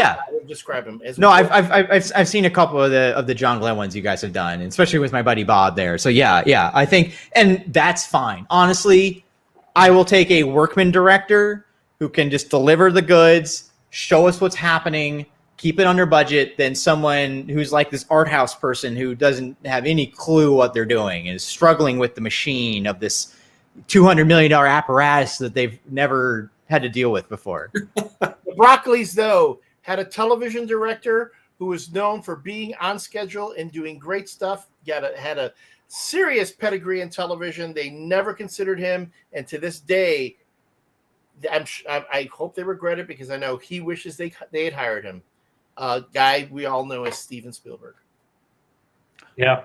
describe him. I've seen a couple of the John Glenn ones you guys have done, especially with my buddy Bob there. So yeah, I think, and that's fine. Honestly, I will take a workman director who can just deliver the goods, show us what's happening, keep it under budget, than someone who's like this art house person who doesn't have any clue what they're doing and is struggling with the machine of this $200 million apparatus that they've never had to deal with before. The Broccoli's, though, had a television director who was known for being on schedule and doing great stuff. Had a serious pedigree in television. They never considered him, and to this day, I hope they regret it, because I know he wishes they had hired him. Guy we all know as Steven Spielberg. Yeah.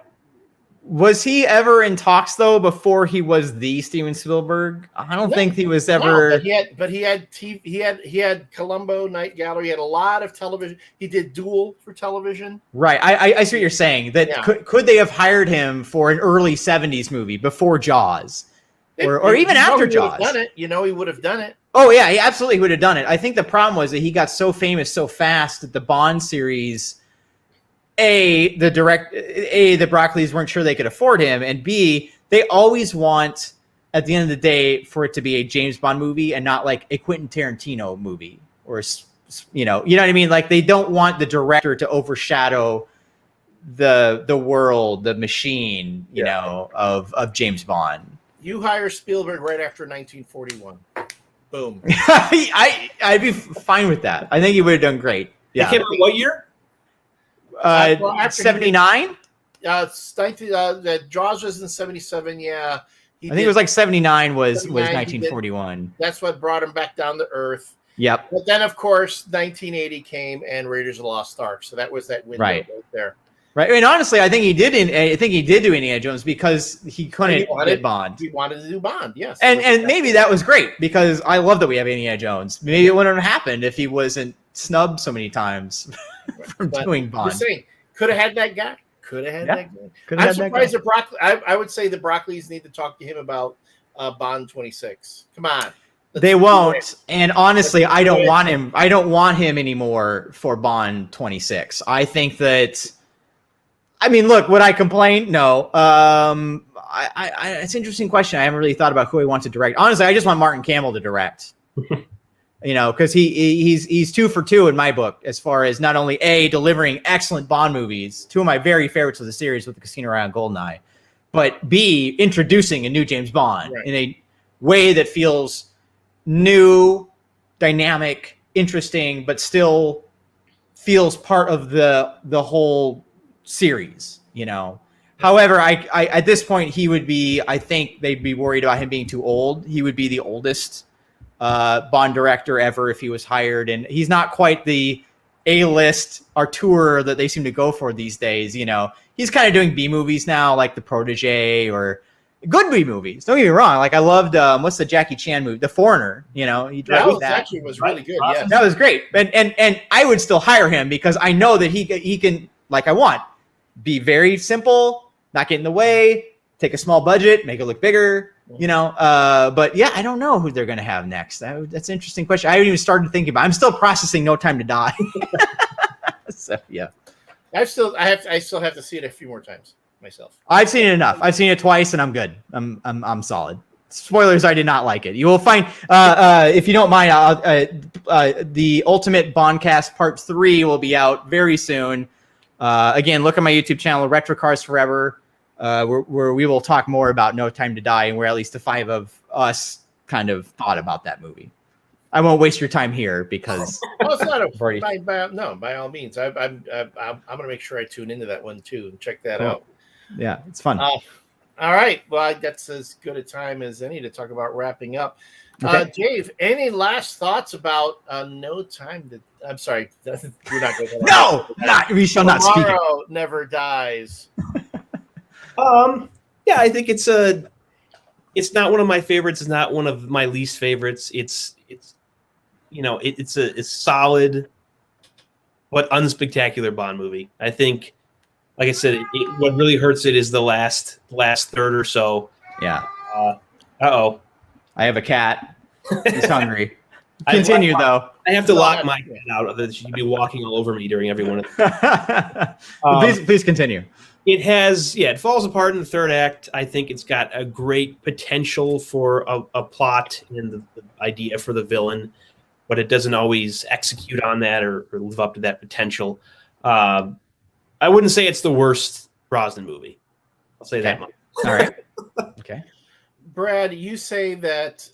Was he ever in talks though before he was the Steven Spielberg? I don't think he was ever. No, but he had Columbo, Night Gallery. He had a lot of television. He did Duel for television. Right. I see what you're saying. That could they have hired him for an early '70s movie before Jaws, or even after Jaws? Done it. He would have done it. Oh yeah, he absolutely would have done it. I think the problem was that he got so famous so fast that the Bond series, the Broccoli's weren't sure they could afford him, and B, they always want at the end of the day for it to be a James Bond movie and not like a Quentin Tarantino movie or, you know what I mean? Like they don't want the director to overshadow the world, the machine, you know, of James Bond. You hire Spielberg right after 1941. Boom. I'd be fine with that. I think he would have done great. Yeah. It came out what year? 79? Jaws was in 77. Yeah. I think it was like 79 was 1941. That's what brought him back down to earth. Yep. But then, of course, 1980 came and Raiders of the Lost Ark. So that was that window right there. Right. I mean, honestly, I think he did do Indiana Jones because he couldn't get Bond. He wanted to do Bond, yes. And maybe that was great because I love that we have Indiana Jones. Maybe it wouldn't have happened if he wasn't snubbed so many times from doing Bond. You're saying, could have had that guy. Could have had that guy. I'm surprised that Broccoli. I would say the Broccoli's need to talk to him about Bond 26. Come on. They won't. And honestly, I don't want him. I don't want him anymore for Bond 26. I think that. I mean, look, would I complain? No. It's an interesting question. I haven't really thought about who I want to direct. Honestly, I just want Martin Campbell to direct. You know, because he's 2 for 2 in my book as far as not only A, delivering excellent Bond movies, 2 of my very favorites of the series with the Casino Royale and GoldenEye, but B, introducing a new James Bond in a way that feels new, dynamic, interesting, but still feels part of the whole series, you know. However, I at this point he would be. I think they'd be worried about him being too old. He would be the oldest Bond director ever if he was hired, and he's not quite the A-list auteur that they seem to go for these days. You know, he's kind of doing B movies now, like The Protege or good B movies. Don't get me wrong. Like I loved what's the Jackie Chan movie, The Foreigner. You know, he directed that. Actually was really good. Yes. That was great, and I would still hire him because I know that he can, like I want, be very simple, not get in the way, take a small budget, make it look bigger, you know. But yeah, I don't know who they're going to have next. That's an interesting question. I haven't even started thinking about it. I'm still processing No Time to Die. So yeah, I still have to see it a few more times myself. I've seen it enough. I've seen it twice, and I'm good. I'm solid. Spoilers: I did not like it. You will find, if you don't mind, the Ultimate Bondcast Part 3 will be out very soon. Again, look at my YouTube channel, Retro Cars Forever, where we will talk more about No Time to Die and where at least the 5 of us kind of thought about that movie. I won't waste your time here because it's not by all means. I'm gonna make sure I tune into that one too and check that out. Yeah, it's fun. All right, well, that's as good a time as any to talk about wrapping up. Okay. Dave, any last thoughts about No Time to? I'm sorry, you're not going to. No, we shall not speak. Tomorrow Never Dies. Yeah, I think it's not one of my favorites. It's not one of my least favorites. It's a solid but unspectacular Bond movie. I think, like I said, what really hurts it is the last third or so. Yeah. Uh-oh. I have a cat. He's hungry. Continue, though. I have to lock my cat out of it. She'd be walking all over me during every one of them. Please continue. It falls apart in the third act. I think it's got a great potential for a plot and the idea for the villain, but it doesn't always execute on that or live up to that potential. I wouldn't say it's the worst Brosnan movie. I'll say that much. All right. Okay. Brad, you say that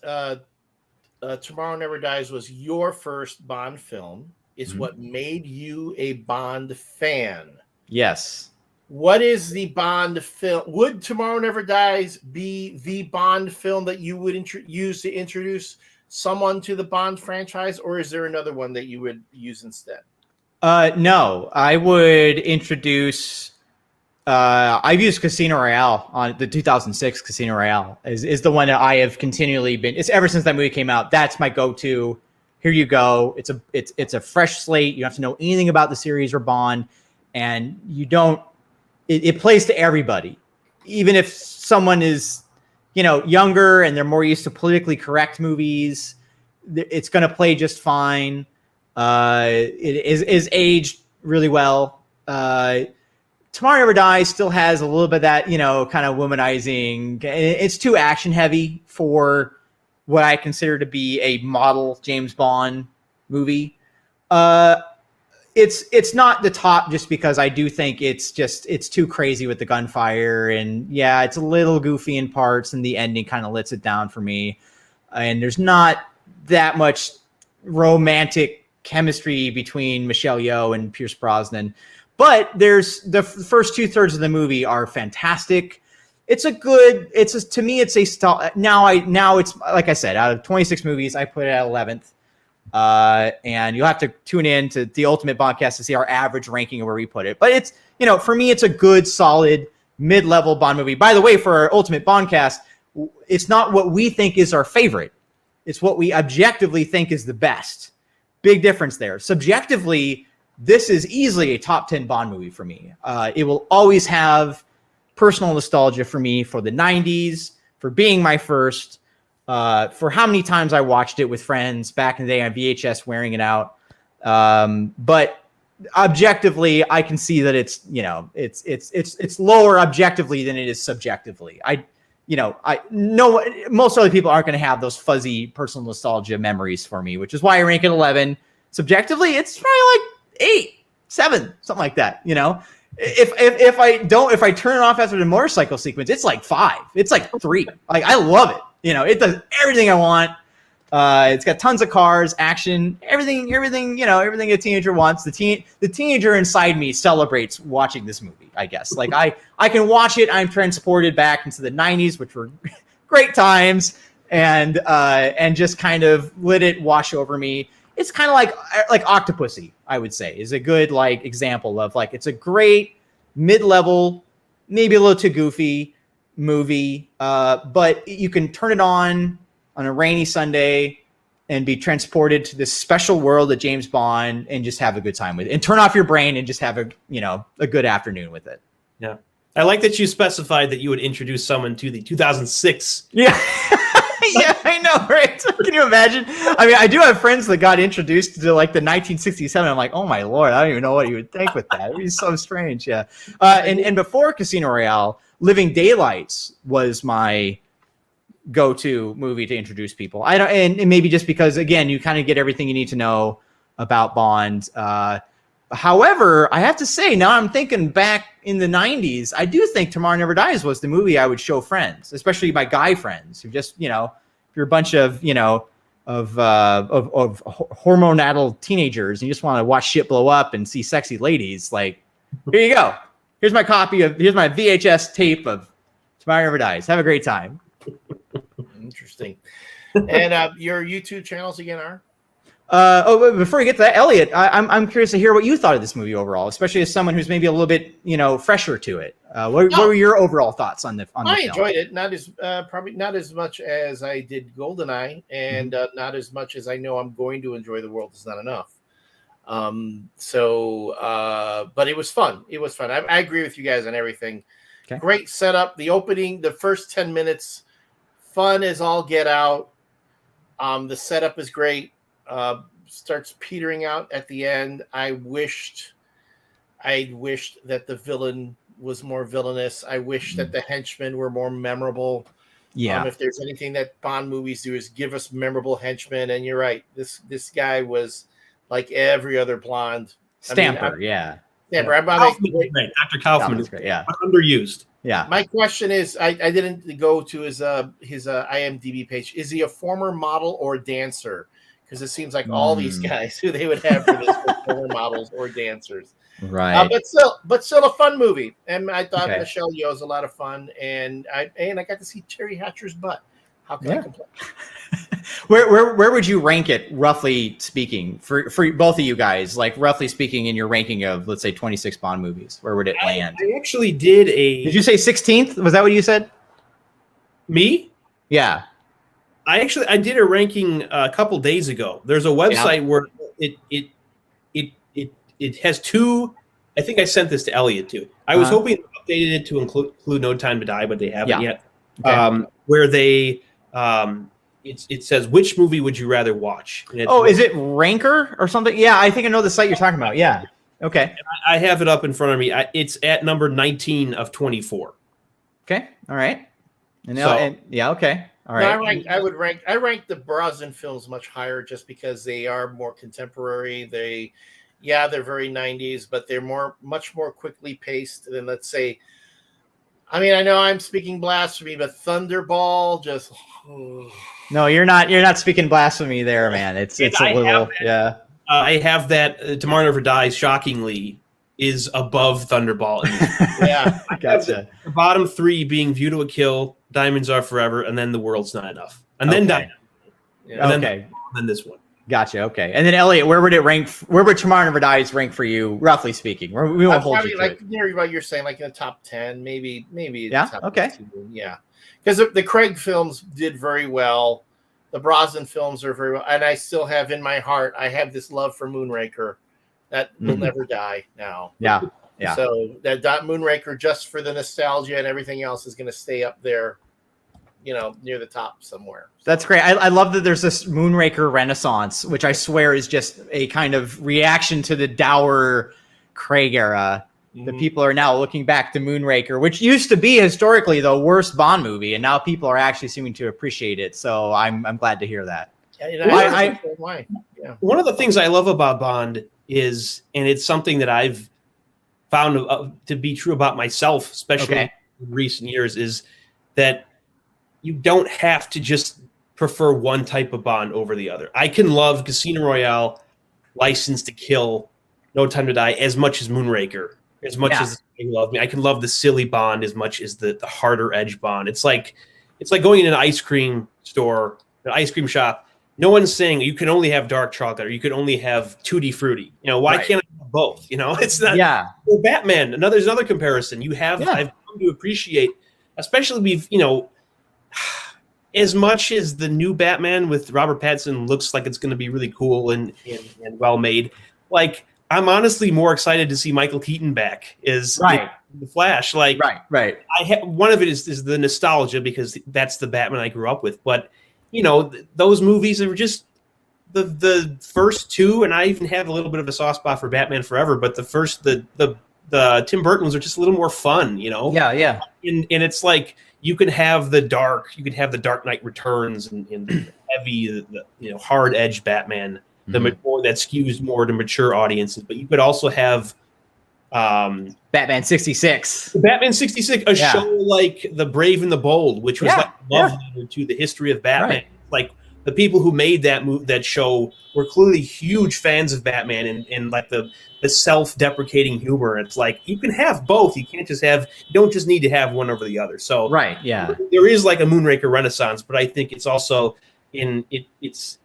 Tomorrow Never Dies was your first Bond film. It's what made you a Bond fan. Yes. What is the Bond film? Would Tomorrow Never Dies be the Bond film that you would use to introduce someone to the Bond franchise, or is there another one that you would use instead? No, I would introduce. I've used Casino Royale on the 2006 Casino Royale is the one that I have continually been. It's ever since that movie came out. That's my go-to. Here you go. It's a fresh slate. You don't have to know anything about the series or Bond, and you don't. It plays to everybody, even if someone is, younger and they're more used to politically correct movies. It's going to play just fine. It is aged really well. Tomorrow Never Dies still has a little bit of that, you know, kind of womanizing. It's too action heavy for what I consider to be a model James Bond movie. It's not the top just because I do think it's too crazy with the gunfire, and yeah, it's a little goofy in parts, and the ending kind of lets it down for me. And there's not that much romantic chemistry between Michelle Yeoh and Pierce Brosnan. But there's the first 2/3 of the movie are fantastic. To me, it's a now it's like I said, out of 26 movies, I put it at 11th. And you'll have to tune in to the Ultimate Bondcast to see our average ranking of where we put it. But it's, you know, for me, it's a good, solid, mid-level Bond movie. By the way, for our Ultimate Bondcast, it's not what we think is our favorite. It's what we objectively think is the best. Big difference there. Subjectively, this is easily a top 10 Bond movie for me. It will always have personal nostalgia for me for the 90s, for being my first, for how many times I watched it with friends back in the day on VHS, wearing it out. But objectively, I can see that it's, you know, it's lower objectively than it is subjectively. I know most other people aren't going to have those fuzzy personal nostalgia memories for me, which is why I rank it 11. Subjectively, it's probably like 8, 7, something like that. You know, if I turn it off after the motorcycle sequence, it's like 5. It's like 3. Like, I love it. You know, it does everything I want. It's got tons of cars, action, everything, you know, everything a teenager wants. The teenager inside me celebrates watching this movie, I guess. Like, I can watch it. I'm transported back into the 90s, which were great times, and just kind of let it wash over me. It's kind of like Octopussy, I would say, is a good like example of like, it's a great mid-level, maybe a little too goofy movie, but you can turn it on a rainy Sunday and be transported to this special world of James Bond and just have a good time with it, and turn off your brain and just have a good afternoon with it. Yeah. I like that you specified that you would introduce someone to the 2006. Yeah. Yeah, I know, right? Can you imagine? I mean, I do have friends that got introduced to like the 1967. I'm like, oh my Lord, I don't even know what you would think with that. It'd be so strange. Yeah. And before Casino Royale, Living Daylights was my go-to movie to introduce people. And maybe just because, again, you kind of get everything you need to know about Bond. However, I have to say, now I'm thinking back in the 90s, I do think Tomorrow Never Dies was the movie I would show friends, especially my guy friends who just, you know, if you're a bunch of, you know, of hormonal teenagers and you just want to watch shit blow up and see sexy ladies, like, here you go. Here's my VHS tape of Tomorrow Never Dies. Have a great time. Interesting. And your YouTube channels again are? Before we get to that, Elliott, I'm curious to hear what you thought of this movie overall, especially as someone who's maybe a little bit, you know, fresher to it. What were your overall thoughts on the film? I enjoyed it. Probably not as much as I did GoldenEye, and not as much as I know I'm going to enjoy The World Is Not Enough. But it was fun. It was fun. I agree with you guys on everything. Okay. Great setup. The opening, the first 10 minutes, fun as all get out. The setup is great. Starts petering out at the end. I wished that the villain was more villainous. I wish that the henchmen were more memorable. Yeah. If there's anything that Bond movies do is give us memorable henchmen. And you're right. This guy was like every other blonde. Stamper, Stamper. Yeah. Dr. Kaufman is great. Yeah. Underused. Yeah. My question is, I didn't go to his IMDb page. Is he a former model or dancer? Because it seems like all these guys who they would have for this were former models or dancers. Right. But still a fun movie. And I thought Michelle Yeoh was a lot of fun. And I got to see Terry Hatcher's butt. How can I complain? Where would you rank it, roughly speaking, for both of you guys? Like, roughly speaking, in your ranking of, let's say, 26 Bond movies, where would it land? I actually did a... Did you say 16th? Was that what you said? Me? Yeah. I did a ranking a couple days ago. There's a website where it has two. I think I sent this to Elliott too. I was hoping they updated it to include No Time to Die, but they haven't yet. Okay. Where they it says, which movie would you rather watch? Is it Ranker or something? Yeah, I think I know the site you're talking about. Yeah. Okay. I have it up in front of me. It's at number 19 of 24. Okay. All right. And So- okay. All No, right. I rank the Brosnan films much higher just because they are more contemporary. They're very 90s, but they're much more quickly paced than, let's say, I mean, I know I'm speaking blasphemy, but Thunderball just No, you're not speaking blasphemy there, man. It's a little I have that Tomorrow Never Dies, shockingly, is above Thunderball. yeah. I gotcha. The bottom three being View to a Kill, Diamonds Are Forever, and then The World's Not Enough. And then Okay. Yeah. And Okay. then this one. Gotcha. Okay. And then Elliott, where would it rank? Where would Tomorrow Never Dies rank for you, roughly speaking? We won't hold you to it. Near what you're saying, like in the top 10, maybe. Yeah? Top Okay. 2, yeah. Because the Craig films did very well. The Brosnan films are very well. And I still have in my heart, I have this love for Moonraker that will never die now. Yeah. Yeah. So that Moonraker, just for the nostalgia and everything else, is going to stay up there, near the top somewhere. That's great. I love that there's this Moonraker renaissance, which I swear is just a kind of reaction to the dour Craig era. The people are now looking back to Moonraker, which used to be historically the worst Bond movie, and now people are actually seeming to appreciate it. So I'm glad to hear that. One of the things I love about Bond is, and it's something that I've found to be true about myself, especially in recent years, is that you don't have to just prefer one type of Bond over the other. I can love Casino Royale, License to Kill, No Time to Die as much as Moonraker, as much as they love me. I can love the silly Bond as much as the harder edge Bond. It's like going in an ice cream store, an ice cream shop. No one's saying you can only have dark chocolate or you can only have Tutti Frutti. Why can't I have both? It's not. Yeah. Well, Batman. There's another comparison. I've come to appreciate, especially as much as the new Batman with Robert Pattinson looks like it's going to be really cool and well made. Like, I'm honestly more excited to see Michael Keaton back as the Flash. Like, right. One of it is the nostalgia because that's the Batman I grew up with. But those movies are just the first two, and I even have a little bit of a soft spot for Batman Forever. But the first, the Tim Burton ones are just a little more fun. Yeah. And it's like, you can have the Dark Knight Returns and the heavy, the hard edge Batman, that skews more to mature audiences. But you could also have Batman 66. Batman 66, show like The Brave and the Bold, which was like love letter to the history of Batman. Right. Like the people who made that show were clearly huge fans of Batman and like the self-deprecating humor. It's like you can have both. You don't just need to have one over the other. So there is like a Moonraker renaissance, but I think it's also it's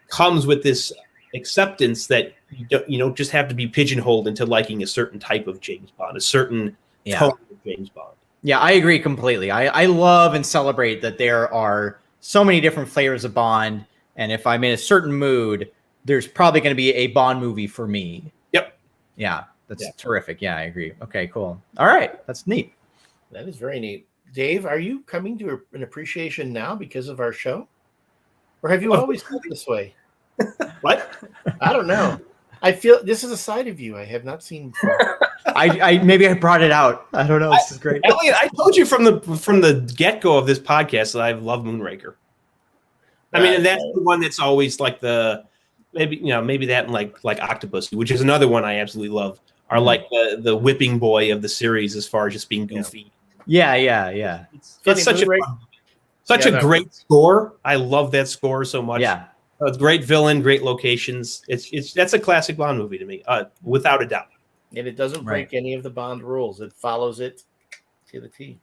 comes with this acceptance that you don't just have to be pigeonholed into liking a certain type of James Bond, a certain tone of James Bond. Yeah, I agree completely. I love and celebrate that there are so many different flavors of Bond, and if I'm in a certain mood, there's probably going to be a Bond movie for me. Yep. Yeah, that's terrific. Yeah, I agree. Okay, cool. All right, that's neat. That is very neat. Dave, are you coming to an appreciation now because of our show? Or have you always felt this way? What? I don't know. I feel this is a side of you I have not seen before. I maybe I brought it out. I don't know. This is great. Elliott, I told you from the get-go of this podcast that I love Moonraker. I mean, and that's the one that's always like maybe that and like Octopus, which is another one I absolutely love, are like the whipping boy of the series as far as just being goofy. Yeah. It's such a great score. I love that score so much. Yeah. It's great villain, great locations. That's a classic Bond movie to me, without a doubt. And it doesn't break any of the Bond rules. It follows it to the T.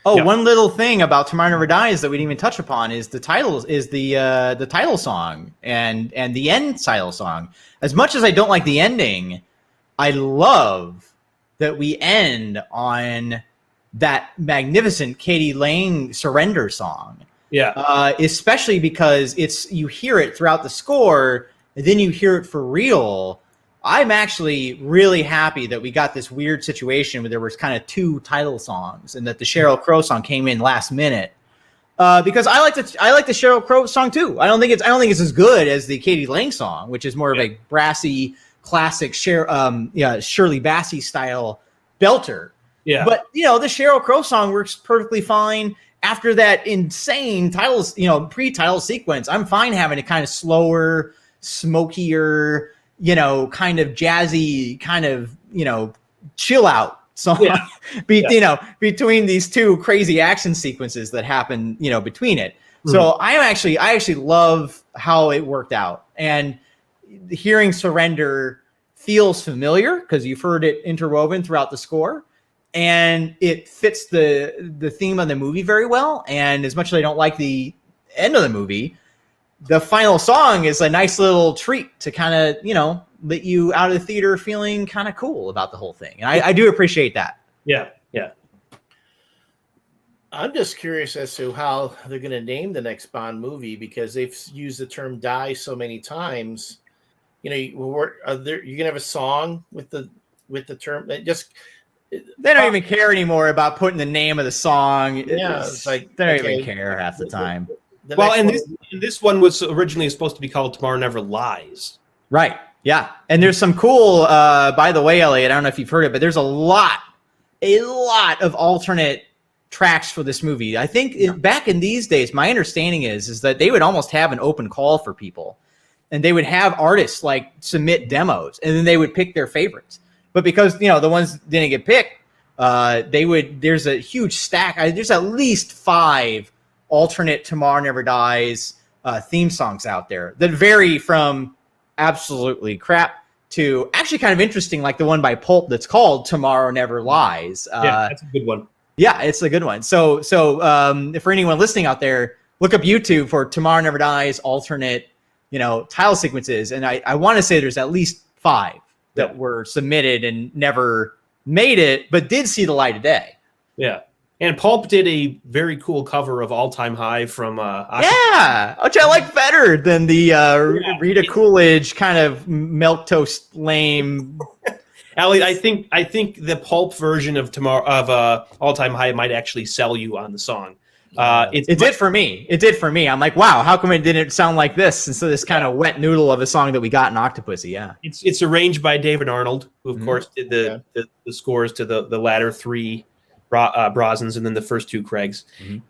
Oh, one little thing about Tomorrow Never Dies that we didn't even touch upon is the title song and the end title song. As much as I don't like the ending, I love that we end on that magnificent Katie Lang Surrender song. Yeah. Especially because you hear it throughout the score, and then you hear it for real. I'm actually really happy that we got this weird situation where there was kind of two title songs, and that the Sheryl Crow song came in last minute. Because I like the Sheryl Crow song too. I don't think it's as good as the Katie Lang song, which is more of a brassy, classic Shirley Bassey style belter. Yeah. But the Sheryl Crow song works perfectly fine after that insane titles, pre-title sequence. I'm fine having a kind of slower, smokier, kind of jazzy, kind of, chill out song. Yeah. Between these two crazy action sequences that happen, between it. Mm-hmm. So I actually love how it worked out. And hearing Surrender feels familiar because you've heard it interwoven throughout the score. And it fits the theme of the movie very well. And as much as I don't like the end of the movie, the final song is a nice little treat to kind of, let you out of the theater feeling kind of cool about the whole thing. And I do appreciate that. Yeah, yeah. I'm just curious as to how they're going to name the next Bond movie because they've used the term "die" so many times. You're going to have a song with the term. They don't even care anymore about putting the name of the song. It's like they don't even care half the time. This one was originally supposed to be called "Tomorrow Never Lies." Right. Yeah. And there's some cool. By the way, Elliott, I don't know if you've heard it, but there's a lot of alternate tracks for this movie. I think back in these days, my understanding is that they would almost have an open call for people, and they would have artists like submit demos, and then they would pick their favorites. But because the ones didn't get picked, there's a huge stack. There's at least 5 alternate Tomorrow Never Dies theme songs out there that vary from absolutely crap to actually kind of interesting, like the one by Pulp that's called Tomorrow Never Lies. Yeah, that's a good one. Yeah, it's a good one. So for anyone listening out there, look up YouTube for Tomorrow Never Dies alternate, title sequences. And I want to say there's at least 5 that were submitted and never made it, but did see the light of day. Yeah. And Pulp did a very cool cover of All Time High from which I like better than the Rita Coolidge kind of milquetoast lame. Elliott, I think the Pulp version of All Time High might actually sell you on the song. It did for me. I'm like, wow, how come it didn't sound like this instead of this kind of wet noodle of a song that we got in Octopussy? Yeah, it's arranged by David Arnold, who of course did the scores to the latter 3 Brosnans and then the first 2 Craigs,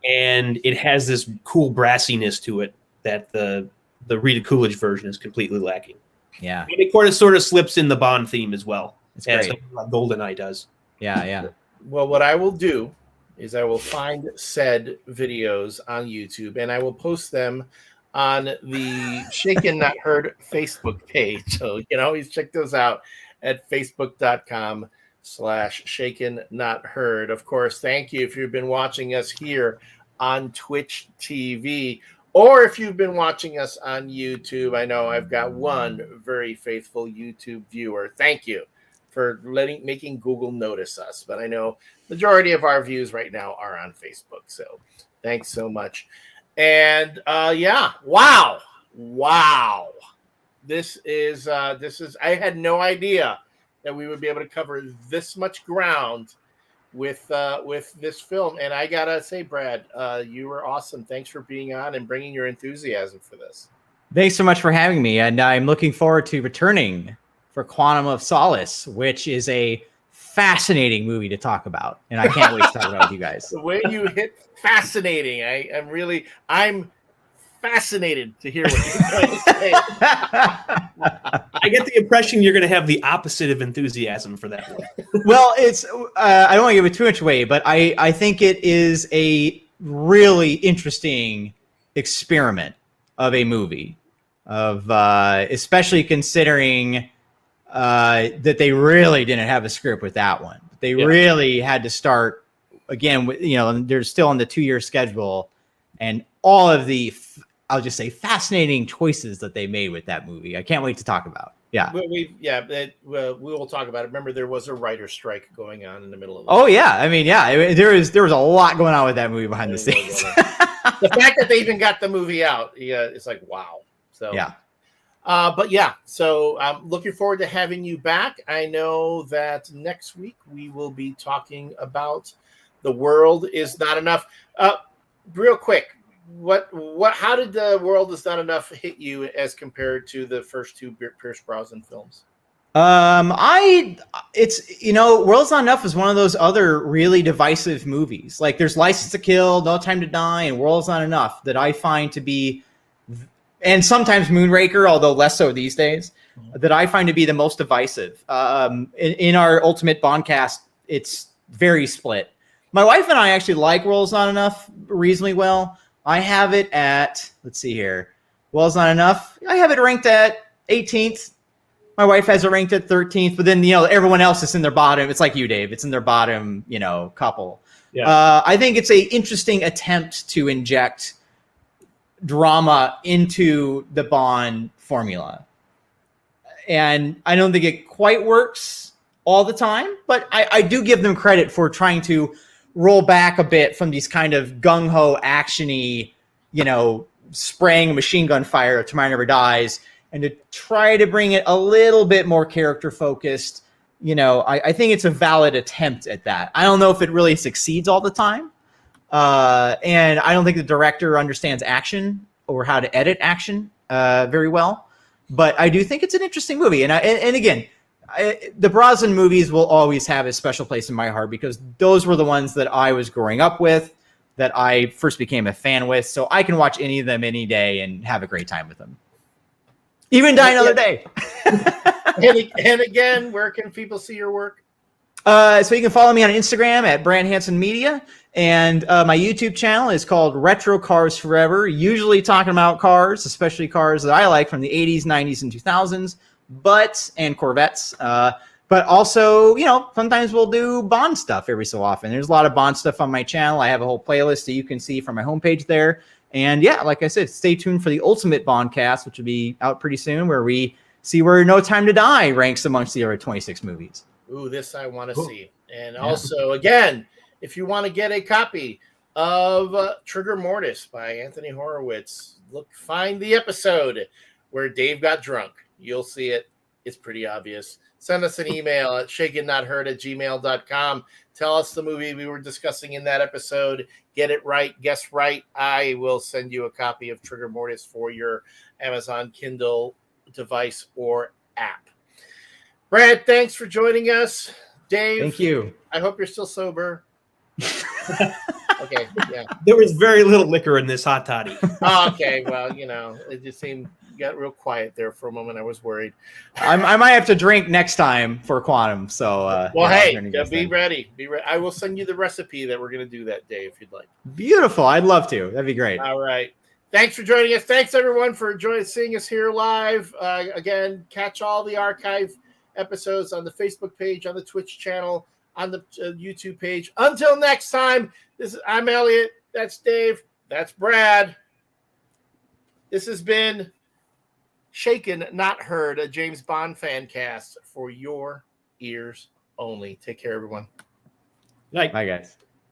and it has this cool brassiness to it that the Rita Coolidge version is completely lacking. Yeah, and it sort of slips in the Bond theme as well, as GoldenEye does. Yeah. Well, what I will do is I will find said videos on YouTube and I will post them on the Shaken Not Heard Facebook page. So you can always check those out at facebook.com/Shaken Not Heard. Of course, thank you if you've been watching us here on Twitch TV or if you've been watching us on YouTube. I know I've got one very faithful YouTube viewer. Thank you for making Google notice us. But I know majority of our views right now are on Facebook. So thanks so much. And wow. This is I had no idea that we would be able to cover this much ground with this film. And I gotta say, Brad, you were awesome. Thanks for being on and bringing your enthusiasm for this. Thanks so much for having me. And I'm looking forward to returning for Quantum of Solace, which is a fascinating movie to talk about. And I can't wait to talk about it with you guys. The way you hit fascinating, I'm fascinated to hear what you're going to say. I get the impression you're going to have the opposite of enthusiasm for that one. Well, it's I don't want to give it too much away, but I think it is a really interesting experiment of a movie, especially considering that they really didn't have a script with that one. They really had to start again with, they're still on the 2-year schedule, and all of the I'll just say fascinating choices that they made with that movie. I can't wait to talk about. Yeah. We will talk about it. Remember, there was a writer's strike going on in the middle of it. Oh yeah. I mean, yeah, there was a lot going on with that movie behind the scenes. The fact that they even got the movie out, it's like, wow. So yeah. So I'm looking forward to having you back. I know that next week we will be talking about The World Is Not Enough. Real quick, how did The World Is Not Enough hit you as compared to the first 2 Pierce Brosnan films? World's Not Enough is one of those other really divisive movies. Like there's License to Kill, No Time to Die, and World's Not Enough that I find to be, and sometimes Moonraker, although less so these days, that I find to be the most divisive. In our Ultimate Bondcast, it's very split. My wife and I actually like World's Not Enough reasonably well. I have it at, let's see here, World's Not Enough. I have it ranked at 18th. My wife has it ranked at 13th, but then, everyone else is in their bottom. It's like you, Dave. It's in their bottom, couple. Yeah. I think it's an interesting attempt to inject drama into the Bond formula. And I don't think it quite works all the time, but I do give them credit for trying to roll back a bit from these kind of gung-ho, action-y, spraying machine gun fire, Tomorrow Never Dies, and to try to bring it a little bit more character-focused. I think it's a valid attempt at that. I don't know if it really succeeds all the time, and I don't think the director understands action or how to edit action very well, but I do think it's an interesting movie. And again, the Brosnan movies will always have a special place in my heart because those were the ones that I was growing up with, that I first became a fan with. So I can watch any of them any day and have a great time with them. Even die another day. and again, where can people see your work? So you can follow me on Instagram at Brand Hansen Media. And my YouTube channel is called Retro Cars Forever, usually talking about cars, especially cars that I like from the 80s, 90s, and 2000s. And Corvettes, but also, sometimes we'll do Bond stuff every so often. There's a lot of Bond stuff on my channel. I have a whole playlist that you can see from my homepage there. And yeah, like I said, stay tuned for the Ultimate Bondcast, which will be out pretty soon, where we see where No Time to Die ranks amongst the other 26 movies. Ooh, this I want to see. And also, again, if you want to get a copy of Trigger Mortis by Anthony Horowitz, find the episode where Dave got drunk. You'll see it. It's pretty obvious. Send us an email at shakennotheard@gmail.com. Tell us the movie we were discussing in that episode. Get it right. Guess right. I will send you a copy of Trigger Mortis for your Amazon Kindle device or app. Brad, thanks for joining us. Dave. Thank you. I hope you're still sober. Okay, yeah. There was very little liquor in this hot toddy. Oh, okay, well, it just seemed got real quiet there for a moment. I was worried. I might have to drink next time for Quantum. So, be ready. Be ready. I will send you the recipe that we're going to do that day if you'd like. Beautiful. I'd love to. That'd be great. All right. Thanks for joining us. Thanks everyone for seeing us here live. Again, catch all the archive episodes on the Facebook page, on the Twitch channel, on the YouTube page. Until next time, I'm Elliott. That's Dave. That's Brad. This has been Shaken, Not Heard, a James Bond fan cast for your ears only. Take care, everyone. Bye, guys.